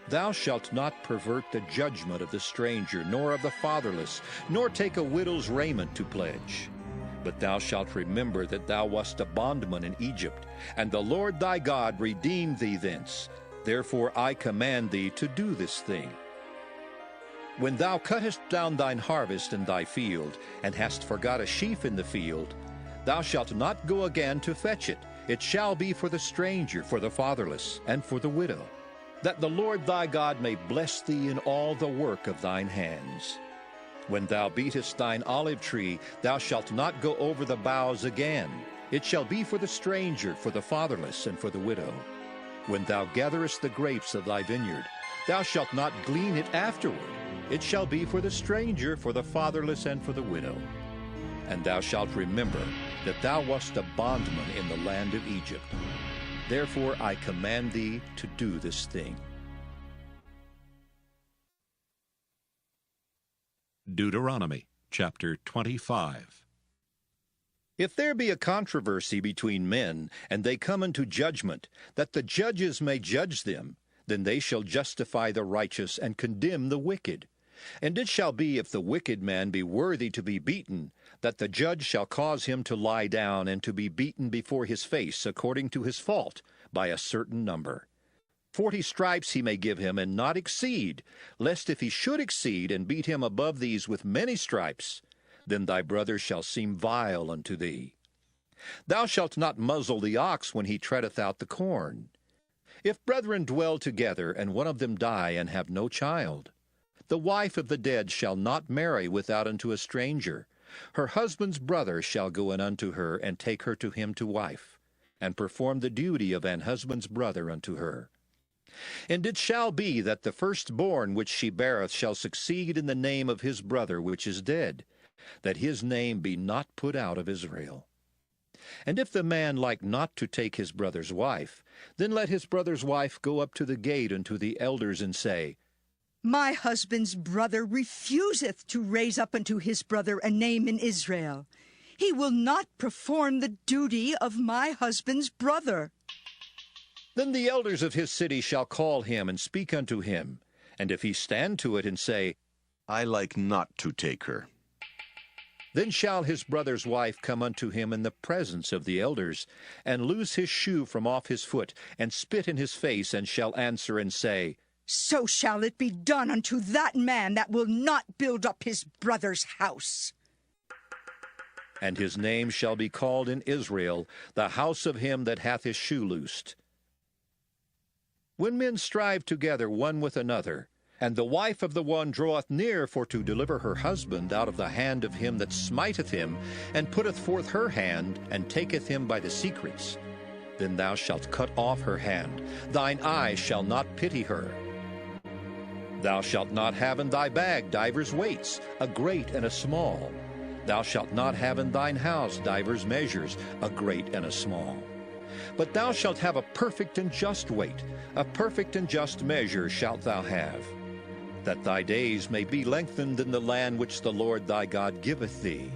Thou shalt not pervert the judgment of the stranger, nor of the fatherless, nor take a widow's raiment to pledge. But thou shalt remember that thou wast a bondman in Egypt, and the Lord thy God redeemed thee thence. Therefore I command thee to do this thing. When thou cuttest down thine harvest in thy field, and hast forgot a sheaf in the field, thou shalt not go again to fetch it. It shall be for the stranger, for the fatherless, and for the widow, that the Lord thy God may bless thee in all the work of thine hands. When thou beatest thine olive tree, thou shalt not go over the boughs again. It shall be for the stranger, for the fatherless, and for the widow. When thou gatherest the grapes of thy vineyard, thou shalt not glean it afterward. It shall be for the stranger, for the fatherless, and for the widow. And thou shalt remember that thou wast a bondman in the land of Egypt. Therefore I command thee to do this thing. Deuteronomy chapter 25. If there be a controversy between men, and they come unto judgment, that the judges may judge them, then they shall justify the righteous and condemn the wicked. And it shall be, if the wicked man be worthy to be beaten, that the judge shall cause him to lie down and to be beaten before his face according to his fault, by a certain number. 40 stripes he may give him, and not exceed, lest if he should exceed, and beat him above these with many stripes, then thy brother shall seem vile unto thee. Thou shalt not muzzle the ox when he treadeth out the corn. If brethren dwell together, and one of them die, and have no child, the wife of the dead shall not marry without unto a stranger. Her husband's brother shall go in unto her, and take her to him to wife, and perform the duty of an husband's brother unto her. And it shall be that the firstborn which she beareth shall succeed in the name of his brother which is dead, that his name be not put out of Israel. And if the man like not to take his brother's wife, then let his brother's wife go up to the gate unto the elders, and say, My husband's brother refuseth to raise up unto his brother a name in Israel. He will not perform the duty of my husband's brother. Then the elders of his city shall call him, and speak unto him. And if he stand to it, and say, I like not to take her, Then shall his brother's wife come unto him in the presence of the elders, and loose his shoe from off his foot, and spit in his face, and shall answer and say, So shall it be done unto that man that will not build up his brother's house. And his name shall be called in Israel, the house of him that hath his shoe loosed. When men strive together one with another, and the wife of the one draweth near for to deliver her husband out of the hand of him that smiteth him, and putteth forth her hand, and taketh him by the secrets, then thou shalt cut off her hand. Thine eye shall not pity her. Thou shalt not have in thy bag divers weights, a great and a small. Thou shalt not have in thine house divers measures, a great and a small. But thou shalt have a perfect and just weight, a perfect and just measure shalt thou have, that thy days may be lengthened in the land which the Lord thy God giveth thee.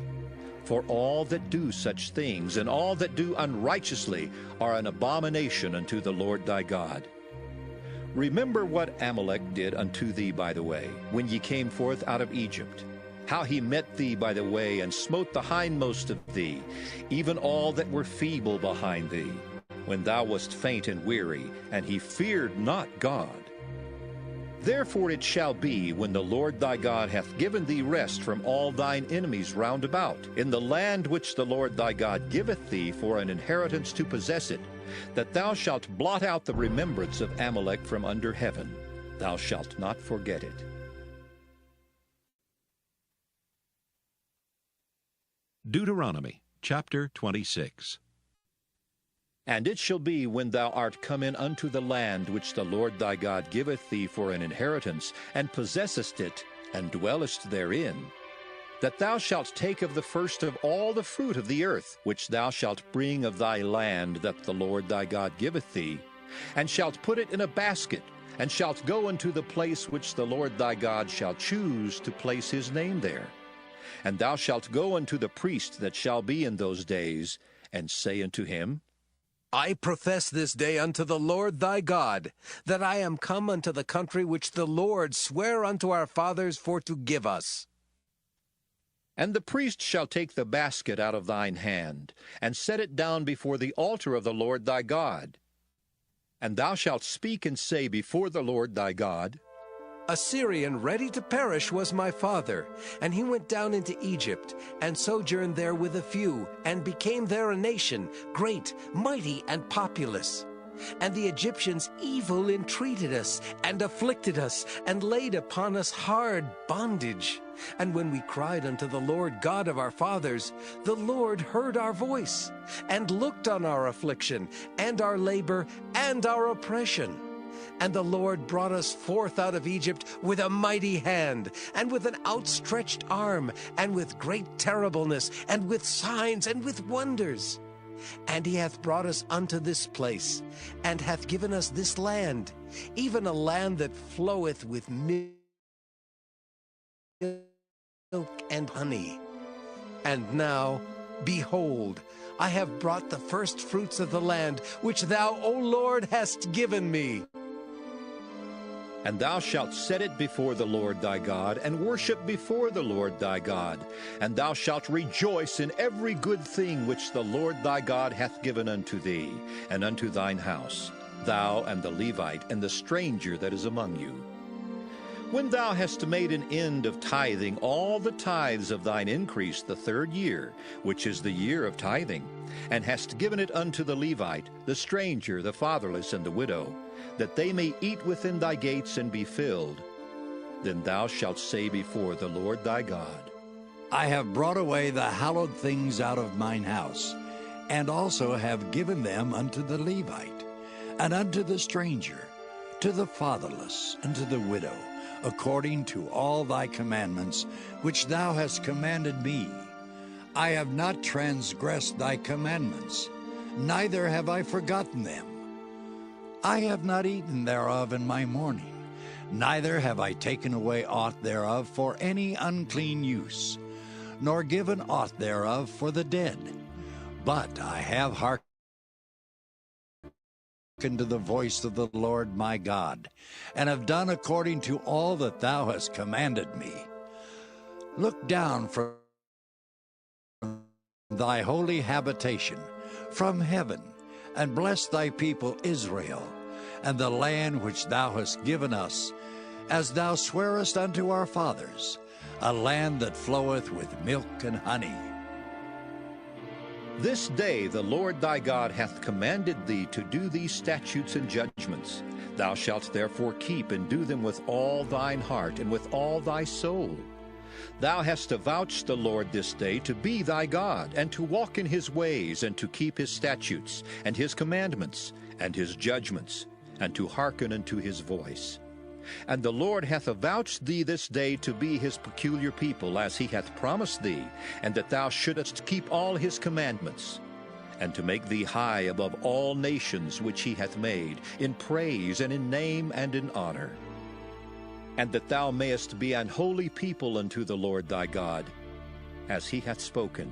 For all that do such things, and all that do unrighteously, are an abomination unto the Lord thy God. Remember what Amalek did unto thee by the way, when ye came forth out of Egypt, how he met thee by the way, and smote the hindmost of thee, even all that were feeble behind thee, when thou wast faint and weary, and he feared not God. Therefore it shall be, when the Lord thy God hath given thee rest from all thine enemies round about, in the land which the Lord thy God giveth thee for an inheritance to possess it, that thou shalt blot out the remembrance of Amalek from under heaven. Thou shalt not forget it. Deuteronomy chapter 26. And it shall be, when thou art come in unto the land which the Lord thy God giveth thee for an inheritance, and possessest it, and dwellest therein, that thou shalt take of the first of all the fruit of the earth, which thou shalt bring of thy land that the Lord thy God giveth thee, and shalt put it in a basket, and shalt go unto the place which the Lord thy God shall choose to place his name there. And thou shalt go unto the priest that shall be in those days, and say unto him, I profess this day unto the Lord thy God, that I am come unto the country which the Lord sware unto our fathers for to give us. And the priest shall take the basket out of thine hand, and set it down before the altar of the Lord thy God. And thou shalt speak and say before the Lord thy God, A Syrian ready to perish was my father, and he went down into Egypt, and sojourned there with a few, and became there a nation, great, mighty, and populous. And the Egyptians evil entreated us, and afflicted us, and laid upon us hard bondage. And when we cried unto the Lord God of our fathers, the Lord heard our voice, and looked on our affliction, and our labor, and our oppression. And the Lord brought us forth out of Egypt with a mighty hand, and with an outstretched arm, and with great terribleness, and with signs, and with wonders. And he hath brought us unto this place, and hath given us this land, even a land that floweth with milk and honey. And now, behold, I have brought the first fruits of the land, which thou, O Lord, hast given me. And thou shalt set it before the Lord thy God, and worship before the Lord thy God. And thou shalt rejoice in every good thing which the Lord thy God hath given unto thee, and unto thine house, thou and the Levite, and the stranger that is among you. When thou hast made an end of tithing all the tithes of thine increase the 3rd year, which is the year of tithing, and hast given it unto the Levite, the stranger, the fatherless, and the widow, that they may eat within thy gates and be filled, then thou shalt say before the Lord thy God, I have brought away the hallowed things out of mine house, and also have given them unto the Levite, and unto the stranger, to the fatherless, and to the widow, according to all thy commandments, which thou hast commanded me. I have not transgressed thy commandments, neither have I forgotten them. I have not eaten thereof in my mourning, neither have I taken away aught thereof for any unclean use, nor given aught thereof for the dead. But I have hearkened to the voice of the Lord my God, and have done according to all that thou hast commanded me. Look down from thy holy habitation from heaven, and bless thy people Israel, and the land which thou hast given us, as thou swarest unto our fathers, a land that floweth with milk and honey. This day the Lord thy God hath commanded thee to do these statutes and judgments. Thou shalt therefore keep and do them with all thine heart and with all thy soul. Thou hast avouched the Lord this day to be thy God, and to walk in his ways, and to keep his statutes, and his commandments, and his judgments, and to hearken unto his voice. And the Lord hath avouched thee this day to be his peculiar people, as he hath promised thee, and that thou shouldest keep all his commandments, and to make thee high above all nations which he hath made, in praise and in name and in honor. And that thou mayest be an holy people unto the Lord thy God, as he hath spoken.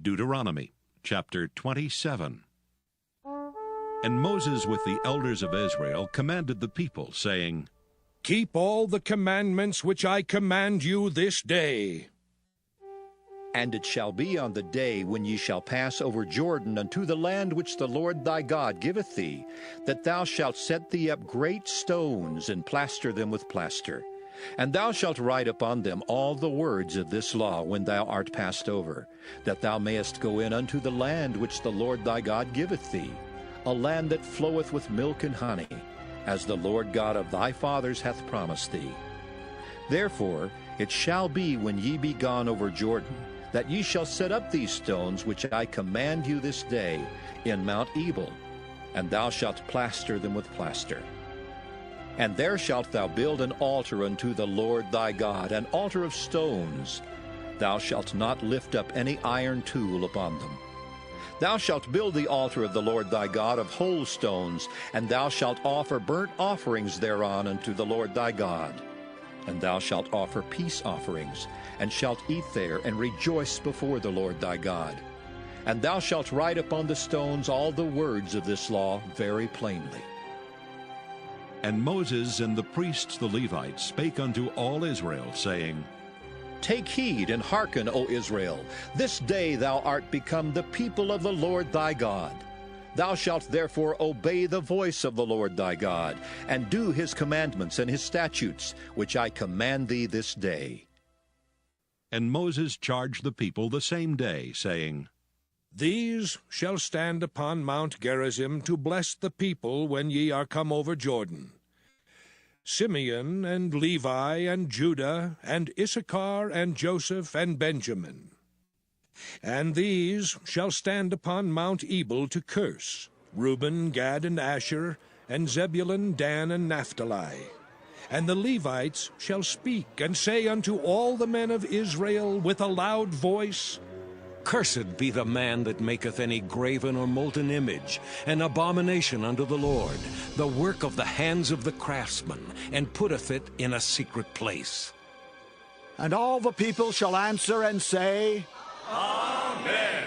Deuteronomy chapter 27. And Moses with the elders of Israel commanded the people, saying, Keep all the commandments which I command you this day. And it shall be on the day when ye shall pass over Jordan unto the land which the Lord thy God giveth thee, that thou shalt set thee up great stones, and plaster them with plaster. And thou shalt write upon them all the words of this law when thou art passed over, that thou mayest go in unto the land which the Lord thy God giveth thee, a land that floweth with milk and honey, as the Lord God of thy fathers hath promised thee. Therefore it shall be when ye be gone over Jordan, that ye shall set up these stones which I command you this day in Mount Ebal, and thou shalt plaster them with plaster. And there shalt thou build an altar unto the Lord thy God, an altar of stones. Thou shalt not lift up any iron tool upon them. Thou shalt build the altar of the Lord thy God of whole stones, and thou shalt offer burnt offerings thereon unto the Lord thy God. And thou shalt offer peace offerings, and shalt eat there, and rejoice before the Lord thy God. And thou shalt write upon the stones all the words of this law very plainly. And Moses and the priests the Levites spake unto all Israel, saying, Take heed and hearken, O Israel. This day thou art become the people of the Lord thy God. Thou shalt therefore obey the voice of the Lord thy God, and do his commandments and his statutes, which I command thee this day. And Moses charged the people the same day, saying, These shall stand upon Mount Gerizim to bless the people when ye are come over Jordan. Simeon and Levi and Judah and Issachar and Joseph and Benjamin. And these shall stand upon Mount Ebal to curse, Reuben, Gad, and Asher, and Zebulun, Dan, and Naphtali. And the Levites shall speak and say unto all the men of Israel with a loud voice, Cursed be the man that maketh any graven or molten image, an abomination unto the Lord, the work of the hands of the craftsman, and putteth it in a secret place. And all the people shall answer and say, Amen.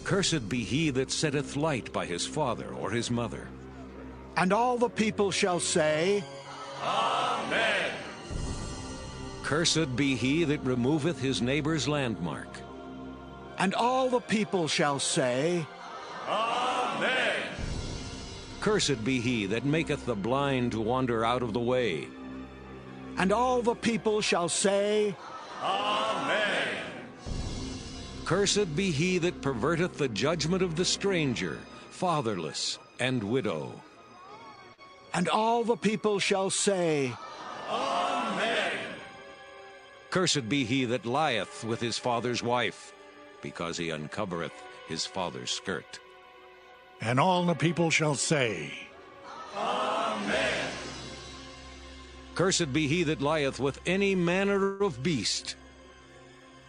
Cursed be he that setteth light by his father or his mother. And all the people shall say, Amen. Cursed be he that removeth his neighbor's landmark. And all the people shall say, Amen. Cursed be he that maketh the blind to wander out of the way. And all the people shall say, Amen. Cursed be he that perverteth the judgment of the stranger, fatherless, and widow. And all the people shall say, Amen. Cursed be he that lieth with his father's wife, because he uncovereth his father's skirt. And all the people shall say, Amen. Cursed be he that lieth with any manner of beast.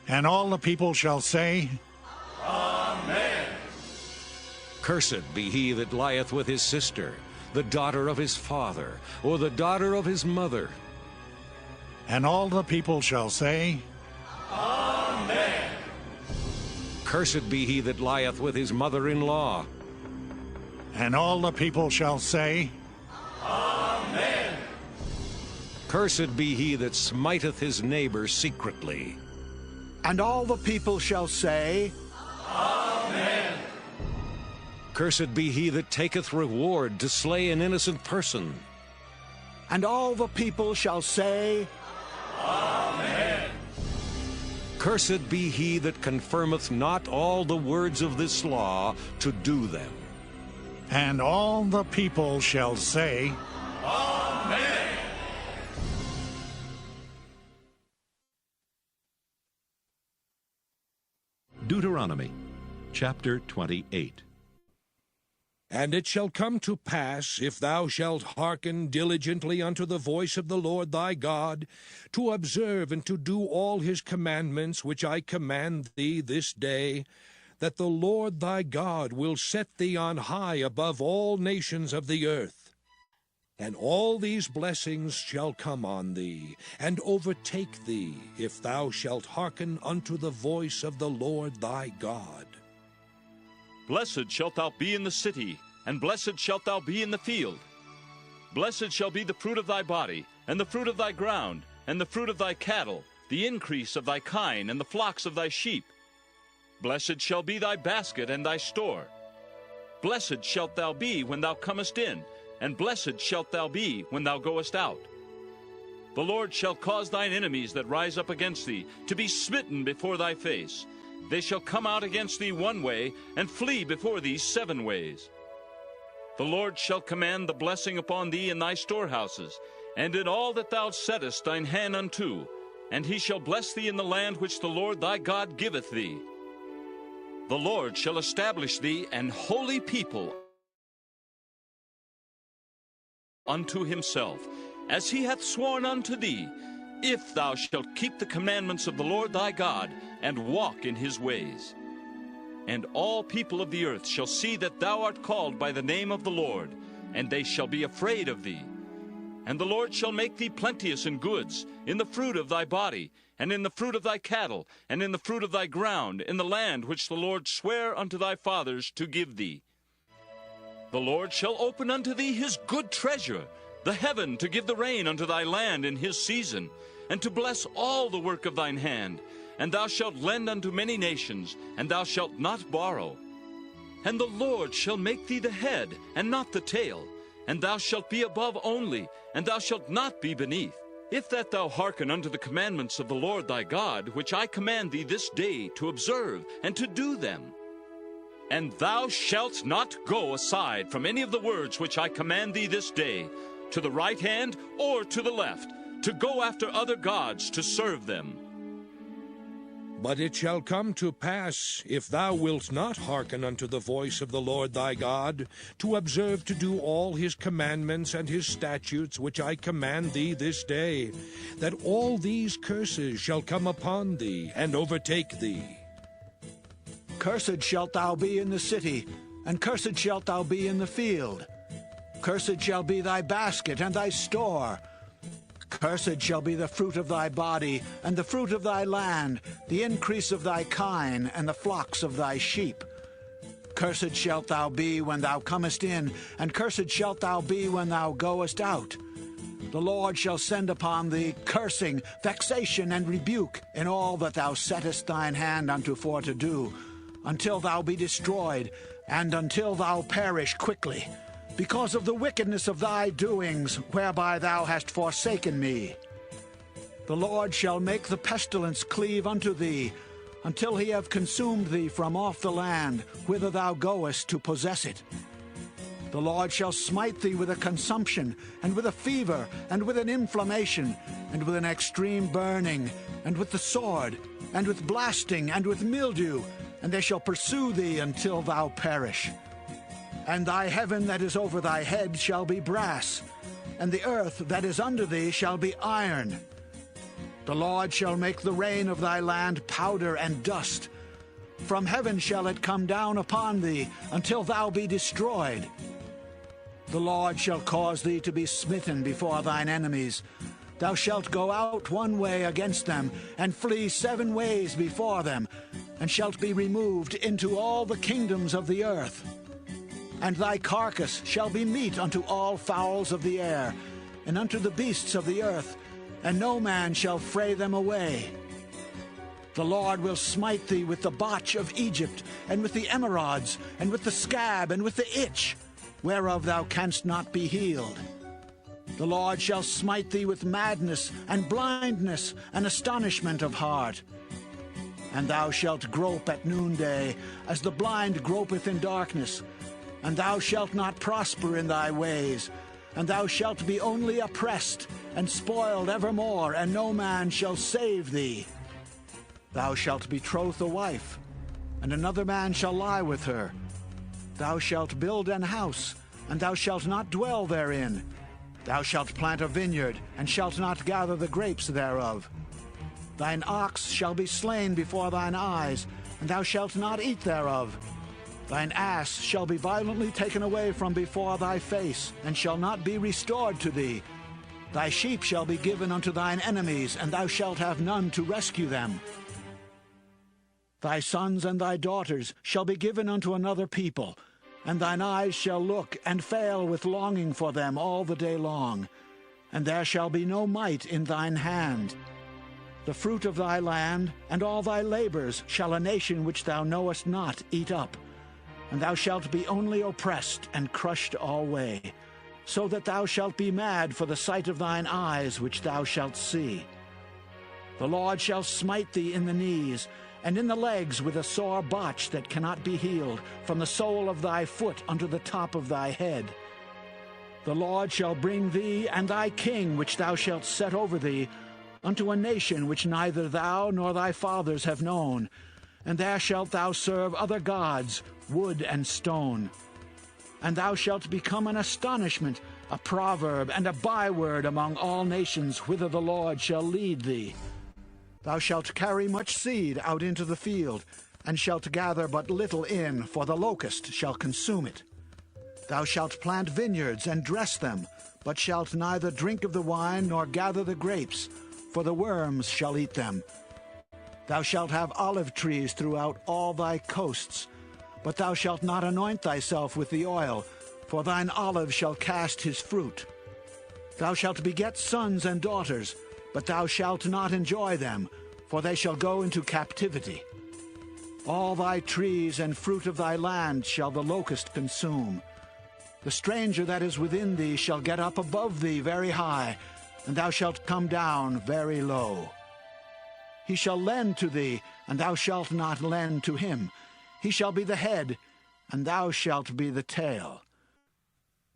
And all the people shall say, Amen. Cursed be he that lieth with his sister, the daughter of his father, or the daughter of his mother. And all the people shall say, Amen. Cursed be he that lieth with his mother-in-law. And all the people shall say, Amen. Cursed be he that smiteth his neighbor secretly. And all the people shall say, Amen. Cursed be he that taketh reward to slay an innocent person. And all the people shall say, Amen. Cursed be he that confirmeth not all the words of this law to do them. And all the people shall say, Amen. Deuteronomy chapter 28. And it shall come to pass, if thou shalt hearken diligently unto the voice of the Lord thy God, to observe and to do all his commandments which I command thee this day, that the Lord thy God will set thee on high above all nations of the earth. And all these blessings shall come on thee, and overtake thee, if thou shalt hearken unto the voice of the Lord thy God. Blessed shalt thou be in the city, and blessed shalt thou be in the field. Blessed shall be the fruit of thy body, and the fruit of thy ground, and the fruit of thy cattle, the increase of thy kine, and the flocks of thy sheep. Blessed shall be thy basket and thy store. Blessed shalt thou be when thou comest in, and blessed shalt thou be when thou goest out. The Lord shall cause thine enemies that rise up against thee to be smitten before thy face. They shall come out against thee one way, and flee before thee 7 ways. The Lord shall command the blessing upon thee in thy storehouses, and in all that thou settest thine hand unto, and he shall bless thee in the land which the Lord thy God giveth thee. The Lord shall establish thee an holy people unto himself, as he hath sworn unto thee, if thou shalt keep the commandments of the Lord thy God, and walk in his ways. And all people of the earth shall see that thou art called by the name of the Lord, and they shall be afraid of thee. And the Lord shall make thee plenteous in goods, in the fruit of thy body, and in the fruit of thy cattle, and in the fruit of thy ground, in the land which the Lord sware unto thy fathers to give thee. The Lord shall open unto thee his good treasure, the heaven, to give the rain unto thy land in his season, and to bless all the work of thine hand. And thou shalt lend unto many nations, and thou shalt not borrow. And the Lord shall make thee the head, and not the tail. And thou shalt be above only, and thou shalt not be beneath. If that thou hearken unto the commandments of the Lord thy God, which I command thee this day to observe, and to do them. And thou shalt not go aside from any of the words which I command thee this day, to the right hand or to the left, to go after other gods to serve them. But it shall come to pass, if thou wilt not hearken unto the voice of the Lord thy God, to observe to do all his commandments and his statutes which I command thee this day, that all these curses shall come upon thee and overtake thee. Cursed shalt thou be in the city, and cursed shalt thou be in the field. Cursed shall be thy basket and thy store. Cursed shall be the fruit of thy body, and the fruit of thy land, the increase of thy kine, and the flocks of thy sheep. Cursed shalt thou be when thou comest in, and cursed shalt thou be when thou goest out. The Lord shall send upon thee cursing, vexation, and rebuke in all that thou settest thine hand unto for to do, until thou be destroyed, and until thou perish quickly, because of the wickedness of thy doings, whereby thou hast forsaken me. The Lord shall make the pestilence cleave unto thee, until he have consumed thee from off the land, whither thou goest to possess it. The Lord shall smite thee with a consumption, and with a fever, and with an inflammation, and with an extreme burning, and with the sword, and with blasting, and with mildew, and they shall pursue thee until thou perish. And thy heaven that is over thy head shall be brass, and the earth that is under thee shall be iron. The Lord shall make the rain of thy land powder and dust. From heaven shall it come down upon thee, until thou be destroyed. The Lord shall cause thee to be smitten before thine enemies. Thou shalt go out one way against them, and flee 7 ways before them, and shalt be removed into all the kingdoms of the earth. And thy carcass shall be meat unto all fowls of the air, and unto the beasts of the earth, and no man shall fray them away. The Lord will smite thee with the botch of Egypt, and with the emerods, and with the scab, and with the itch, whereof thou canst not be healed. The Lord shall smite thee with madness, and blindness, and astonishment of heart. And thou shalt grope at noonday, as the blind gropeth in darkness. And thou shalt not prosper in thy ways, and thou shalt be only oppressed, and spoiled evermore, and no man shall save thee. Thou shalt betroth a wife, and another man shall lie with her. Thou shalt build an house, and thou shalt not dwell therein. Thou shalt plant a vineyard, and shalt not gather the grapes thereof. Thine ox shall be slain before thine eyes, and thou shalt not eat thereof. Thine ass shall be violently taken away from before thy face, and shall not be restored to thee. Thy sheep shall be given unto thine enemies, and thou shalt have none to rescue them. Thy sons and thy daughters shall be given unto another people, and thine eyes shall look and fail with longing for them all the day long, and there shall be no might in thine hand. The fruit of thy land and all thy labors shall a nation which thou knowest not eat up, and thou shalt be only oppressed and crushed alway, so that thou shalt be mad for the sight of thine eyes which thou shalt see. The Lord shall smite thee in the knees, and in the legs with a sore botch that cannot be healed, from the sole of thy foot unto the top of thy head. The Lord shall bring thee and thy king, which thou shalt set over thee, unto a nation which neither thou nor thy fathers have known, and there shalt thou serve other gods, wood and stone. And thou shalt become an astonishment, a proverb, and a byword among all nations, whither the Lord shall lead thee. Thou shalt carry much seed out into the field, and shalt gather but little in, for the locust shall consume it. Thou shalt plant vineyards and dress them, but shalt neither drink of the wine nor gather the grapes, for the worms shall eat them. Thou shalt have olive trees throughout all thy coasts, but thou shalt not anoint thyself with the oil, for thine olive shall cast his fruit. Thou shalt beget sons and daughters, but thou shalt not enjoy them, for they shall go into captivity. All thy trees and fruit of thy land shall the locust consume. The stranger that is within thee shall get up above thee very high, and thou shalt come down very low. He shall lend to thee, and thou shalt not lend to him. He shall be the head, and thou shalt be the tail.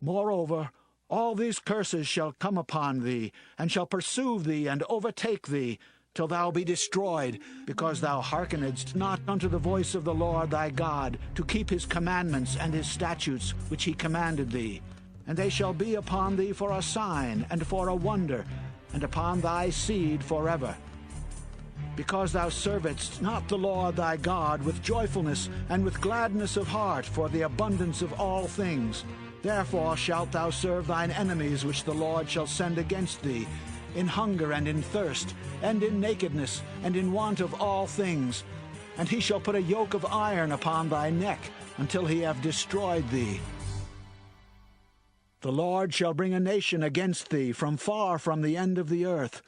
Moreover, all these curses shall come upon thee, and shall pursue thee, and overtake thee, till thou be destroyed, because thou hearkenedst not unto the voice of the Lord thy God, to keep his commandments and his statutes which he commanded thee. And they shall be upon thee for a sign, and for a wonder, and upon thy seed forever. Because thou servedst not the Lord thy God with joyfulness and with gladness of heart for the abundance of all things, therefore shalt thou serve thine enemies which the Lord shall send against thee, in hunger and in thirst, and in nakedness, and in want of all things. And he shall put a yoke of iron upon thy neck, until he have destroyed thee. The Lord shall bring a nation against thee from far from the end of the earth,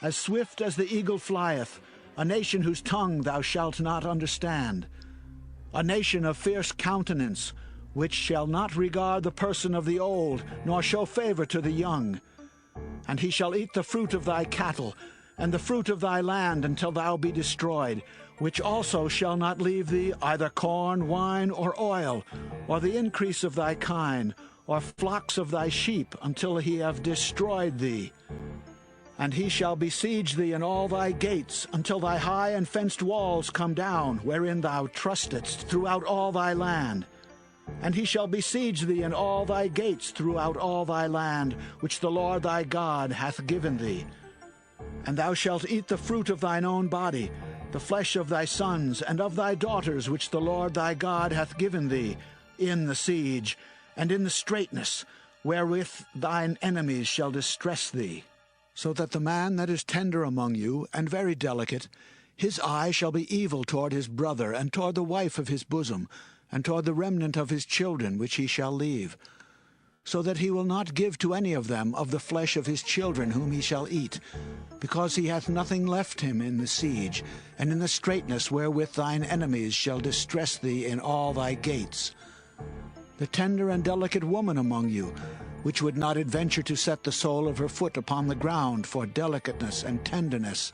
as swift as the eagle flieth, a nation whose tongue thou shalt not understand, a nation of fierce countenance, which shall not regard the person of the old, nor show favor to the young. And he shall eat the fruit of thy cattle, and the fruit of thy land, until thou be destroyed, which also shall not leave thee either corn, wine, or oil, or the increase of thy kine, or flocks of thy sheep, until he have destroyed thee. And he shall besiege thee in all thy gates, until thy high and fenced walls come down, wherein thou trustedst, throughout all thy land. And he shall besiege thee in all thy gates throughout all thy land, which the Lord thy God hath given thee. And thou shalt eat the fruit of thine own body, the flesh of thy sons and of thy daughters, which the Lord thy God hath given thee, in the siege, and in the straitness, wherewith thine enemies shall distress thee. So that the man that is tender among you, and very delicate, his eye shall be evil toward his brother, and toward the wife of his bosom, and toward the remnant of his children which he shall leave. so that he will not give to any of them of the flesh of his children whom he shall eat, because he hath nothing left him in the siege, and in the straitness wherewith thine enemies shall distress thee in all thy gates. The tender and delicate woman among you, which would not adventure to set the sole of her foot upon the ground for delicateness and tenderness,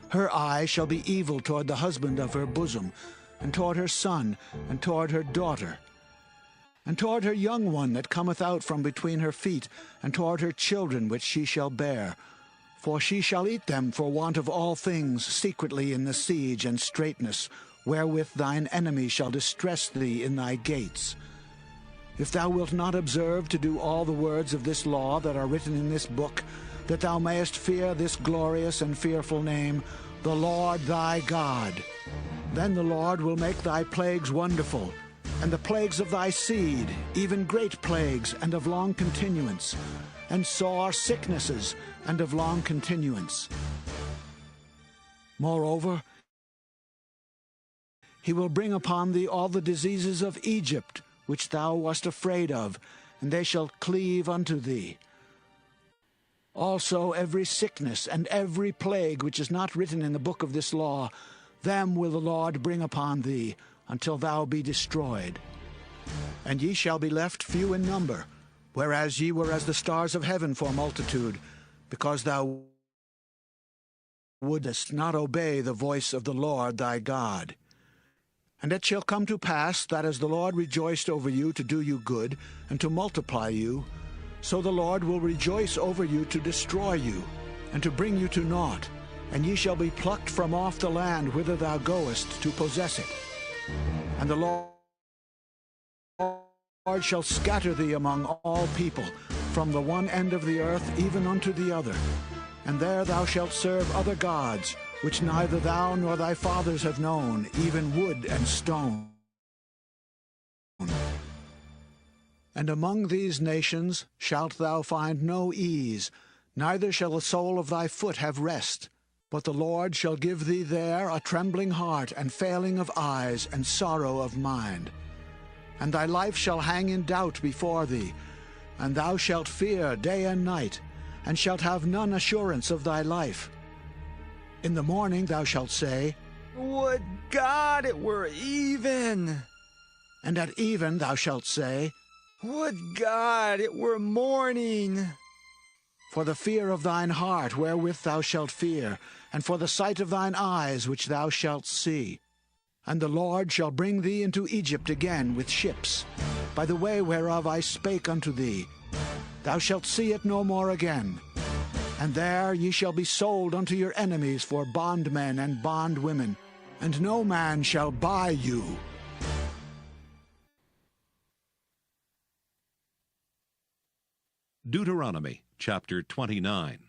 her eye shall be evil toward the husband of her bosom, and toward her son, and toward her daughter, and toward her young one that cometh out from between her feet, and toward her children which she shall bear. For she shall eat them for want of all things secretly in the siege and straitness, wherewith thine enemy shall distress thee in thy gates. If thou wilt not observe to do all the words of this law that are written in this book, that thou mayest fear this glorious and fearful name, the Lord thy God, then the Lord will make thy plagues wonderful, and the plagues of thy seed, even great plagues and of long continuance, and sore sicknesses and of long continuance. Moreover, he will bring upon thee all the diseases of Egypt, which thou wast afraid of, and they shall cleave unto thee. Also every sickness and every plague which is not written in the book of this law, them will the Lord bring upon thee, until thou be destroyed. And ye shall be left few in number, whereas ye were as the stars of heaven for multitude, because thou wouldest not obey the voice of the Lord thy God. And it shall come to pass that as the Lord rejoiced over you to do you good, and to multiply you, so the Lord will rejoice over you to destroy you, and to bring you to naught, and ye shall be plucked from off the land whither thou goest to possess it. And the Lord shall scatter thee among all people, from the one end of the earth even unto the other. And there thou shalt serve other gods, which neither thou nor thy fathers have known, even wood and stone. And among these nations shalt thou find no ease, neither shall the sole of thy foot have rest. But the Lord shall give thee there a trembling heart, and failing of eyes, and sorrow of mind. And thy life shall hang in doubt before thee, and thou shalt fear day and night, and shalt have none assurance of thy life. In the morning thou shalt say, Would God it were even! And at even thou shalt say, Would God it were morning! For the fear of thine heart wherewith thou shalt fear, and for the sight of thine eyes which thou shalt see. And the Lord shall bring thee into Egypt again with ships, by the way whereof I spake unto thee. Thou shalt see it no more again. And there ye shall be sold unto your enemies for bondmen and bondwomen, and no man shall buy you. Deuteronomy chapter 29.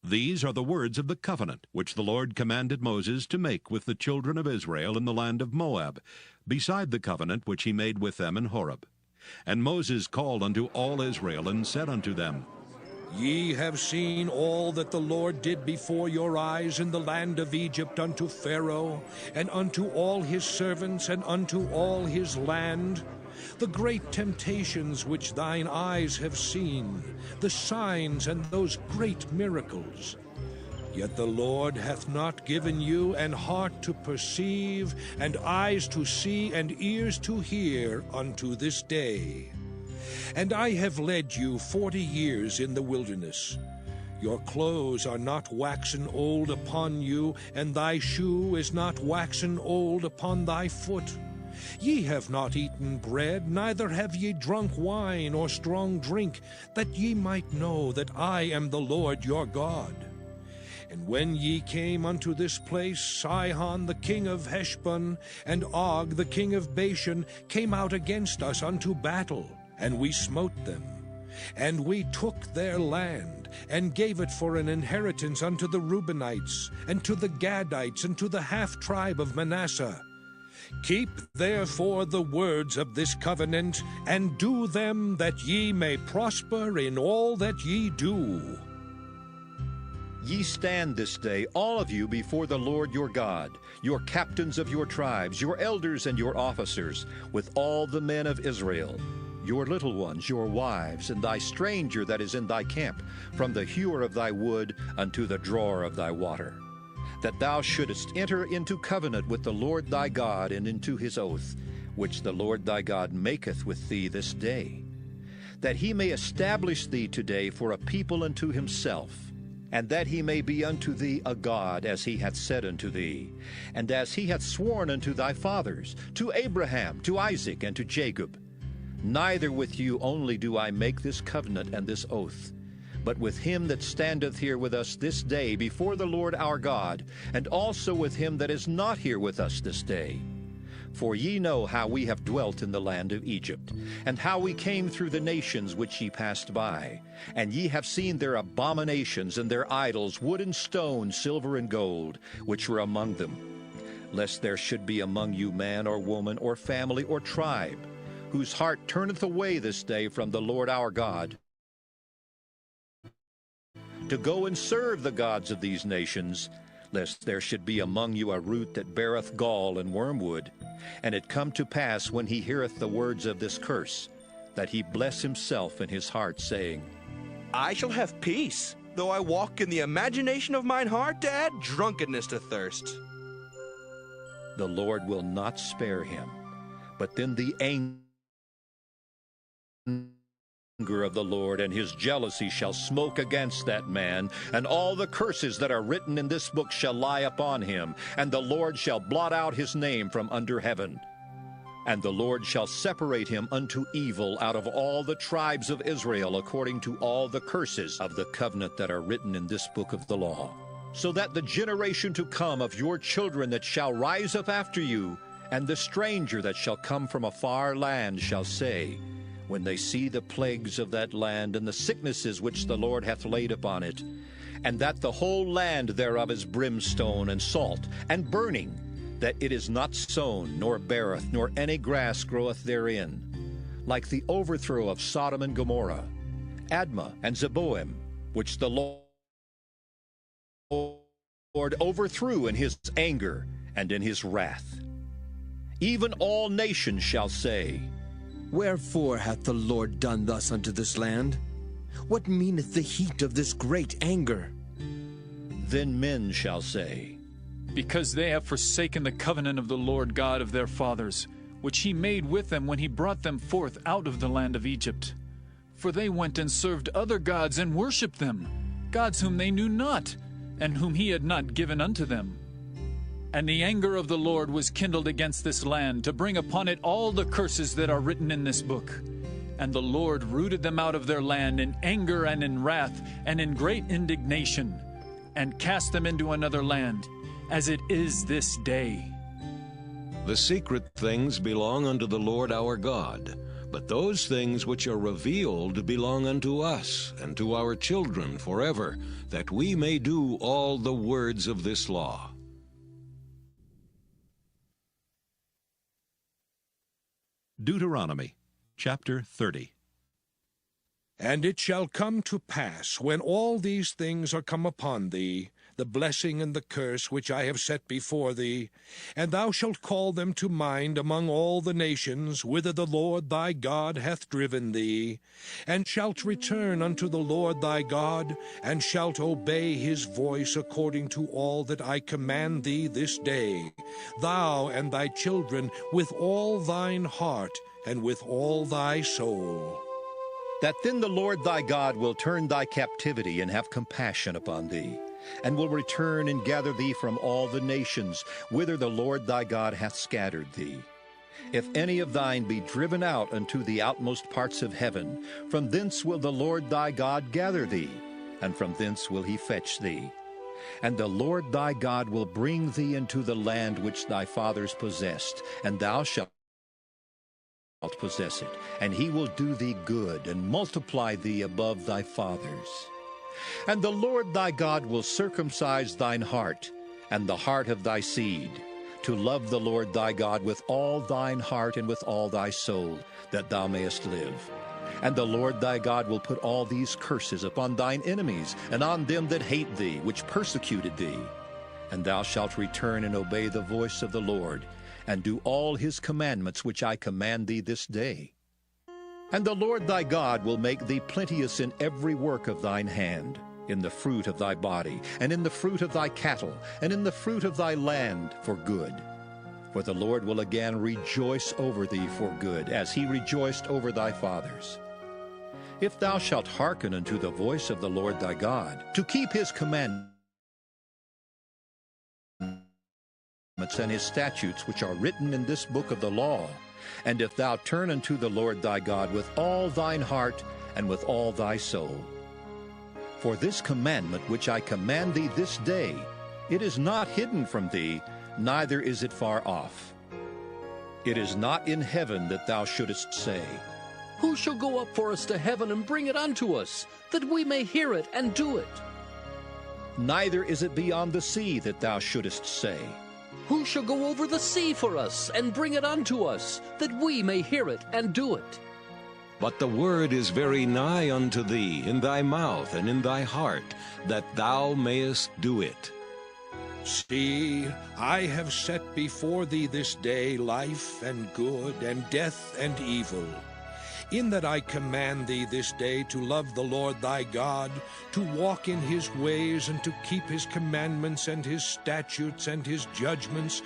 These are the words of the covenant which the Lord commanded Moses to make with the children of Israel in the land of Moab, beside the covenant which he made with them in Horeb. And Moses called unto all Israel, and said unto them, Ye have seen all that the Lord did before your eyes in the land of Egypt unto Pharaoh, and unto all his servants, and unto all his land, the great temptations which thine eyes have seen, the signs and those great miracles. Yet the Lord hath not given you an heart to perceive, and eyes to see, and ears to hear unto this day. And I have led you 40 years in the wilderness. Your clothes are not waxen old upon you, and thy shoe is not waxen old upon thy foot. Ye have not eaten bread, neither have ye drunk wine or strong drink, that ye might know that I am the Lord your God. And when ye came unto this place, Sihon the king of Heshbon, and Og the king of Bashan, came out against us unto battle, and we smote them. And we took their land, and gave it for an inheritance unto the Reubenites, and to the Gadites, and to the half-tribe of Manasseh. Keep therefore the words of this covenant, and do them, that ye may prosper in all that ye do. Ye stand this day, all of you, before the Lord your God, your captains of your tribes, your elders and your officers, with all the men of Israel. your little ones, your wives, and thy stranger that is in thy camp, from the hewer of thy wood unto the drawer of thy water, that thou shouldest enter into covenant with the Lord thy God, and into his oath, which the Lord thy God maketh with thee this day, that he may establish thee today for a people unto himself, and that he may be unto thee a God, as he hath said unto thee, and as he hath sworn unto thy fathers, to Abraham, to Isaac, and to Jacob. Neither with you only do I make this covenant and this oath, but with him that standeth here with us this day before the Lord our God, and also with him that is not here with us this day. For ye know how we have dwelt in the land of Egypt, and how we came through the nations which ye passed by. And ye have seen their abominations and their idols, wood and stone, silver and gold, which were among them. Lest there should be among you man or woman or family or tribe, whose heart turneth away this day from the Lord our God, to go and serve the gods of these nations, lest there should be among you a root that beareth gall and wormwood, and it come to pass, when he heareth the words of this curse, that he bless himself in his heart, saying, I shall have peace, though I walk in the imagination of mine heart to add drunkenness to thirst. The Lord will not spare him, but then the anger of the Lord and his jealousy shall smoke against that man, and all the curses that are written in this book shall lie upon him, and the Lord shall blot out his name from under heaven. And the Lord shall separate him unto evil out of all the tribes of Israel, according to all the curses of the covenant that are written in this book of the law, so that the generation to come of your children that shall rise up after you, and the stranger that shall come from a far land shall say, when they see the plagues of that land and the sicknesses which the Lord hath laid upon it, and that the whole land thereof is brimstone and salt and burning, that it is not sown, nor beareth, nor any grass groweth therein, like the overthrow of Sodom and Gomorrah, Admah and Zeboim, which the Lord overthrew in his anger and in his wrath. Even all nations shall say, Wherefore hath the Lord done thus unto this land? What meaneth the heat of this great anger? Then men shall say, Because they have forsaken the covenant of the Lord God of their fathers, which he made with them when he brought them forth out of the land of Egypt. For they went and served other gods and worshipped them, gods whom they knew not, and whom he had not given unto them. And the anger of the Lord was kindled against this land, to bring upon it all the curses that are written in this book. And the Lord rooted them out of their land in anger and in wrath and in great indignation, and cast them into another land, as it is this day. The secret things belong unto the Lord our God, but those things which are revealed belong unto us and to our children forever, that we may do all the words of this law. Deuteronomy chapter 30. And it shall come to pass, when all these things are come upon thee, the blessing and the curse which I have set before thee, and thou shalt call them to mind among all the nations whither the Lord thy God hath driven thee, and shalt return unto the Lord thy God, and shalt obey his voice according to all that I command thee this day, thou and thy children with all thine heart and with all thy soul. That then the Lord thy God will turn thy captivity and have compassion upon thee, and will return and gather thee from all the nations whither the Lord thy God hath scattered thee. If any of thine be driven out unto the outmost parts of heaven, from thence will the Lord thy God gather thee, and from thence will he fetch thee. And the Lord thy God will bring thee into the land which thy fathers possessed, and thou shalt possess it, and he will do thee good, and multiply thee above thy fathers. And the Lord thy God will circumcise thine heart, and the heart of thy seed, to love the Lord thy God with all thine heart and with all thy soul, that thou mayest live. And the Lord thy God will put all these curses upon thine enemies, and on them that hate thee, which persecuted thee. And thou shalt return and obey the voice of the Lord, and do all his commandments which I command thee this day. And the Lord thy God will make thee plenteous in every work of thine hand, in the fruit of thy body, and in the fruit of thy cattle, and in the fruit of thy land for good. For the Lord will again rejoice over thee for good, as he rejoiced over thy fathers. If thou shalt hearken unto the voice of the Lord thy God, to keep his commandments and his statutes which are written in this book of the law, and if thou turn unto the Lord thy God with all thine heart and with all thy soul. For this commandment which I command thee this day, it is not hidden from thee, neither is it far off. It is not in heaven that thou shouldest say, Who shall go up for us to heaven and bring it unto us, that we may hear it and do it? Neither is it beyond the sea that thou shouldest say, Who shall go over the sea for us and bring it unto us, that we may hear it and do it? But the word is very nigh unto thee, in thy mouth and in thy heart, that thou mayest do it. See, I have set before thee this day life and good, and death and evil. In that I command thee this day to love the Lord thy God, to walk in his ways, and to keep his commandments and his statutes and his judgments,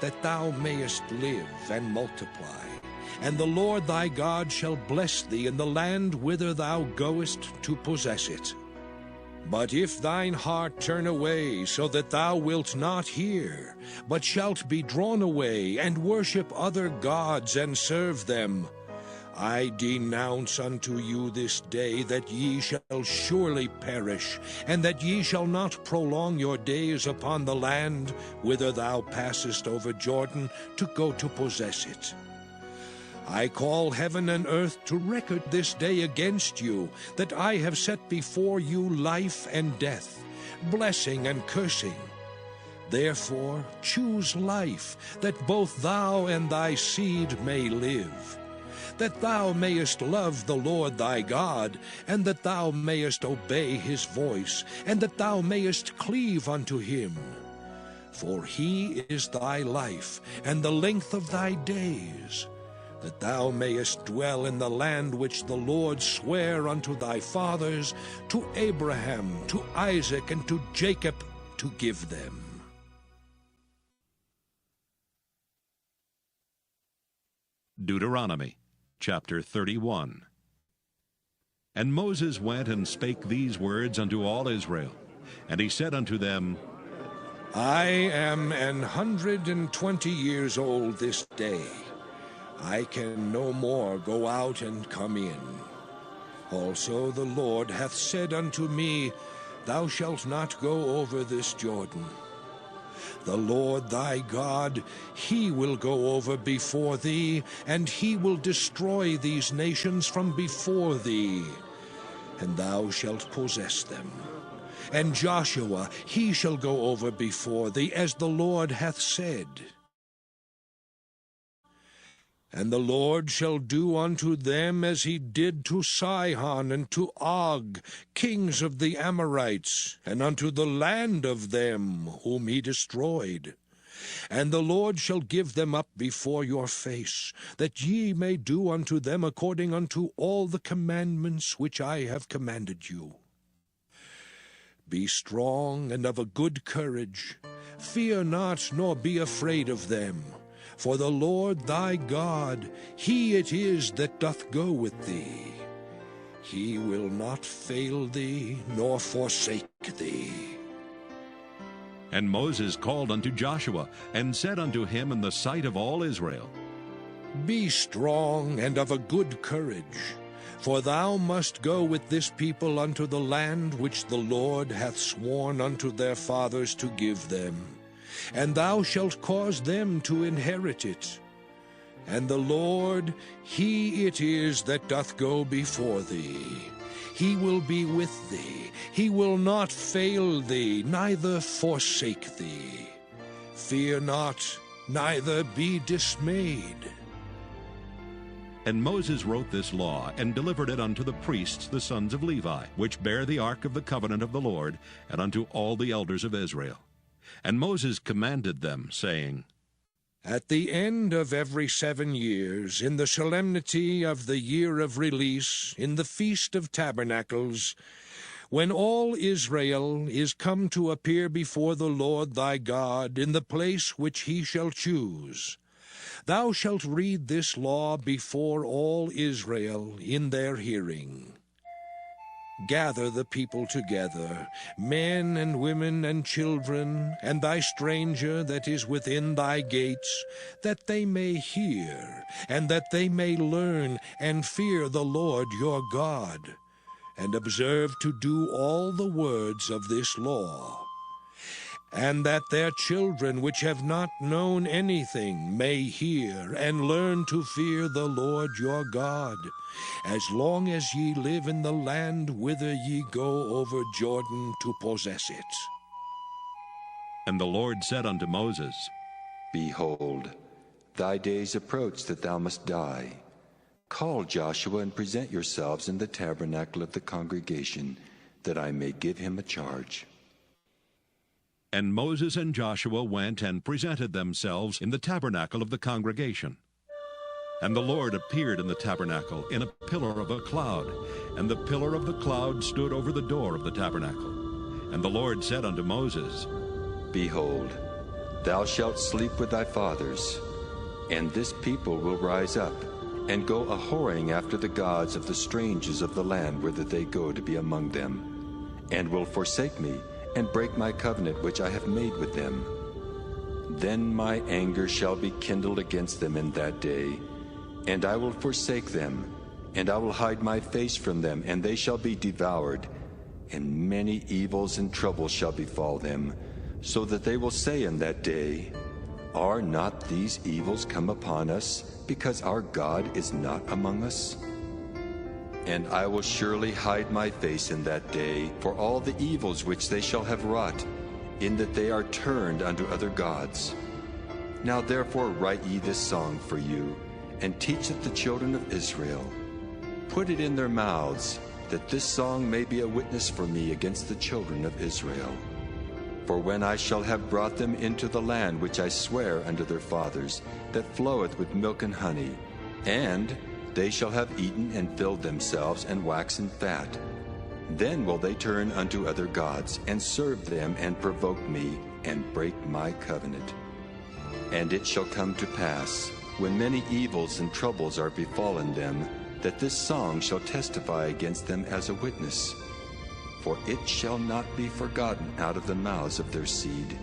that thou mayest live and multiply. And the Lord thy God shall bless thee in the land whither thou goest to possess it. But if thine heart turn away, so that thou wilt not hear, but shalt be drawn away, and worship other gods, and serve them, I denounce unto you this day that ye shall surely perish, and that ye shall not prolong your days upon the land whither thou passest over Jordan to go to possess it. I call heaven and earth to record this day against you, that I have set before you life and death, blessing and cursing. Therefore choose life, that both thou and thy seed may live, that thou mayest love the Lord thy God, and that thou mayest obey his voice, and that thou mayest cleave unto him. For he is thy life, and the length of thy days, that thou mayest dwell in the land which the Lord sware unto thy fathers, to Abraham, to Isaac, and to Jacob, to give them. Deuteronomy chapter 31. And Moses went and spake these words unto all Israel. And he said unto them, I am 120 years old this day. I can no more go out and come in. Also the Lord hath said unto me, Thou shalt not go over this Jordan. The Lord thy God, he will go over before thee, and he will destroy these nations from before thee, and thou shalt possess them. And Joshua, he shall go over before thee, as the Lord hath said. And the Lord shall do unto them as he did to Sihon and to Og, kings of the Amorites, and unto the land of them whom he destroyed. And the Lord shall give them up before your face, that ye may do unto them according unto all the commandments which I have commanded you. Be strong and of a good courage. Fear not, nor be afraid of them. For the Lord thy God, he it is that doth go with thee. He will not fail thee, nor forsake thee. And Moses called unto Joshua, and said unto him in the sight of all Israel, Be strong and of a good courage, for thou must go with this people unto the land which the Lord hath sworn unto their fathers to give them. And thou shalt cause them to inherit it. And the Lord, he it is that doth go before thee. He will be with thee. He will not fail thee, neither forsake thee. Fear not, neither be dismayed. And Moses wrote this law, and delivered it unto the priests the sons of Levi, which bear the ark of the covenant of the Lord, and unto all the elders of Israel. And Moses commanded them, saying, At the end of every 7 years, in the solemnity of the year of release, in the Feast of Tabernacles, when all Israel is come to appear before the Lord thy God in the place which he shall choose, thou shalt read this law before all Israel in their hearing. Gather the people together, men and women and children, and thy stranger that is within thy gates, that they may hear, and that they may learn, and fear the Lord your God, and observe to do all the words of this law. And that their children which have not known anything may hear and learn to fear the Lord your God, as long as ye live in the land whither ye go over Jordan to possess it. And the Lord said unto Moses, Behold, thy days approach that thou must die. Call Joshua and present yourselves in the tabernacle of the congregation, that I may give him a charge. And Moses and Joshua went and presented themselves in the tabernacle of the congregation. And the Lord appeared in the tabernacle in a pillar of a cloud, and the pillar of the cloud stood over the door of the tabernacle. And the Lord said unto Moses, Behold, thou shalt sleep with thy fathers, and this people will rise up, and go a-whoring after the gods of the strangers of the land whither they go to be among them, and will forsake me, and break my covenant which I have made with them. Then my anger shall be kindled against them in that day, and I will forsake them, and I will hide my face from them, and they shall be devoured, and many evils and troubles shall befall them, so that they will say in that day, Are not these evils come upon us, because our God is not among us? And I will surely hide my face in that day for all the evils which they shall have wrought, in that they are turned unto other gods. Now therefore write ye this song for you, and teach it the children of Israel. Put it in their mouths, that this song may be a witness for me against the children of Israel. For when I shall have brought them into the land which I swear unto their fathers, that floweth with milk and honey, and they shall have eaten and filled themselves and waxen fat, then will they turn unto other gods, and serve them, and provoke me, and break my covenant. And it shall come to pass, when many evils and troubles are befallen them, that this song shall testify against them as a witness. For it shall not be forgotten out of the mouths of their seed.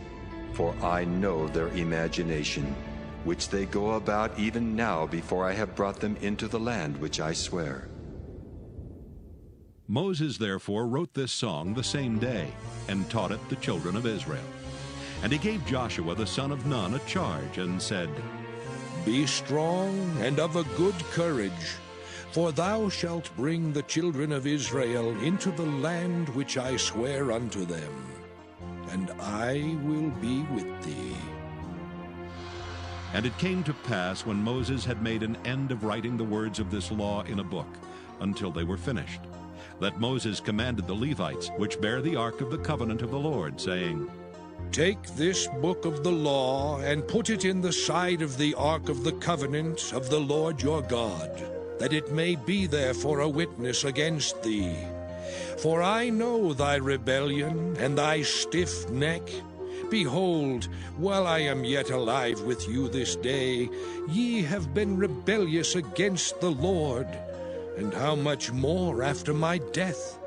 For I know their imagination, which they go about even now before I have brought them into the land which I swear. Moses therefore wrote this song the same day, and taught it the children of Israel. And he gave Joshua the son of Nun a charge, and said, Be strong and of a good courage, for thou shalt bring the children of Israel into the land which I swear unto them, and I will be with thee. And it came to pass, when Moses had made an end of writing the words of this law in a book, until they were finished, that Moses commanded the Levites, which bear the ark of the covenant of the Lord, saying, Take this book of the law, and put it in the side of the ark of the covenant of the Lord your God, that it may be there for a witness against thee. For I know thy rebellion and thy stiff neck. Behold, while I am yet alive with you this day, ye have been rebellious against the Lord, and how much more after my death?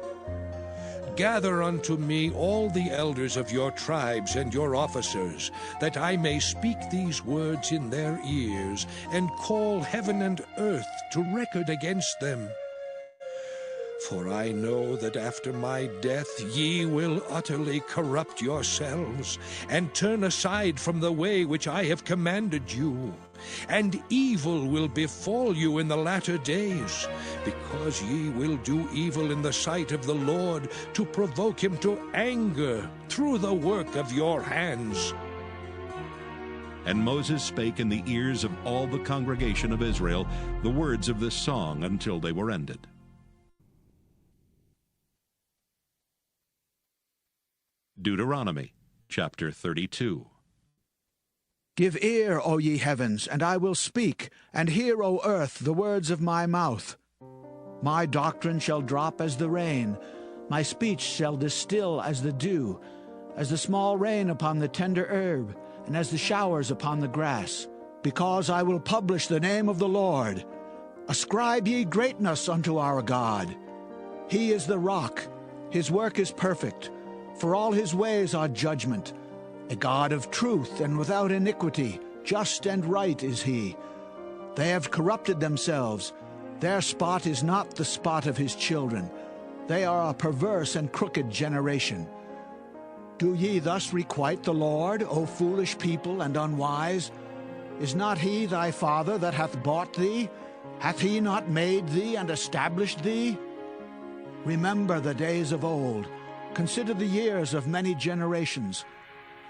Gather unto me all the elders of your tribes and your officers, that I may speak these words in their ears, and call heaven and earth to record against them. For I know that after my death ye will utterly corrupt yourselves, and turn aside from the way which I have commanded you. And evil will befall you in the latter days, because ye will do evil in the sight of the Lord, to provoke him to anger through the work of your hands. And Moses spake in the ears of all the congregation of Israel the words of this song until they were ended. Deuteronomy chapter 32. Give ear, O ye heavens, and I will speak, and hear, O earth, the words of my mouth. My doctrine shall drop as the rain, my speech shall distill as the dew, as the small rain upon the tender herb, and as the showers upon the grass. Because I will publish the name of the Lord. Ascribe ye greatness unto our God. He is the rock, his work is perfect, for all his ways are judgment. A God of truth and without iniquity, just and right is he. They have corrupted themselves. Their spot is not the spot of his children. They are a perverse and crooked generation. Do ye thus requite the Lord, O foolish people and unwise? Is not he thy father that hath bought thee? Hath he not made thee and established thee? Remember the days of old. Consider the years of many generations.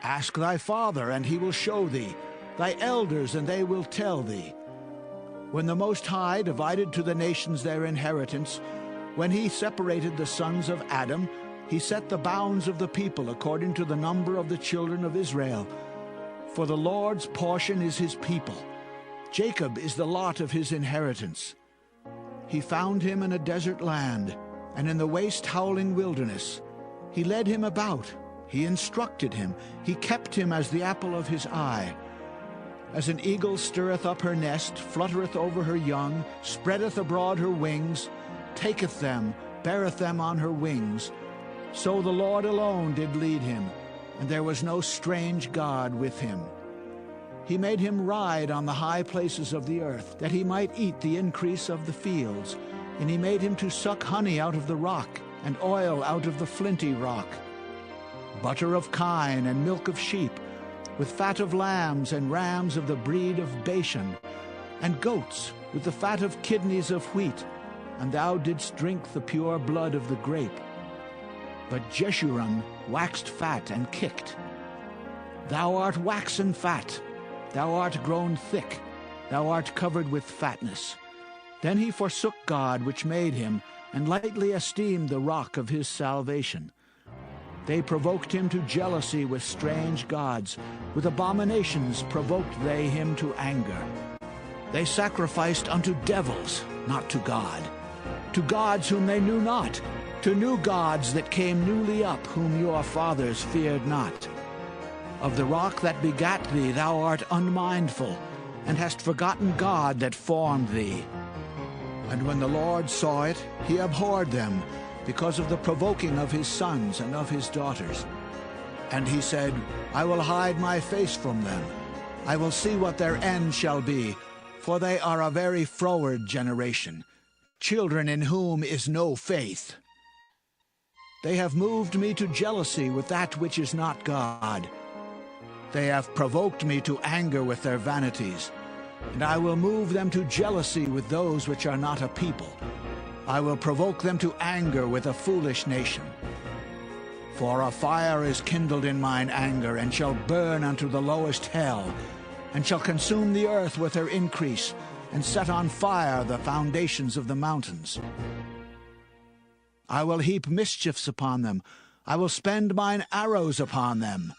Ask thy father, and he will show thee, thy elders, and they will tell thee. When the Most High divided to the nations their inheritance, when he separated the sons of Adam, he set the bounds of the people according to the number of the children of Israel. For the Lord's portion is his people. Jacob is the lot of his inheritance. He found him in a desert land, and in the waste howling wilderness. He led him about. He instructed him. He kept him as the apple of his eye. As an eagle stirreth up her nest, fluttereth over her young, spreadeth abroad her wings, taketh them, beareth them on her wings. So the Lord alone did lead him, and there was no strange God with him. He made him ride on the high places of the earth, that he might eat the increase of the fields. And he made him to suck honey out of the rock, and oil out of the flinty rock. Butter of kine and milk of sheep, with fat of lambs and rams of the breed of Bashan, and goats with the fat of kidneys of wheat, and thou didst drink the pure blood of the grape. But Jeshurun waxed fat and kicked. Thou art waxen fat, thou art grown thick, thou art covered with fatness. Then he forsook God which made him, and lightly esteemed the rock of his salvation. They provoked him to jealousy with strange gods. With abominations provoked they him to anger. They sacrificed unto devils, not to God. To gods whom they knew not. To new gods that came newly up, whom your fathers feared not. Of the rock that begat thee thou art unmindful, and hast forgotten God that formed thee. And when the Lord saw it, he abhorred them, because of the provoking of his sons and of his daughters. And he said, I will hide my face from them. I will see what their end shall be, for they are a very froward generation, children in whom is no faith. They have moved me to jealousy with that which is not God. They have provoked me to anger with their vanities, and I will move them to jealousy with those which are not a people. I will provoke them to anger with a foolish nation. For a fire is kindled in mine anger, and shall burn unto the lowest hell, and shall consume the earth with her increase, and set on fire the foundations of the mountains. I will heap mischiefs upon them. I will spend mine arrows upon them.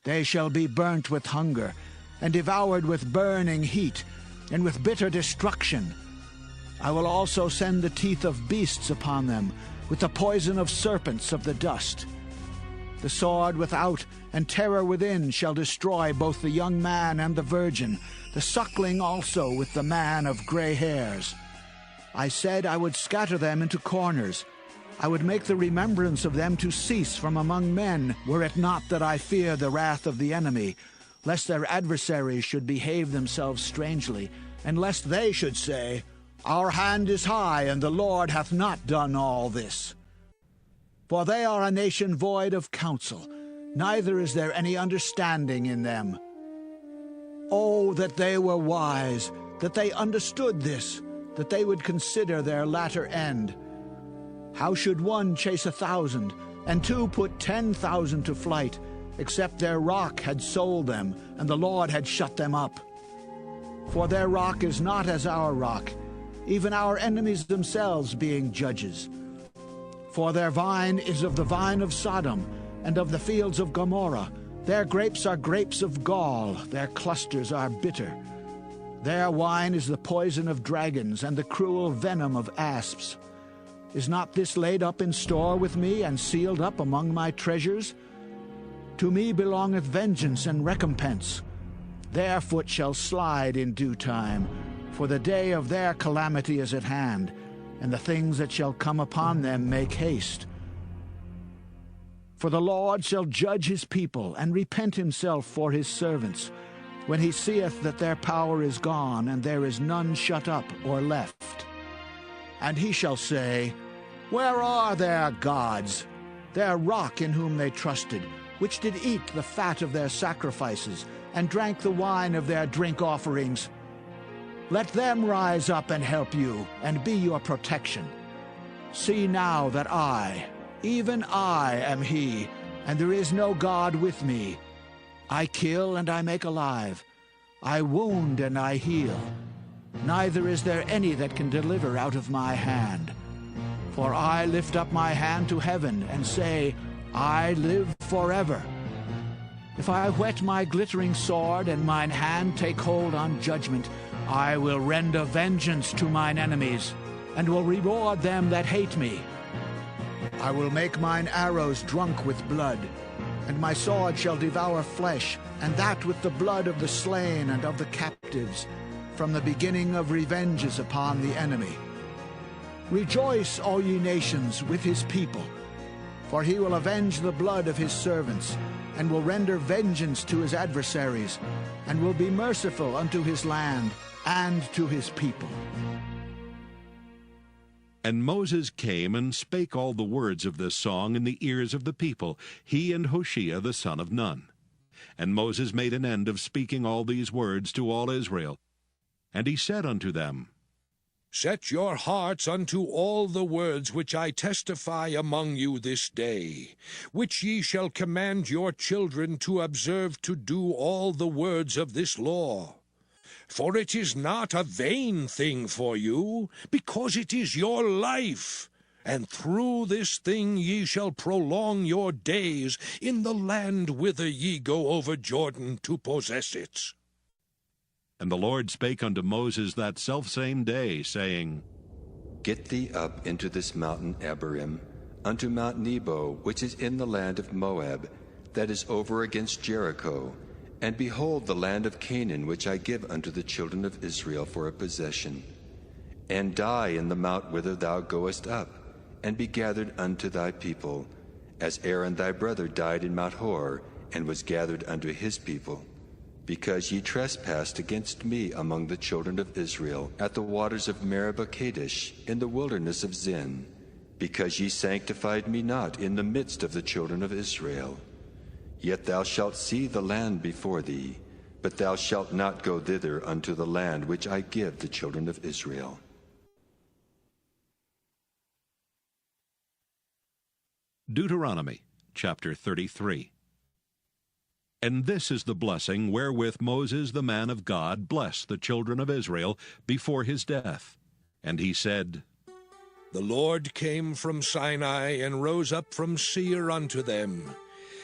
They shall be burnt with hunger, and devoured with burning heat, and with bitter destruction. I will also send the teeth of beasts upon them, with the poison of serpents of the dust. The sword without and terror within shall destroy both the young man and the virgin, the suckling also with the man of gray hairs. I said I would scatter them into corners. I would make the remembrance of them to cease from among men, were it not that I fear the wrath of the enemy, lest their adversaries should behave themselves strangely, and lest they should say, Our hand is high, and the Lord hath not done all this. For they are a nation void of counsel, neither is there any understanding in them. Oh, that they were wise, that they understood this, that they would consider their latter end. How should one chase 1,000, and two put 10,000 to flight, except their rock had sold them, and the Lord had shut them up? For their rock is not as our rock, even our enemies themselves being judges. For their vine is of the vine of Sodom, and of the fields of Gomorrah, Their grapes are grapes of gall, their clusters are bitter. Their wine is the poison of dragons and the cruel venom of asps. Is not this laid up in store with me and sealed up among my treasures? To me belongeth vengeance and recompense. Their foot shall slide in due time, for the day of their calamity is at hand, and the things that shall come upon them make haste. For the Lord shall judge his people, and repent himself for his servants, when he seeth that their power is gone, and there is none shut up or left. And he shall say, Where are their gods, their rock in whom they trusted, which did eat the fat of their sacrifices, and drank the wine of their drink offerings? Let them rise up and help you, and be your protection. See now that I, even I, am he, and there is no God with me. I kill and I make alive. I wound and I heal. Neither is there any that can deliver out of my hand. For I lift up my hand to heaven and say, I live forever. If I whet my glittering sword and mine hand take hold on judgment, I will render vengeance to mine enemies, and will reward them that hate me. I will make mine arrows drunk with blood, and my sword shall devour flesh, and that with the blood of the slain and of the captives, from the beginning of revenges upon the enemy. Rejoice, all ye nations, with his people, for he will avenge the blood of his servants, and will render vengeance to his adversaries, and will be merciful unto his land and to his people. And Moses came and spake all the words of this song in the ears of the people, he and Hoshea the son of Nun. And Moses made an end of speaking all these words to all Israel. And he said unto them, Set your hearts unto all the words which I testify among you this day, which ye shall command your children to observe to do all the words of this law. For it is not a vain thing for you, because it is your life. And through this thing ye shall prolong your days in the land whither ye go over Jordan to possess it. And the Lord spake unto Moses that selfsame day, saying, Get thee up into this mountain Abarim, unto Mount Nebo, which is in the land of Moab, that is over against Jericho, and behold the land of Canaan, which I give unto the children of Israel for a possession. And die in the mount whither thou goest up, and be gathered unto thy people, as Aaron thy brother died in Mount Hor, and was gathered unto his people. Because ye trespassed against me among the children of Israel, at the waters of Meribah Kadesh, in the wilderness of Zin, because ye sanctified me not in the midst of the children of Israel. Yet thou shalt see the land before thee, but thou shalt not go thither unto the land which I give the children of Israel. Deuteronomy chapter 33. And this is the blessing wherewith Moses the man of God blessed the children of Israel before his death. And he said, The Lord came from Sinai and rose up from Seir unto them.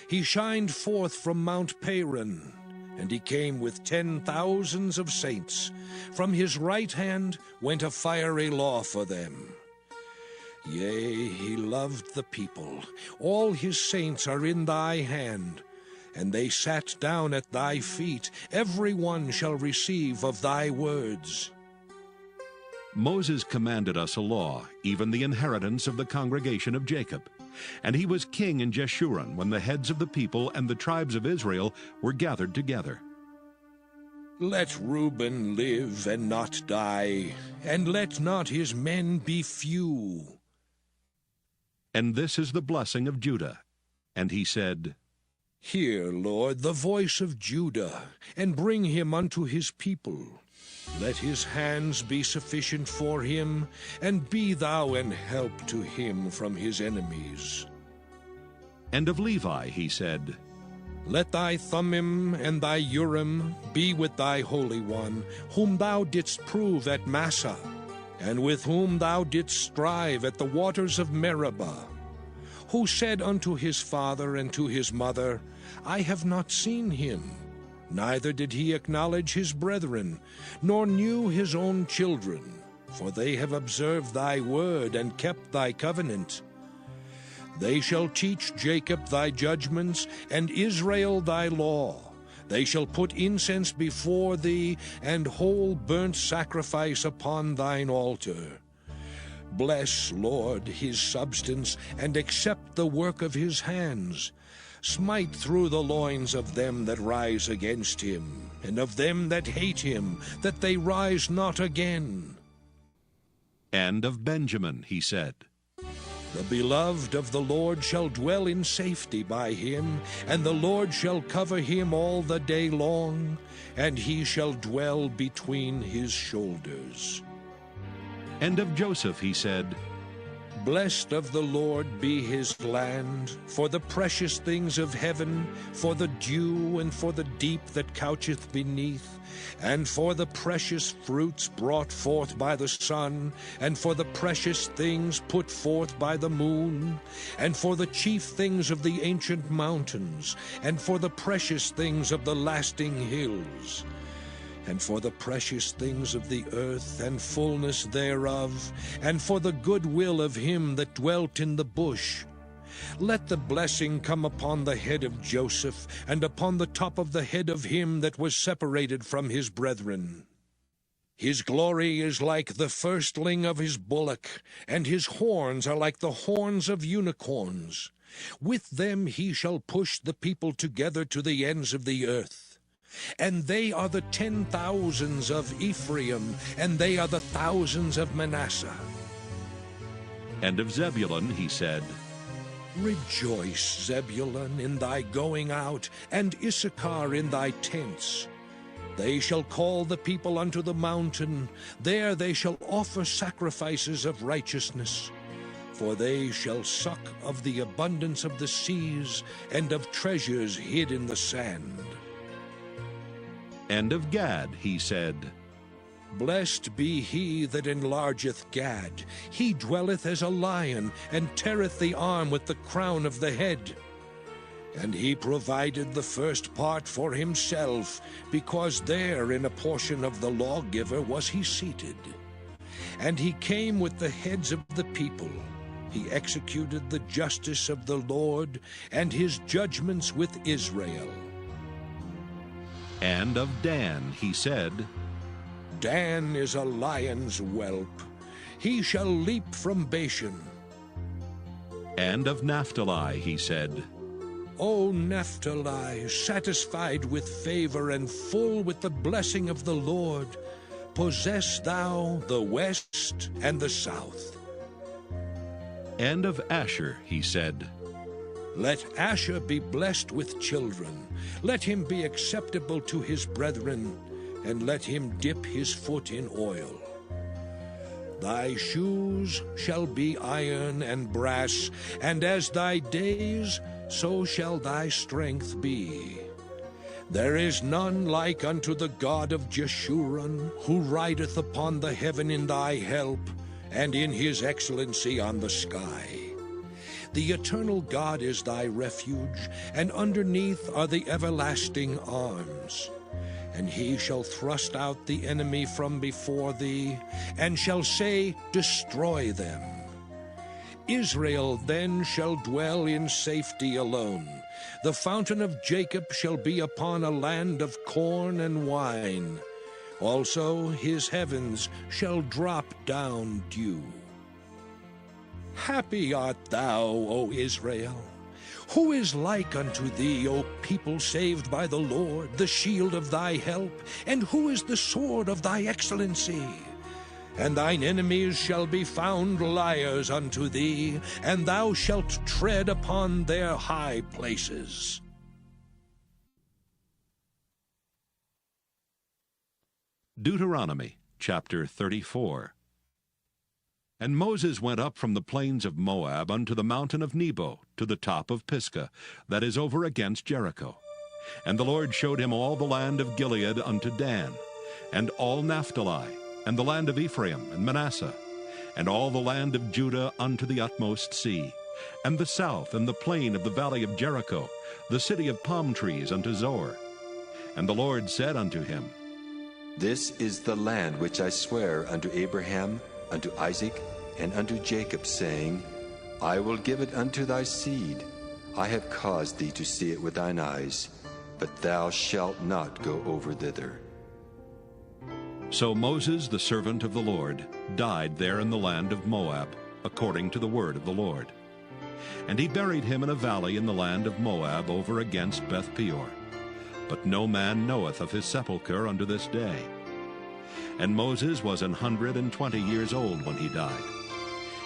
He shined forth from Mount Paran, and he came with 10,000s of saints. From his right hand went a fiery law for them. Yea, he loved the people. All his saints are in thy hand, and they sat down at thy feet. Every one shall receive of thy words. Moses commanded us a law, even the inheritance of the congregation of Jacob. And he was king in Jeshurun when the heads of the people and the tribes of Israel were gathered together. Let Reuben live and not die, and let not his men be few. And this is the blessing of Judah. And he said, Hear, Lord, the voice of Judah, and bring him unto his people. Let his hands be sufficient for him, and be thou an help to him from his enemies. And of Levi he said, Let thy Thummim and thy Urim be with thy Holy One, whom thou didst prove at Massah, and with whom thou didst strive at the waters of Meribah. who said unto his father and to his mother, I have not seen him. Neither did he acknowledge his brethren, nor knew his own children, for they have observed thy word and kept thy covenant. They shall teach Jacob thy judgments, and Israel thy law. They shall put incense before thee, and whole burnt sacrifice upon thine altar. Bless, Lord, his substance, and accept the work of his hands. Smite through the loins of them that rise against him, and of them that hate him, that they rise not again. And of Benjamin he said, The beloved of the Lord shall dwell in safety by him, and the Lord shall cover him all the day long, and he shall dwell between his shoulders. And of Joseph he said, Blessed of the Lord be his land, for the precious things of heaven, for the dew and for the deep that coucheth beneath, and for the precious fruits brought forth by the sun, and for the precious things put forth by the moon, and for the chief things of the ancient mountains, and for the precious things of the lasting hills, and for the precious things of the earth and fullness thereof, and for the good will of him that dwelt in the bush. Let the blessing come upon the head of Joseph, and upon the top of the head of him that was separated from his brethren. His glory is like the firstling of his bullock, and his horns are like the horns of unicorns. With them he shall push the people together to the ends of the earth. And they are the 10,000s of Ephraim, and they are the thousands of Manasseh. And of Zebulun he said, Rejoice, Zebulun, in thy going out, and Issachar in thy tents. They shall call the people unto the mountain, there they shall offer sacrifices of righteousness. For they shall suck of the abundance of the seas, and of treasures hid in the sand. And of Gad he said, Blessed be he that enlargeth Gad. He dwelleth as a lion, and teareth the arm with the crown of the head. And he provided the first part for himself, because there in a portion of the lawgiver was he seated. And he came with the heads of the people. He executed the justice of the Lord, and his judgments with Israel. And of Dan he said, Dan is a lion's whelp. He shall leap from Bashan. And of Naphtali he said, O Naphtali, satisfied with favor and full with the blessing of the Lord, possess thou the west and the south. And of Asher he said, Let Asher be blessed with children. Let him be acceptable to his brethren, and let him dip his foot in oil. Thy shoes shall be iron and brass, and as thy days, so shall thy strength be. There is none like unto the God of Jeshurun, who rideth upon the heaven in thy help, and in his excellency on the sky. The eternal God is thy refuge, and underneath are the everlasting arms. And he shall thrust out the enemy from before thee, and shall say, Destroy them. Israel then shall dwell in safety alone. The fountain of Jacob shall be upon a land of corn and wine. Also his heavens shall drop down dew. Happy art thou, O Israel! Who is like unto thee, O people saved by the Lord, the shield of thy help? And who is the sword of thy excellency? And thine enemies shall be found liars unto thee, and thou shalt tread upon their high places. Deuteronomy chapter 34. And Moses went up from the plains of Moab unto the mountain of Nebo, to the top of Pisgah, that is over against Jericho. And the Lord showed him all the land of Gilead unto Dan, and all Naphtali, and the land of Ephraim and Manasseh, and all the land of Judah unto the utmost sea, and the south, and the plain of the valley of Jericho, the city of palm trees unto Zor. And the Lord said unto him, This is the land which I swear unto Abraham, unto Isaac, and unto Jacob, saying, I will give it unto thy seed. I have caused thee to see it with thine eyes, but thou shalt not go over thither. So Moses, the servant of the Lord, died there in the land of Moab, according to the word of the Lord. And he buried him in a valley in the land of Moab over against Beth Peor. But no man knoweth of his sepulchre unto this day. And Moses was 120 years old when he died.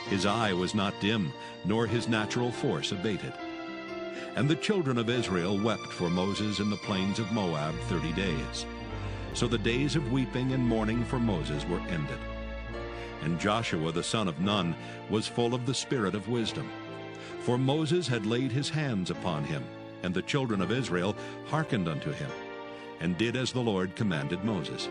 His eye was not dim, nor his natural force abated. And the children of Israel wept for Moses in the plains of Moab 30 days. So the days of weeping and mourning for Moses were ended. And Joshua the son of Nun was full of the spirit of wisdom. For Moses had laid his hands upon him, and the children of Israel hearkened unto him, and did as the Lord commanded Moses.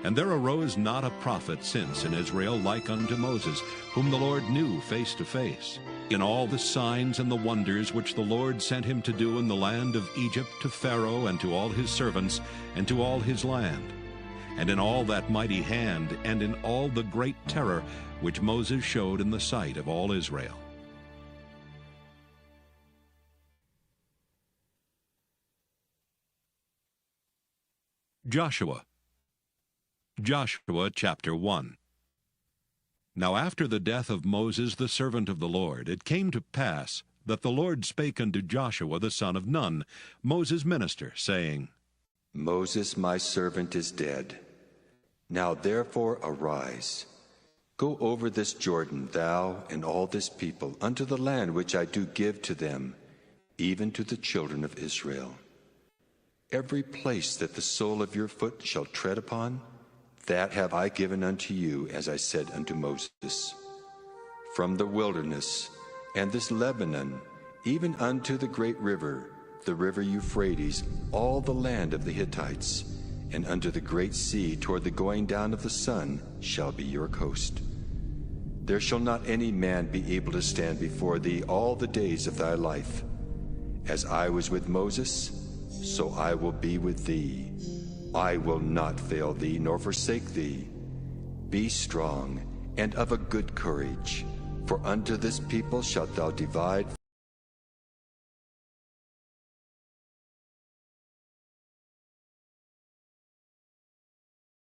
And there arose not a prophet since in Israel like unto Moses, whom the Lord knew face to face, in all the signs and the wonders which the Lord sent him to do in the land of Egypt to Pharaoh and to all his servants and to all his land, and in all that mighty hand and in all the great terror which Moses showed in the sight of all Israel. Joshua chapter 1. Now after the death of Moses the servant of the Lord, it came to pass that the Lord spake unto Joshua the son of Nun, Moses' minister, saying, Moses my servant is dead. Now therefore arise, go over this Jordan, thou and all this people, unto the land which I do give to them, even to the children of Israel. Every place that the sole of your foot shall tread upon, that have I given unto you, as I said unto Moses. From the wilderness, and this Lebanon, even unto the great river, the river Euphrates, all the land of the Hittites, and unto the great sea toward the going down of the sun shall be your coast. There shall not any man be able to stand before thee all the days of thy life. As I was with Moses, so I will be with thee. I will not fail thee nor forsake thee. Be strong and of a good courage, for unto this people shalt thou divide